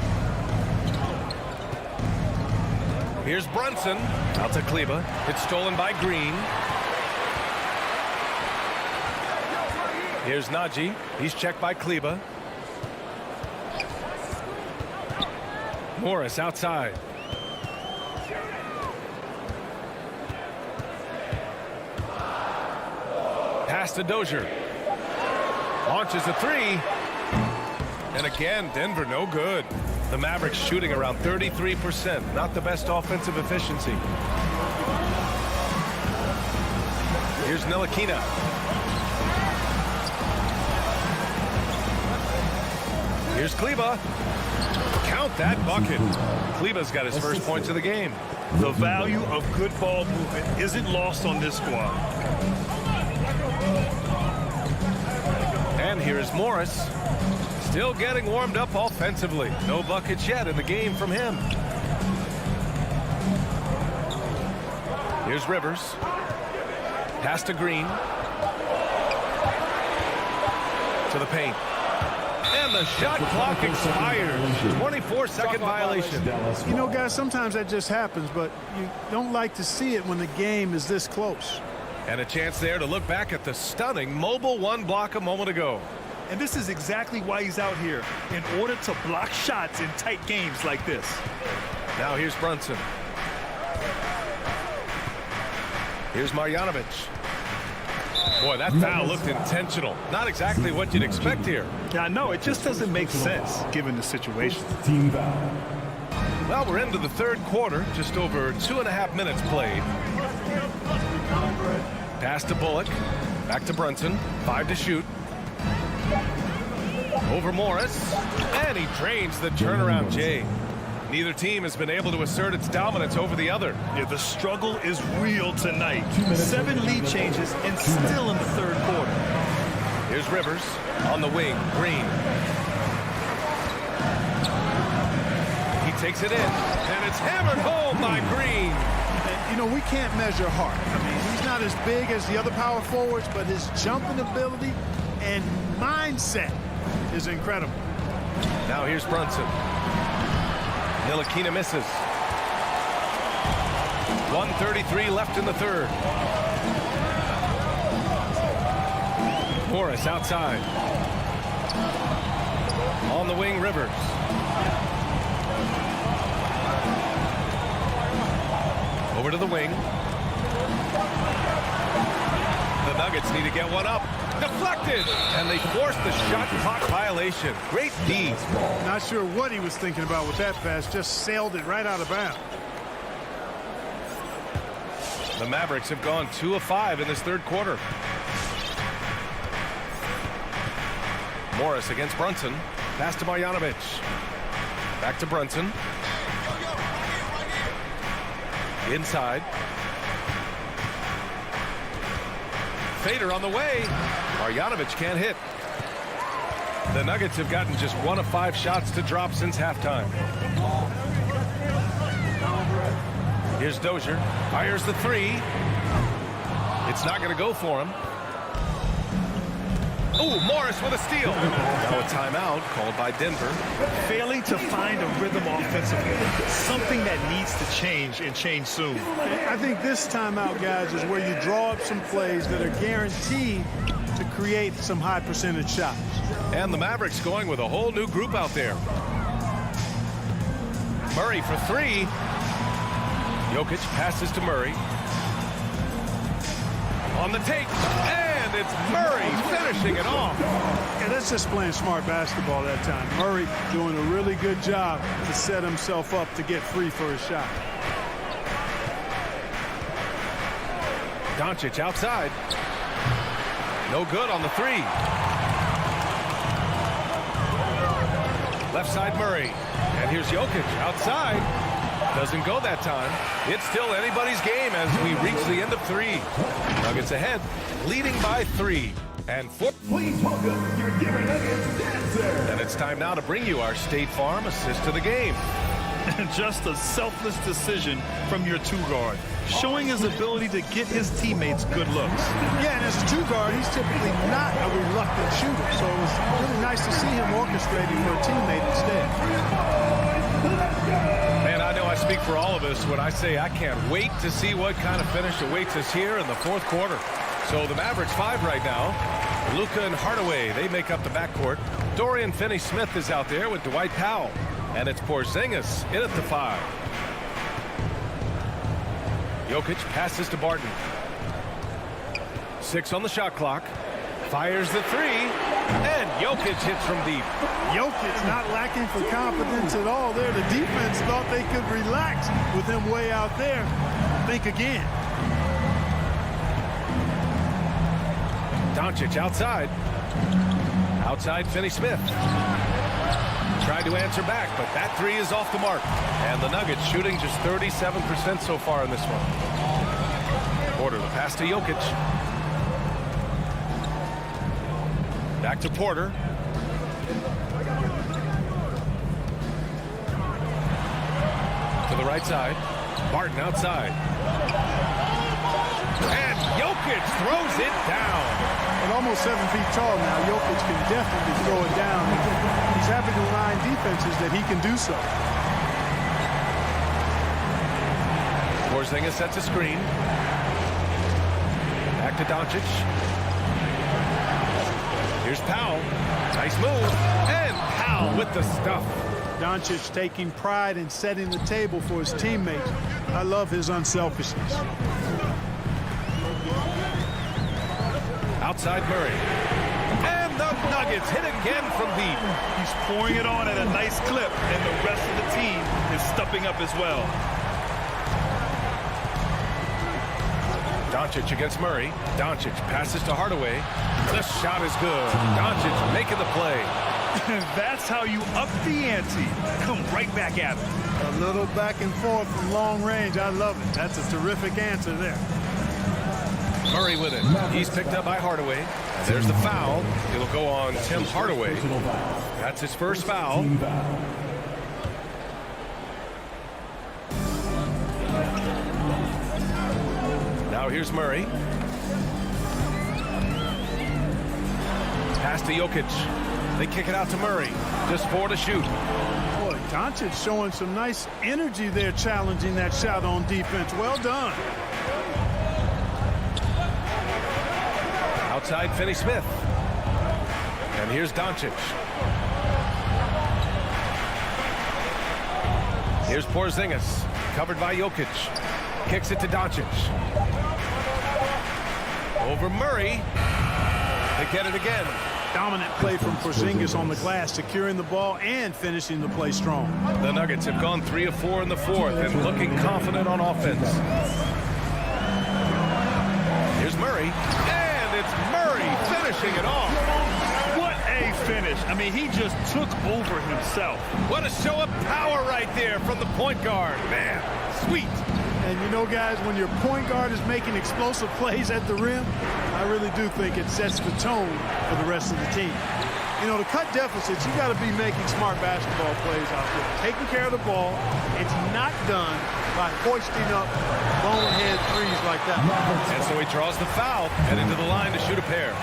Here's Brunson. Out to Kleber. It's stolen by Green. Here's Najee. He's checked by Kleber. Morris outside. Pass to Dozier. Launches a three. And again, Denver no good. The Mavericks shooting around 33%. Not the best offensive efficiency. Here's Ntilikina. Here's Kleber. Count that bucket. Kleber's got his first points of the game. The value of good ball movement isn't lost on this squad. And here's Morris. Still getting warmed up offensively. No buckets yet in the game from him. Here's Rivers. Pass to Green. To the paint. And the shot clock expires. 24-second violation. You know, guys, sometimes that just happens, but you don't like to see it when the game is this close. And a chance there to look back at the stunning mobile one block a moment ago. And this is exactly why he's out here, in order to block shots in tight games like this. Now here's Brunson. Here's Marjanovic. Boy, that foul looked intentional. Not exactly what you'd expect here. Yeah, no, it just doesn't make sense given the situation. Well, we're into the third quarter. Just over 2.5 minutes played. Pass to Bullock. Back to Brunson. 5 to shoot. Over Morris. And he drains the turnaround J. Neither team has been able to assert its dominance over the other. Yeah, the struggle is real tonight. 7 lead changes and still in the third quarter. Here's Rivers on the wing. Green. He takes it in, and it's hammered home by Green. And, you know, we can't measure heart. I mean, he's not as big as the other power forwards, but his jumping ability and mindset is incredible. Now here's Brunson. Ntilikina misses. 1:33 left in the third. Morris outside. On the wing, Rivers. Over to the wing. The Nuggets need to get one up. Deflected, and they forced the shot clock violation. Great D. Not sure what he was thinking about with that pass. Just sailed it right out of bounds. The Mavericks have gone 2 of 5 in this third quarter. Morris against Brunson. Pass to Marjanovic. Back to Brunson. Inside. Fader on the way. Marjanovic can't hit. The Nuggets have gotten just 1 of 5 shots to drop since halftime. Here's Dozier. Fires the 3. It's not going to go for him. Ooh, Morris with a steal. Now a timeout called by Denver. Failing to find a rhythm offensively. Something that needs to change and change soon. I think this timeout, guys, is where you draw up some plays that are guaranteed to create some high percentage shots. And the Mavericks going with a whole new group out there. Murray for 3. Jokic passes to Murray. On the take. And it's Murray finishing it off. Yeah, that's just playing smart basketball that time. Murray doing a really good job to set himself up to get free for his shot. Doncic outside. No good on the 3. Left side Murray. And here's Jokic outside. Doesn't go that time. It's still anybody's game as we reach the end of 3. Nuggets ahead, leading by 3. And 4. Please welcome your Denver Nuggets dancer. And it's time now to bring you our State Farm assist to the game. Just a selfless decision from your 2-guard, showing his ability to get his teammates good looks. Yeah, and as a 2-guard, he's typically not a reluctant shooter, so it was really nice to see him orchestrating for a teammate instead. Man, I know I speak for all of us when I say I can't wait to see what kind of finish awaits us here in the fourth quarter. So the Mavericks 5 right now. Luka and Hardaway, they make up the backcourt. Dorian Finney-Smith is out there with Dwight Powell. And it's Porzingis in at the 5. Jokic passes to Barton. 6 on the shot clock. Fires the 3. And Jokic hits from deep. Jokic not lacking for confidence at all there. The defense thought they could relax with him way out there. Think again. Doncic outside. Outside Finney-Smith. Tried to answer back, but that 3 is off the mark. And the Nuggets shooting just 37% so far in this one. Porter, the pass to Jokic. Back to Porter. To the right side. Barton outside. And Jokic throws it down. At almost 7 feet tall now, Jokic can definitely throw it down. He's having to remind defenses that he can do so. Porzingis sets a screen. Back to Doncic. Here's Powell. Nice move. And Powell with the stuff. Doncic taking pride in setting the table for his teammates. I love his unselfishness. Outside Murray. And the Nuggets hit again from deep. He's pouring it on at a nice clip, and the rest of the team is stepping up as well. Doncic against Murray. Doncic passes to Hardaway. The shot is good. Doncic making the play. That's how you up the ante. Come right back at him. A little back and forth from long range. I love it. That's a terrific answer there. Murray with it. He's picked up by Hardaway. There's the foul. It'll go on Tim Hardaway. That's his first foul. Now here's Murray. Pass to Jokic. They kick it out to Murray. Just 4 to shoot. Boy, Doncic showing some nice energy there, challenging that shot on defense. Well done. Outside Finney-Smith. And here's Doncic. Here's Porzingis. Covered by Jokic. Kicks it to Doncic. Over Murray. They get it again. Dominant play from Porzingis on the glass, securing the ball and finishing the play strong. The Nuggets have gone 3 of 4 in the 4th and looking confident on offense. Here's Murray. And it's Murray finishing it off. What a finish. I mean, he just took over himself. What a show of power right there from the point guard. Man, sweet. And you know, guys, when your point guard is making explosive plays at the rim, I really do think it sets the tone for the rest of the team. You know, to cut deficits, you got to be making smart basketball plays out there. Taking care of the ball. It's not done by hoisting up bonehead threes like that. And so he draws the foul, heading to the line to shoot a pair.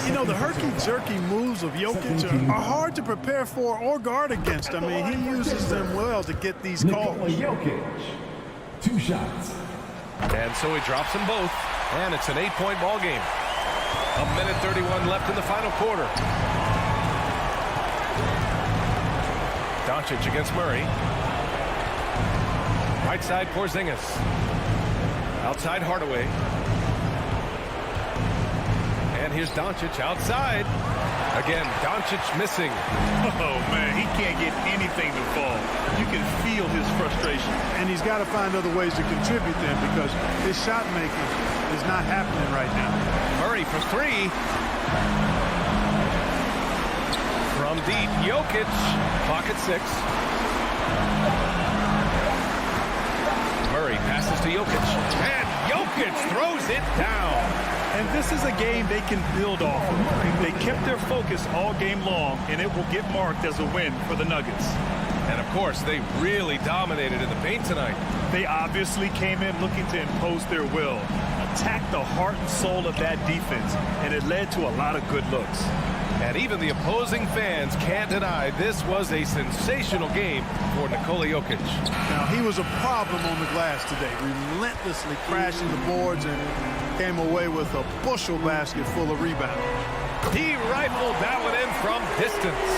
You know, the herky-jerky moves of Jokic are hard to prepare for or guard against. I mean, he uses them well to get these calls. Jokic, 2 shots. And so he drops them both, and it's an 8-point ball game. 1:31 left in the final quarter. Doncic against Murray. Right side Porzingis. Outside Hardaway. And here's Doncic outside. Again, Doncic missing. Oh, man, he can't get anything to fall. You can feel his frustration. And he's got to find other ways to contribute then, because his shot making is not happening right now. Murray for 3. From deep, Jokic. Clock at 6. Murray passes to Jokic. And Jokic throws it down. And this is a game they can build off of. They kept their focus all game long, and it will get marked as a win for the Nuggets. And, of course, they really dominated in the paint tonight. They obviously came in looking to impose their will, attack the heart and soul of that defense, and it led to a lot of good looks. And even the opposing fans can't deny this was a sensational game for Nikola Jokic. Now, he was a problem on the glass today, relentlessly crashing the boards and came away with a bushel basket full of rebounds. He rifled that one in from distance.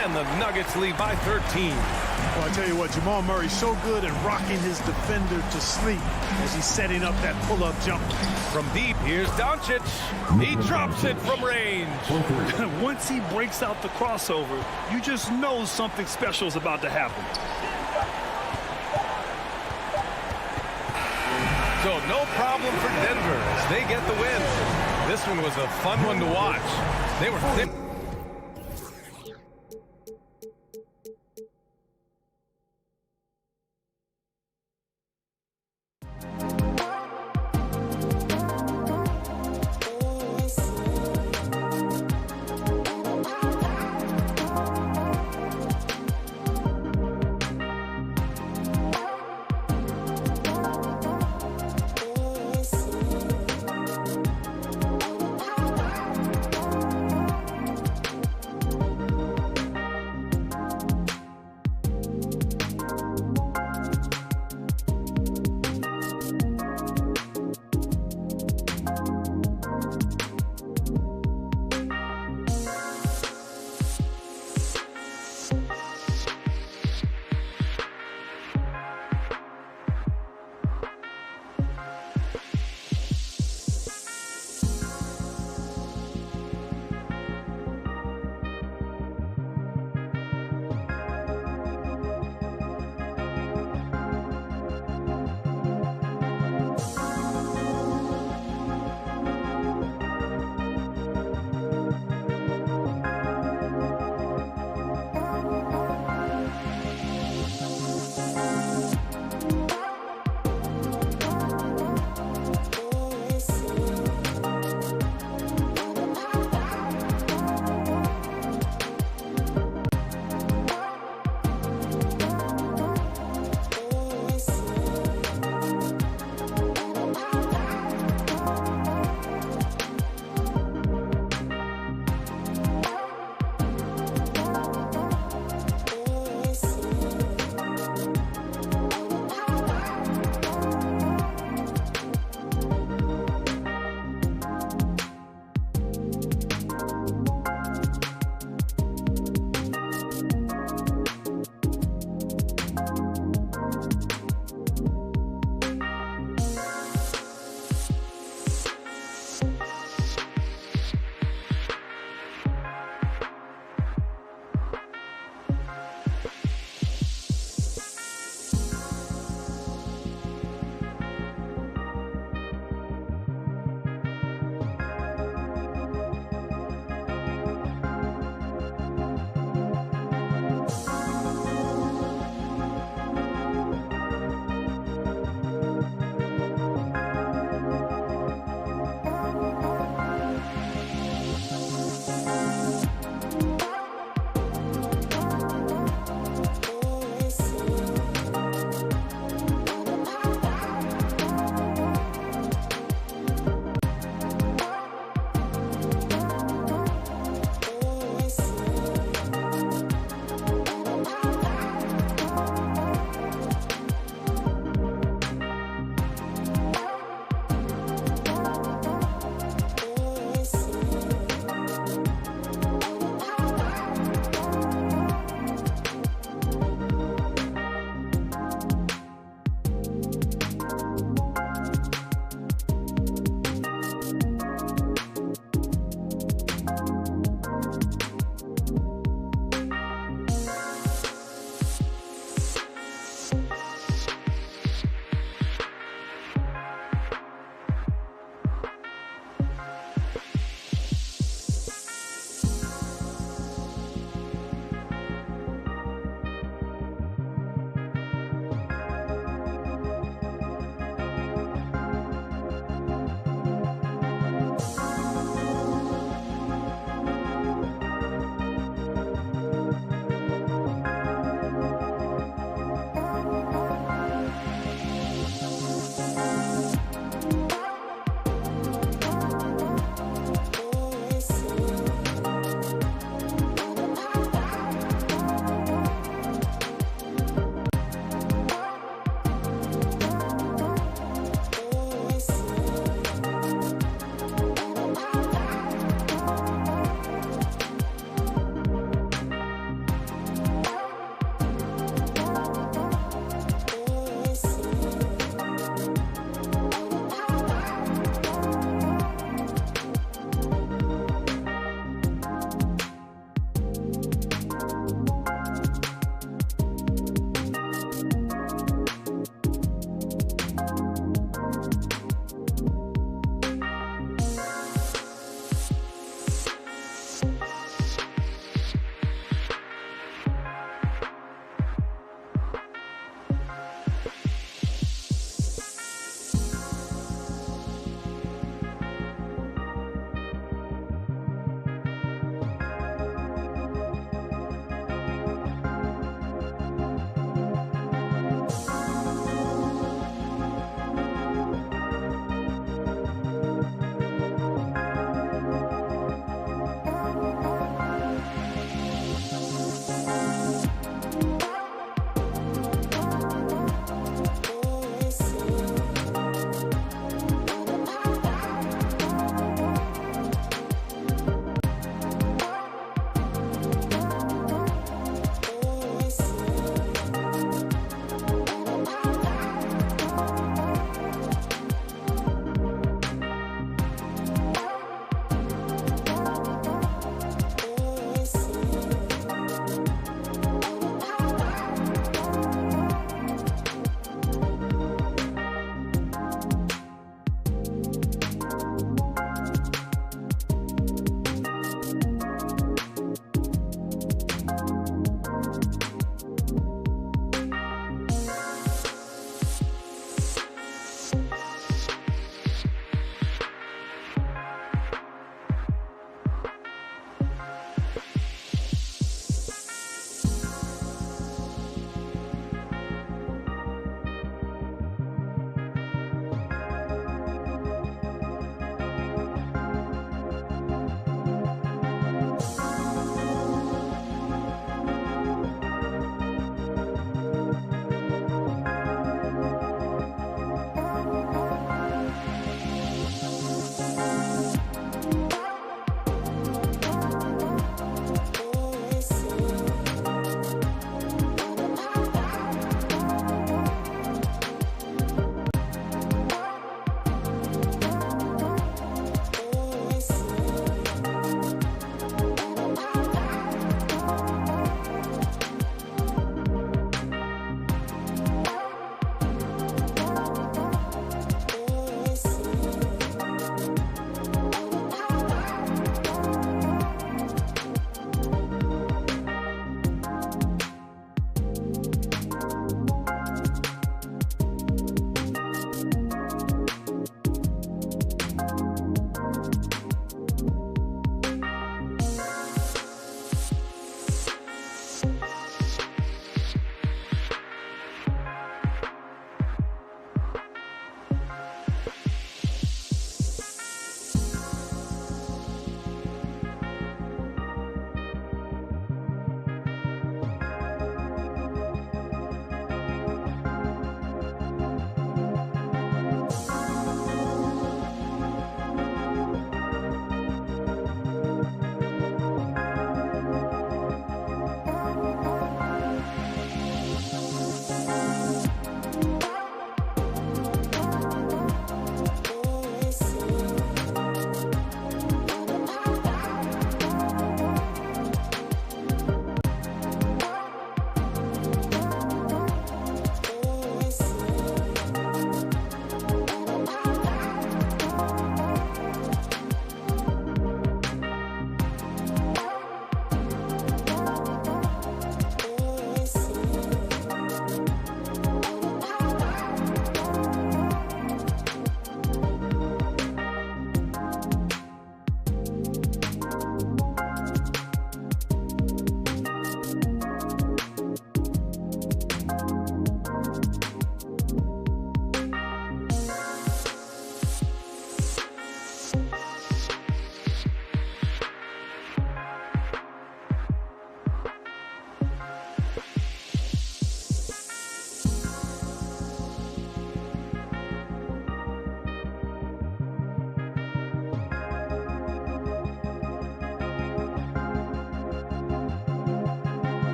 And And the Nuggets lead by 13. Well, I tell you what, Jamal Murray's so good at rocking his defender to sleep as he's setting up that pull-up jumper. From deep, here's Doncic. He drops it from range. Once he breaks out the crossover, you just know something special is about to happen. So no problem for Denver as they get the win. This one was a fun one to watch. They were thick.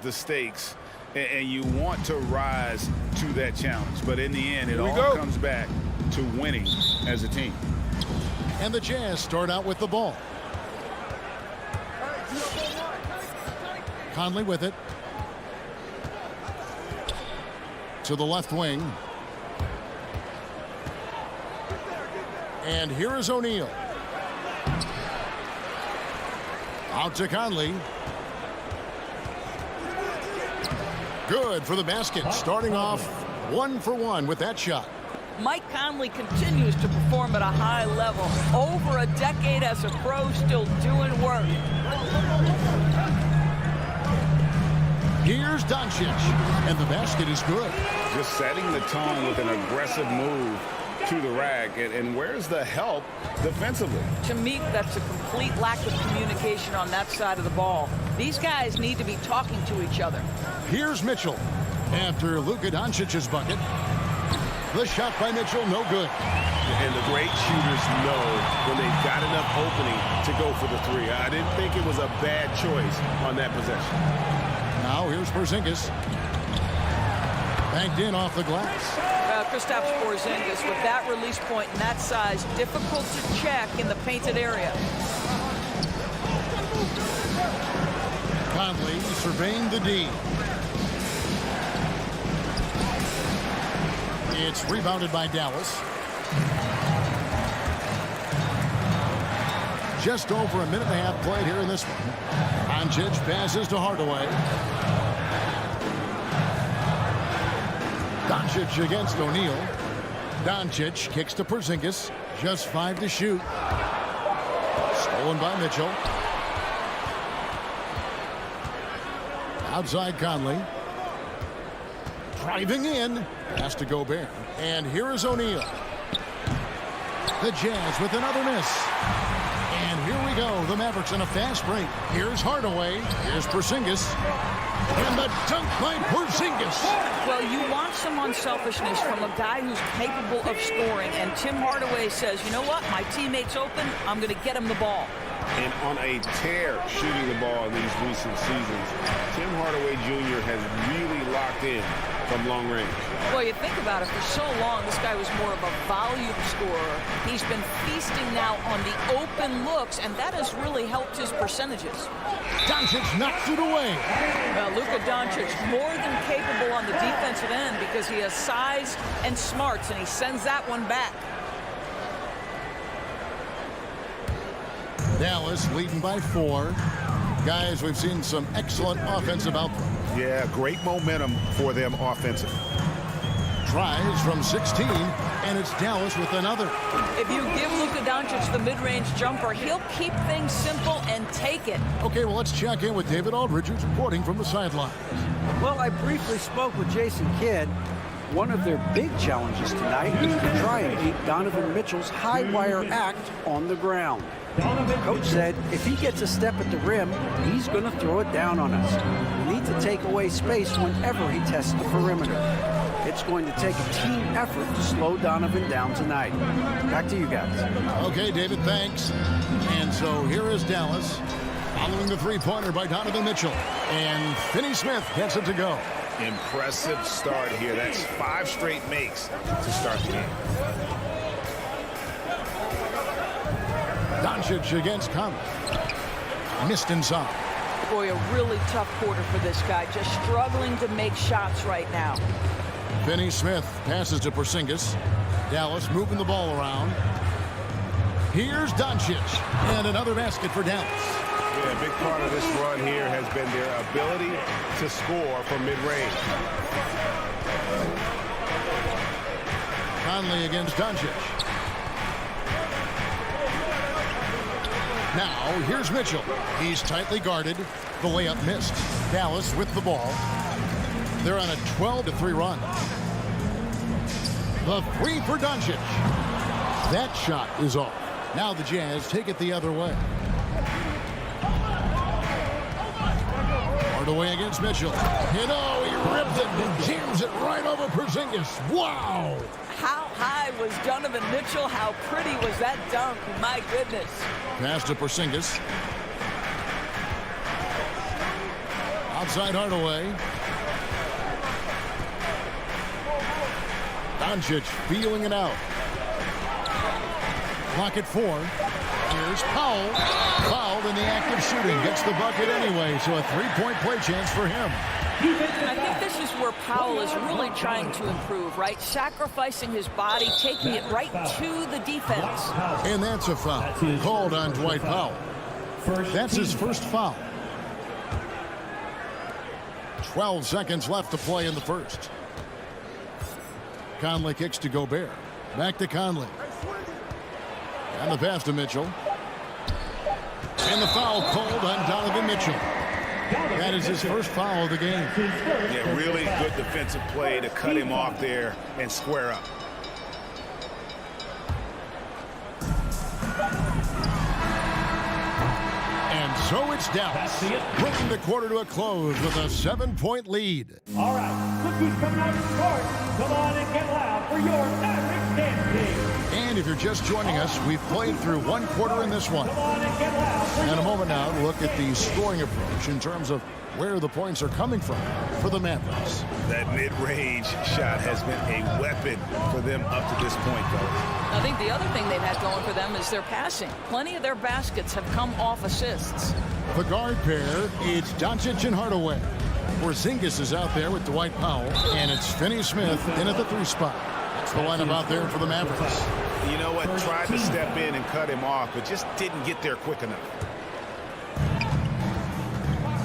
the stakes, and you want to rise to that challenge. But in the end, it all comes back to winning as a team. And the Jazz start out with the ball. Conley with it. To the left wing. And here is O'Neal. Out to Conley. Good for the basket. Starting off 1 for 1 with that shot. Mike Conley continues to perform at a high level. Over a decade as a pro, still doing work. Here's Doncic, and the basket is good. Just setting the tone with an aggressive move to the rack. And where's the help defensively? To me, that's a complete lack of communication on that side of the ball. These guys need to be talking to each other. Here's Mitchell. After Luka Doncic's bucket. The shot by Mitchell, no good. And the great shooters know when they've got enough opening to go for the three. I didn't think it was a bad choice on that possession. Now here's Porzingis. Banked in off the glass. Kristaps Porzingis with that release point and that size, difficult to check in the painted area. Conley surveying the D. It's rebounded by Dallas. Just over a minute and a half played here in this one. Doncic passes to Hardaway. Doncic against O'Neal. Doncic kicks to Porzingis. Just 5 to shoot. Stolen by Mitchell. Outside Conley. Driving in. Pass to Gobert. And here is O'Neal. The Jazz with another miss. And here we go. The Mavericks in a fast break. Here's Hardaway. Here's Porzingis. And the dunk by Porzingis. Well, you want some unselfishness from a guy who's capable of scoring. And Tim Hardaway says, you know what? My teammate's open. I'm going to get him the ball. And on a tear shooting the ball in these recent seasons, Tim Hardaway Jr. has really locked in from long range. Well, you think about it, for so long, this guy was more of a volume scorer. He's been feasting now on the open looks, and that has really helped his percentages. Doncic knocks it away. Well, Luka Doncic more than capable on the defensive end because he has size and smarts, and he sends that one back. Dallas leading by 4. Guys, we've seen some excellent offensive output. Yeah, great momentum for them offensively. Tries from 16, and it's Dallas with another. If you give Luka Doncic the mid-range jumper, he'll keep things simple and take it. Okay, well, let's check in with David Aldridge, who's reporting from the sideline. Well, I briefly spoke with Jason Kidd. One of their big challenges tonight is to try and keep Donovan Mitchell's high wire act on the ground. Coach said if he gets a step at the rim, he's going to throw it down on us. We need to take away space whenever he tests the perimeter. It's going to take a team effort to slow Donovan down tonight. Back to you guys. Okay, David, thanks. And so here is Dallas following the three-pointer by Donovan Mitchell. And Finney Smith gets it to go. Impressive start here. That's 5 straight makes to start the game. Doncic against Conley. Missed inside. Boy, a really tough quarter for this guy. Just struggling to make shots right now. Finney Smith passes to Porzingis. Dallas moving the ball around. Here's Doncic. And another basket for Dallas. Yeah, a big part of this run here has been their ability to score from mid-range. Conley against Doncic. Now, here's Mitchell. He's tightly guarded. The layup missed. Dallas with the ball. They're on a 12-3 run. The three for Doncic. That shot is off. Now the Jazz take it the other way. Hardaway against Mitchell. You know, he ripped it and jams it right over Porzingis. Wow! How high was Donovan Mitchell? How pretty was that dunk? My goodness. Pass to Porzingis. Outside Hardaway. Doncic feeling it out. Clock at 4. Here's Powell. Fouled in the act of shooting. Gets the bucket anyway, so a 3-point play chance for him. I think this is where Powell is really trying to improve, right? Sacrificing his body, taking it right to the defense. And that's a foul called on Dwight Powell. That's his first foul. 12 seconds left to play in the first. Conley kicks to Gobert. Back to Conley. And the pass to Mitchell. And the foul called on Donovan Mitchell. That is his first foul of the game. Yeah, really good defensive play to cut him off there and square up. And so it's Dallas, bringing the quarter to a close with a 7-point lead. All right, look who's coming out of the court. Come on and get loud for your Mavericks dance team. And if you're just joining us, we've played through one quarter in this one. In a moment now, look at the scoring approach in terms of where the points are coming from for the Mavericks. That mid-range shot has been a weapon for them up to this point, though. I think the other thing they've had going for them is their passing. Plenty of their baskets have come off assists. The guard pair, it's Doncic and Hardaway. Porzingis is out there with Dwight Powell, and it's Finney-Smith in at the 3 spot. That's the lineup out there for the Mavericks. You know what? Tried to step in and cut him off, but just didn't get there quick enough.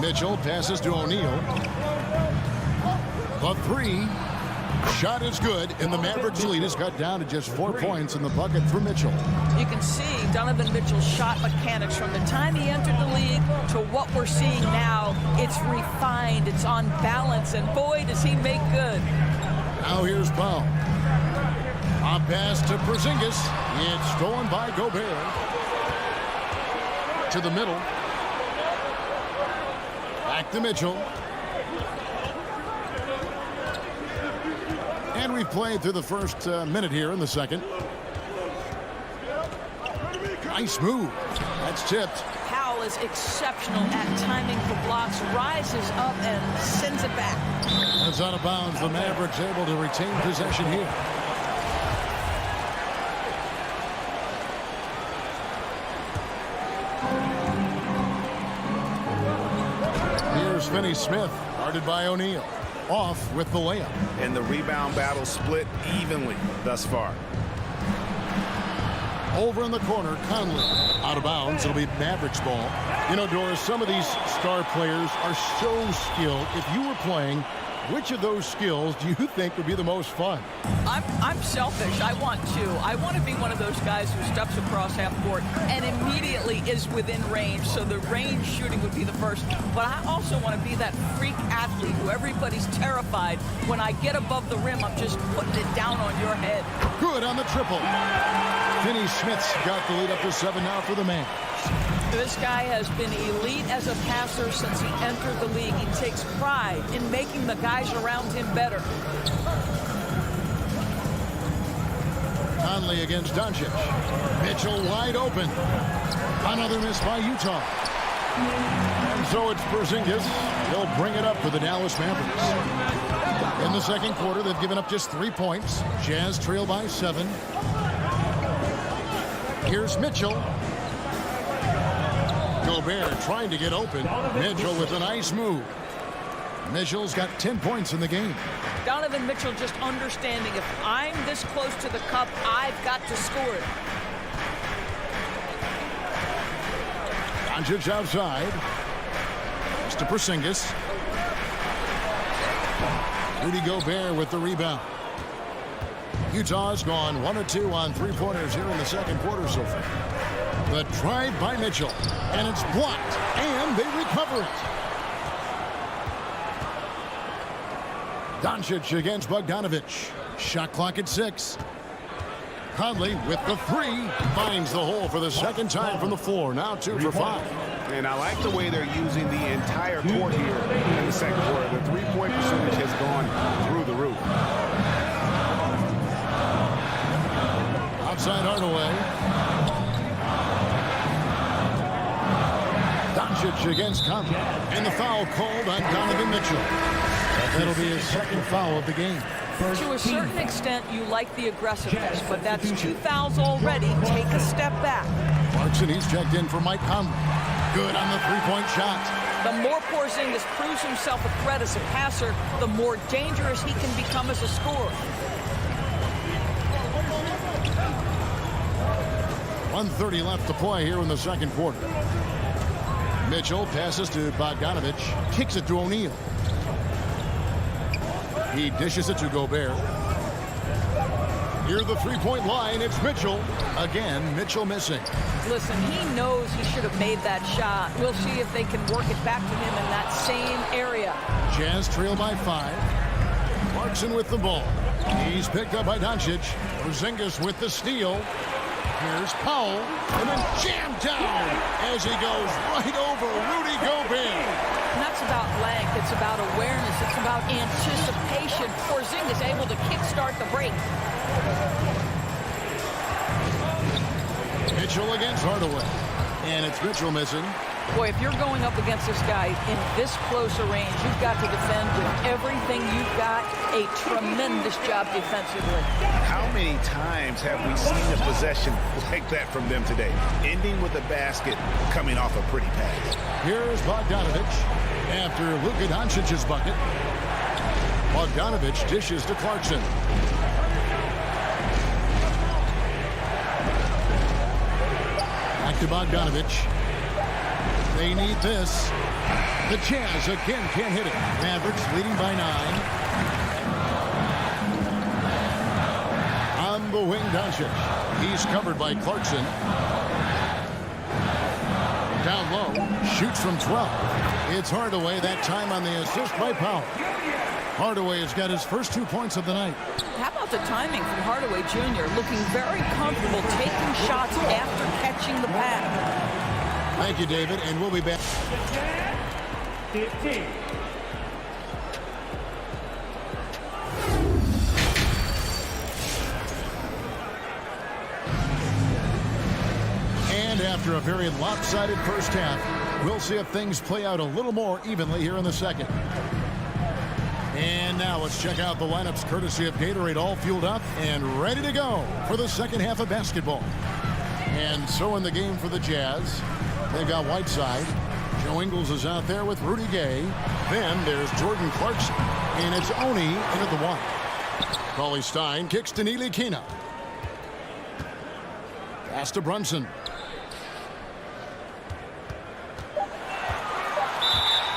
Mitchell passes to O'Neal. The 3. Shot is good, and the Mavericks lead is cut down to just 4 points in the bucket for Mitchell. You can see Donovan Mitchell's shot mechanics from the time he entered the league to what we're seeing now. It's refined, it's on balance, and boy, does he make good. Now here's Powell. A pass to Porzingis. It's stolen by Gobert. To the middle. Back to Mitchell. And we've played through the first minute here in the second. Nice move. That's tipped. Powell is exceptional at timing the blocks, rises up and sends it back. That's out of bounds. The Mavericks able to retain possession here. Here's Finney-Smith, guarded by O'Neal. Off with the layup. And the rebound battle split evenly thus far. Over in the corner, Conley. Out of bounds. It'll be Mavericks ball. You know, Doris, some of these star players are so skilled. If you were playing, which of those skills do you think would be the most fun? I'm selfish. I want to be one of those guys who steps across half court and immediately is within range. So the range shooting would be the first. But I also want to be that freak athlete who everybody's terrified. When I get above the rim, I'm just putting it down on your head. Good on the triple. Finney-Smith's got the lead up to 7 now for the man. This guy has been elite as a passer since he entered the league. He takes pride in making the guys around him better. Conley against Doncic. Mitchell wide open. Another miss by Utah. And so it's Porzingis. He'll bring it up for the Dallas Mavericks. In the second quarter, they've given up just 3 points. Jazz trail by 7. Here's Mitchell. Gobert trying to get open. Mitchell with a nice move. Mitchell's got 10 points in the game. Donovan Mitchell just understanding if I'm this close to the cup, I've got to score it. Doncic outside. It's to Porzingis. Rudy Gobert with the rebound. Utah's gone 1 of 2 on 3-pointers here in the second quarter so far. The drive by Mitchell, and it's blocked, and they recover it. Doncic against Bogdanovich. Shot clock at 6. Conley with the 3 finds the hole for the second time from the floor. Now 2 for 5. And I like the way they're using the entire court here in the second quarter. The 3-point percentage has gone through the roof. Outside Hardaway. Doncic against Conley. And the foul called on Donovan Mitchell. That'll be his second foul of the game. To a certain extent, you like the aggressiveness, but that's 2 fouls already. Take a step back. Clarkson, he's checked in for Mike Conley. Good on the three-point shot. The more Porzingis proves himself a threat as a passer, the more dangerous he can become as a scorer. 1:30 left to play here in the second quarter. Mitchell passes to Bogdanovic, kicks it to O'Neal. He dishes it to Gobert. Near the three-point line, it's Mitchell. Again, Mitchell missing. Listen, he knows he should have made that shot. We'll see if they can work it back to him in that same area. Jazz trail by 5. Clarkson with the ball. He's picked up by Doncic. Porzingis with the steal. Here's Powell, and then jammed down as he goes right over Rudy Gobert. And that's about length. It's about awareness. It's about anticipation. Porzingis able to kickstart the break. Mitchell against Hardaway. And it's Mitchell missing. Boy, if you're going up against this guy in this close a range, you've got to defend with everything you've got. A tremendous job defensively. How many times have we seen a possession like that from them today? Ending with a basket, coming off a pretty pass. Here's Bogdanovic after Luka Doncic's bucket. Bogdanovic dishes to Clarkson. Back to Bogdanovic. They need this. The Jazz again can't hit it. Mavericks leading by 9. On the wing, Doncic. He's covered by Clarkson. Down low. Shoots from 12. It's Hardaway, that time on the assist by Powell. Hardaway has got his first 2 points of the night. How about the timing from Hardaway Jr. looking very comfortable taking shots after catching the pass. Thank you, David, and we'll be back. 15. And after a very lopsided first half, we'll see if things play out a little more evenly here in the second. And now let's check out the lineups courtesy of Gatorade, all fueled up and ready to go for the second half of basketball. And so in the game for the Jazz, they've got Whiteside. Joe Ingles is out there with Rudy Gay. Then there's Jordan Clarkson. And it's Oni into the 1. Cauley Stein kicks to Neely Kina. Pass to Brunson.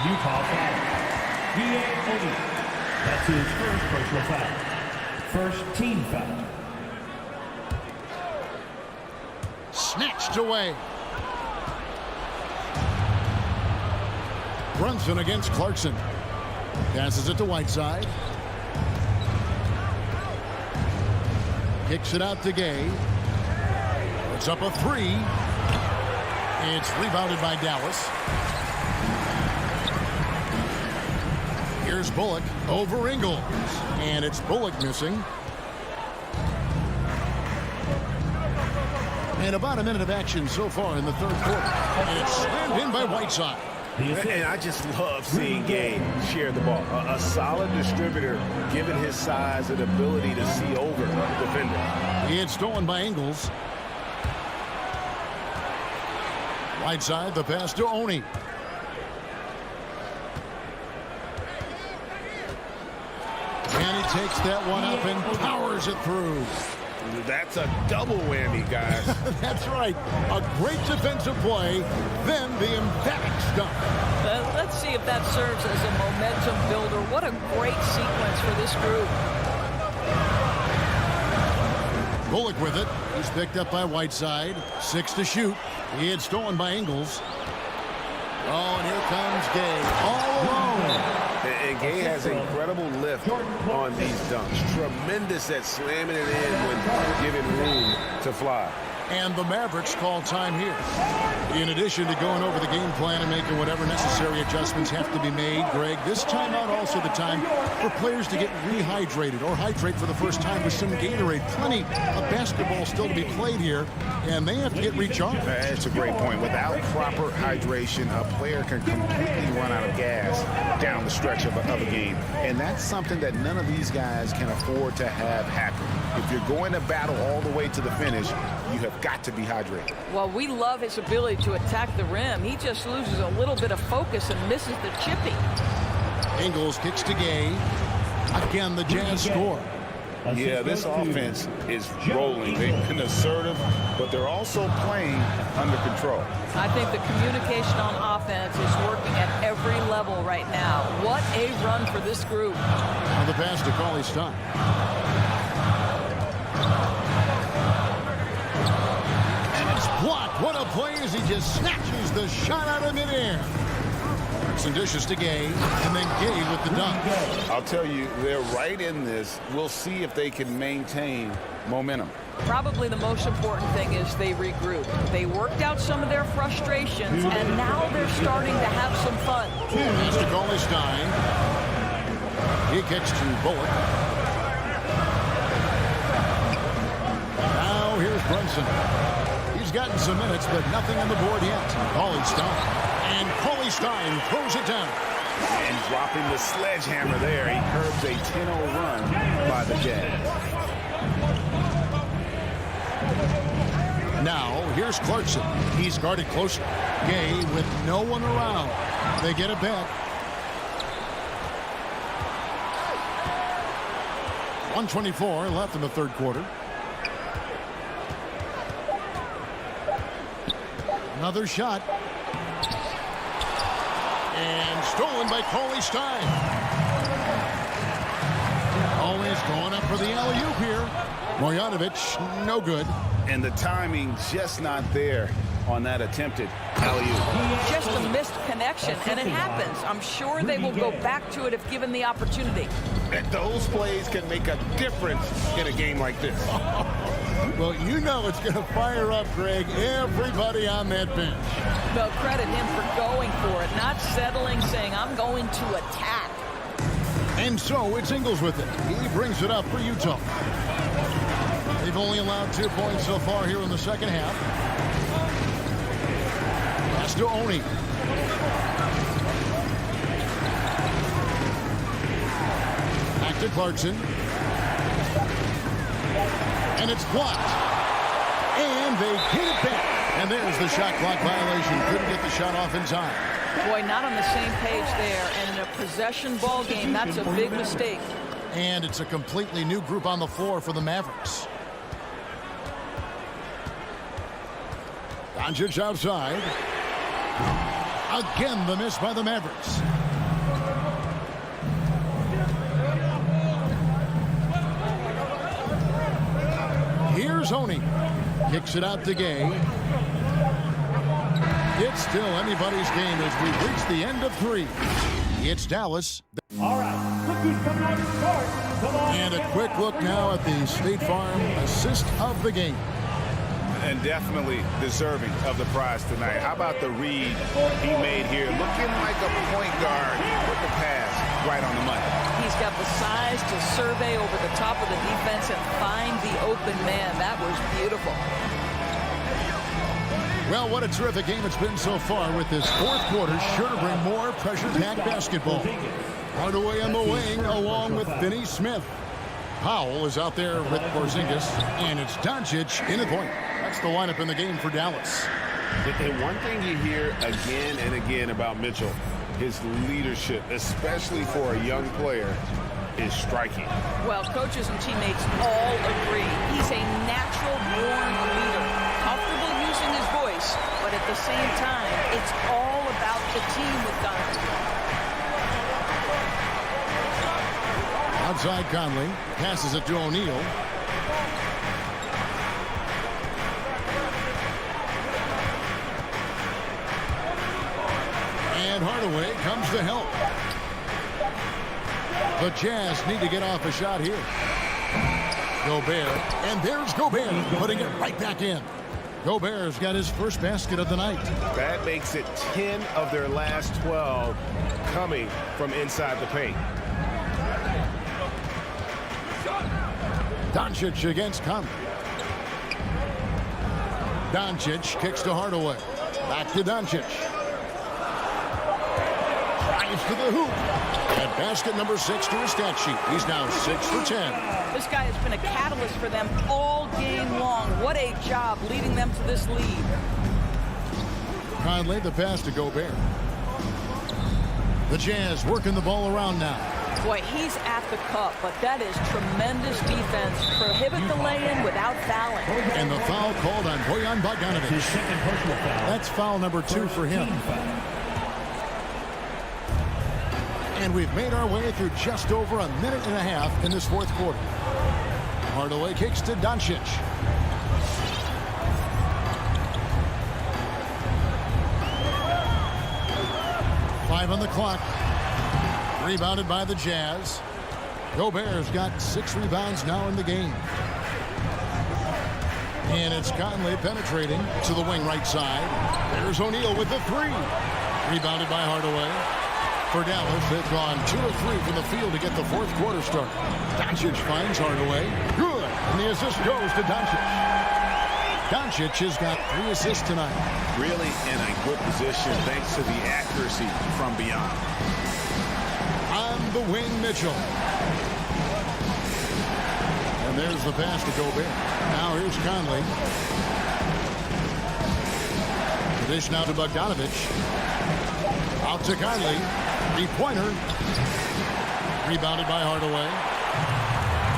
Utah foul. D.A. Oni. That's his first personal foul. First team foul. Snatched away. Brunson against Clarkson. Passes it to Whiteside. Kicks it out to Gay. It's up a 3. It's rebounded by Dallas. Here's Bullock over Ingles. And it's Bullock missing. And about a minute of action so far in the third quarter. And it's slammed in by Whiteside. And I just love seeing Gay share the ball. A solid distributor, given his size and ability to see over the defender. It's stolen by Ingles. Whiteside, the pass to Oni. And he takes that one up and powers it through. That's a double whammy, guys. That's right. A great defensive play, then the emphatic dunk. Let's see if that serves as a momentum builder. What a great sequence for this group. Bullock with it. He's picked up by Whiteside. 6 to shoot. He had stolen by Ingles. Oh, and here comes Gay. All alone. And Gay has incredible lift on these dunks. Tremendous at slamming it in when given room to fly. And the Mavericks call time here. In addition to going over the game plan and making whatever necessary adjustments have to be made, Greg, this timeout also the time for players to get rehydrated or hydrate for the first time with some Gatorade. Plenty of basketball still to be played here, and they have to get recharged. That's a great point. Without proper hydration, a player can completely run out of gas down the stretch of a game. And that's something that none of these guys can afford to have happen. If you're going to battle all the way to the finish, you have got to be hydrated. Well, we love his ability to attack the rim. He just loses a little bit of focus and misses the chippy. Ingles kicks to Gay. Again, the Jazz score. Yeah, this offense is rolling. They've been assertive, but they're also playing under control. I think the communication on offense is working at every level right now. What a run for this group. On the pass to Cauley-Stein. Blocked. What a play as he just snatches the shot out of midair. Some dishes to Gay, and then Gay with the dunk. I'll tell you, they're right in this. We'll see if they can maintain momentum. Probably the most important thing is they regroup. They worked out some of their frustrations, and now they're starting to have some fun. Pass to Cauley-Stein. He kicks to Bullock. Now here's Brunson. He's gotten some minutes, but nothing on the board yet. Cauley-Stein. And Cauley-Stein throws it down. And dropping the sledgehammer there, he curbs a 10-0 run by the Jazz. Now, here's Clarkson. He's guarded closer. Gay with no one around. They get it back. 1:24 left in the third quarter. Another shot. And stolen by Cauley-Stein. Always going up for the alley-oop here. Marjanovic, no good. And the timing just not there on that attempted alley-oop. Just a missed connection, and it happens. I'm sure they will go back to it if given the opportunity. And those plays can make a difference in a game like this. Well, you know it's going to fire up, Greg, everybody on that bench. Well, credit him for going for it, not settling, saying, I'm going to attack. And so it's Ingles with it. He brings it up for Utah. They've only allowed 2 points so far here in the second half. Pass to Oni. Back to Clarkson. And it's blocked. And they get it back. And there's the shot clock violation. Couldn't get the shot off in time. Boy, not on the same page there. And in a possession ball game, that's a big mistake. And it's a completely new group on the floor for the Mavericks. Doncic outside. Again, the miss by the Mavericks. Here's Oni. Kicks it out to Gay. It's still anybody's game as we reach the end of 3. It's Dallas. All right, rookies coming on the court. Come on. And a quick look now at the State Farm assist of the game. And definitely deserving of the prize tonight. How about the read he made here? Looking like a point guard with the pass right on the money. He's got the size to survey over the top of the defense and find the open man. That was beautiful. Well, what a terrific game it's been so far with this fourth quarter. Sure to bring more pressure-packed basketball. Hardaway on the wing along with Finney Smith. Powell is out there with Porzingis, and it's Doncic in the point. That's the lineup in the game for Dallas. And one thing you hear again and again about Mitchell, his leadership, especially for a young player, is striking. Well, coaches and teammates all agree. He's a natural-born leader, comfortable using his voice, but at the same time, it's all about the team with Doncic. Outside Conley, passes it to O'Neal. And Hardaway comes to help. The Jazz need to get off a shot here. Gobert, and there's Gobert putting it right back in. Gobert's got his first basket of the night. That makes it 10 of their last 12 coming from inside the paint. Doncic against Conley. Doncic kicks to Hardaway. Back to Doncic. Drives to the hoop. And basket number 6 to his stat sheet. He's now 6 for 10. This guy has been a catalyst for them all game long. What a job leading them to this lead. Conley, the pass to Gobert. The Jazz working the ball around now. Boy, he's at the cup, but that is tremendous defense. Prohibit the lay-in without fouling. And the foul called on Bojan Bogdanovic. His second personal foul. That's foul number 2 for him. And we've made our way through just over a minute and a half in this fourth quarter. Hardaway kicks to Doncic. Five on the clock. Rebounded by the Jazz. Gobert's got 6 rebounds now in the game. And it's Conley penetrating to the wing right side. There's O'Neal with the 3. Rebounded by Hardaway. For Dallas, they've gone 2 of 3 from the field to get the fourth quarter started. Doncic finds Hardaway. Good. And the assist goes to Doncic. Doncic has got 3 assists tonight. Really in a good position thanks to the accuracy from beyond. On the wing, Mitchell. And there's the pass to Gobert. Now here's Conley. The dish now to Bogdanovic. Out to Conley. 3-pointer. Rebounded by Hardaway.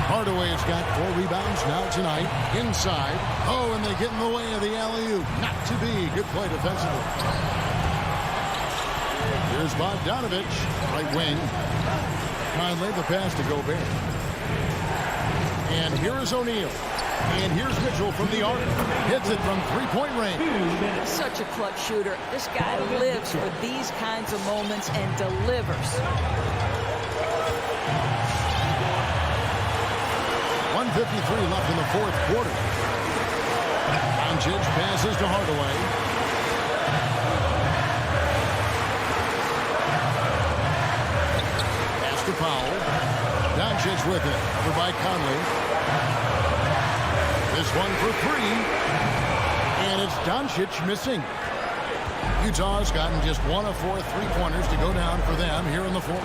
Hardaway has got 4 rebounds now tonight. Inside. Oh, and they get in the way of the alley-oop. Not to be. Good play defensively. Here's Bogdanovic. Right wing. Conley, the pass to Gobert. And here is O'Neal. And here's Mitchell from the arc. Hits it from 3-point range. Such a clutch shooter. This guy lives for these kinds of moments and delivers. 1:53 left in the fourth quarter. Doncic passes to Hardaway. Pass to Powell. Doncic with it. For by Conley. This one for 3. And it's Doncic missing. Utah's gotten just 1 of 4 3-pointers to go down for them here in the fourth.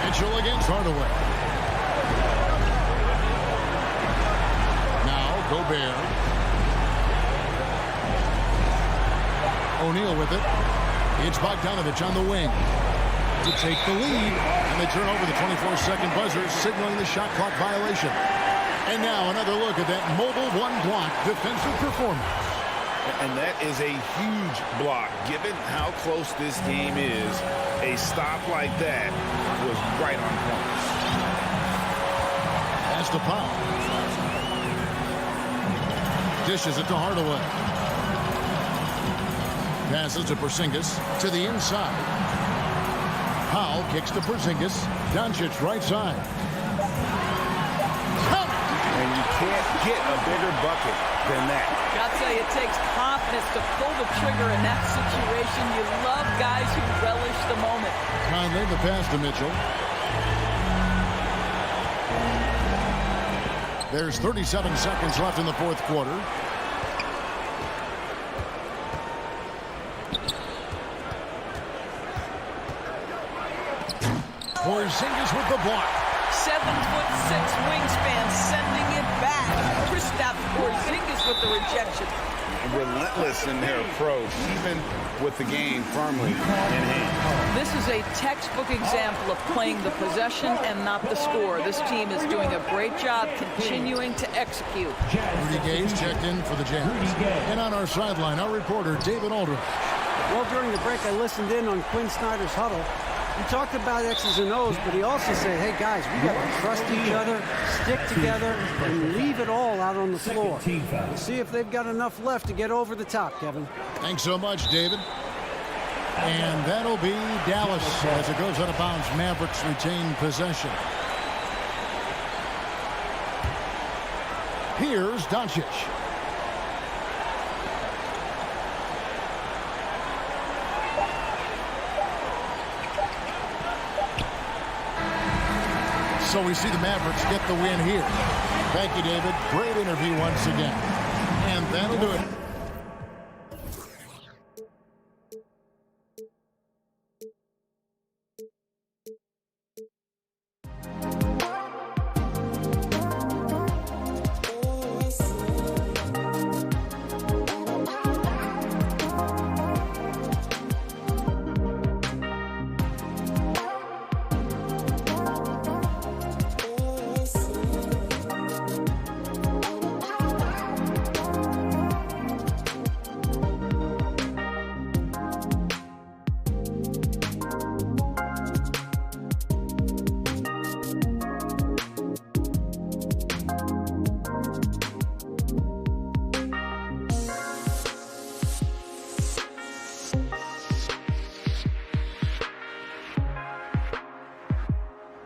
Mitchell against Hardaway. Now Gobert. O'Neal with it. It's Bogdanovic on the wing to take the lead. And they turn over the 24-second buzzer, signaling the shot clock violation. And now another look at that mobile one-block defensive performance. And that is a huge block. Given how close this game is, a stop like that was right on point. Pass to Powell. Dishes it to Hardaway. Passes to Porzingis to the inside. Powell kicks to Porzingis. Doncic right side. And you can't get a bigger bucket than that. Gotta tell you, it takes confidence to pull the trigger in that situation. You love guys who relish the moment. Conley, the pass to Mitchell. There's 37 seconds left in the fourth quarter. Porzingis with the block. 7'6" wingspan, sending it back. Kristaps Porzingis with the rejection. Relentless in their approach, even with the game firmly in hand. This is a textbook example of playing the possession and not the score. This team is doing a great job continuing to execute. Rudy Gage checked in for the Jazz. And on our sideline, our reporter, David Aldridge. Well, during the break, I listened in on Quinn Snyder's huddle. He talked about X's and O's, but he also said, hey, guys, we got to trust each other, stick together, and leave it all out on the floor. We'll see if they've got enough left to get over the top, Kevin. Thanks so much, David. And that'll be Dallas as it goes out of bounds. Mavericks retain possession. Here's Doncic. So we see the Mavericks get the win here. Thank you, David. Great interview once again. And that'll do it.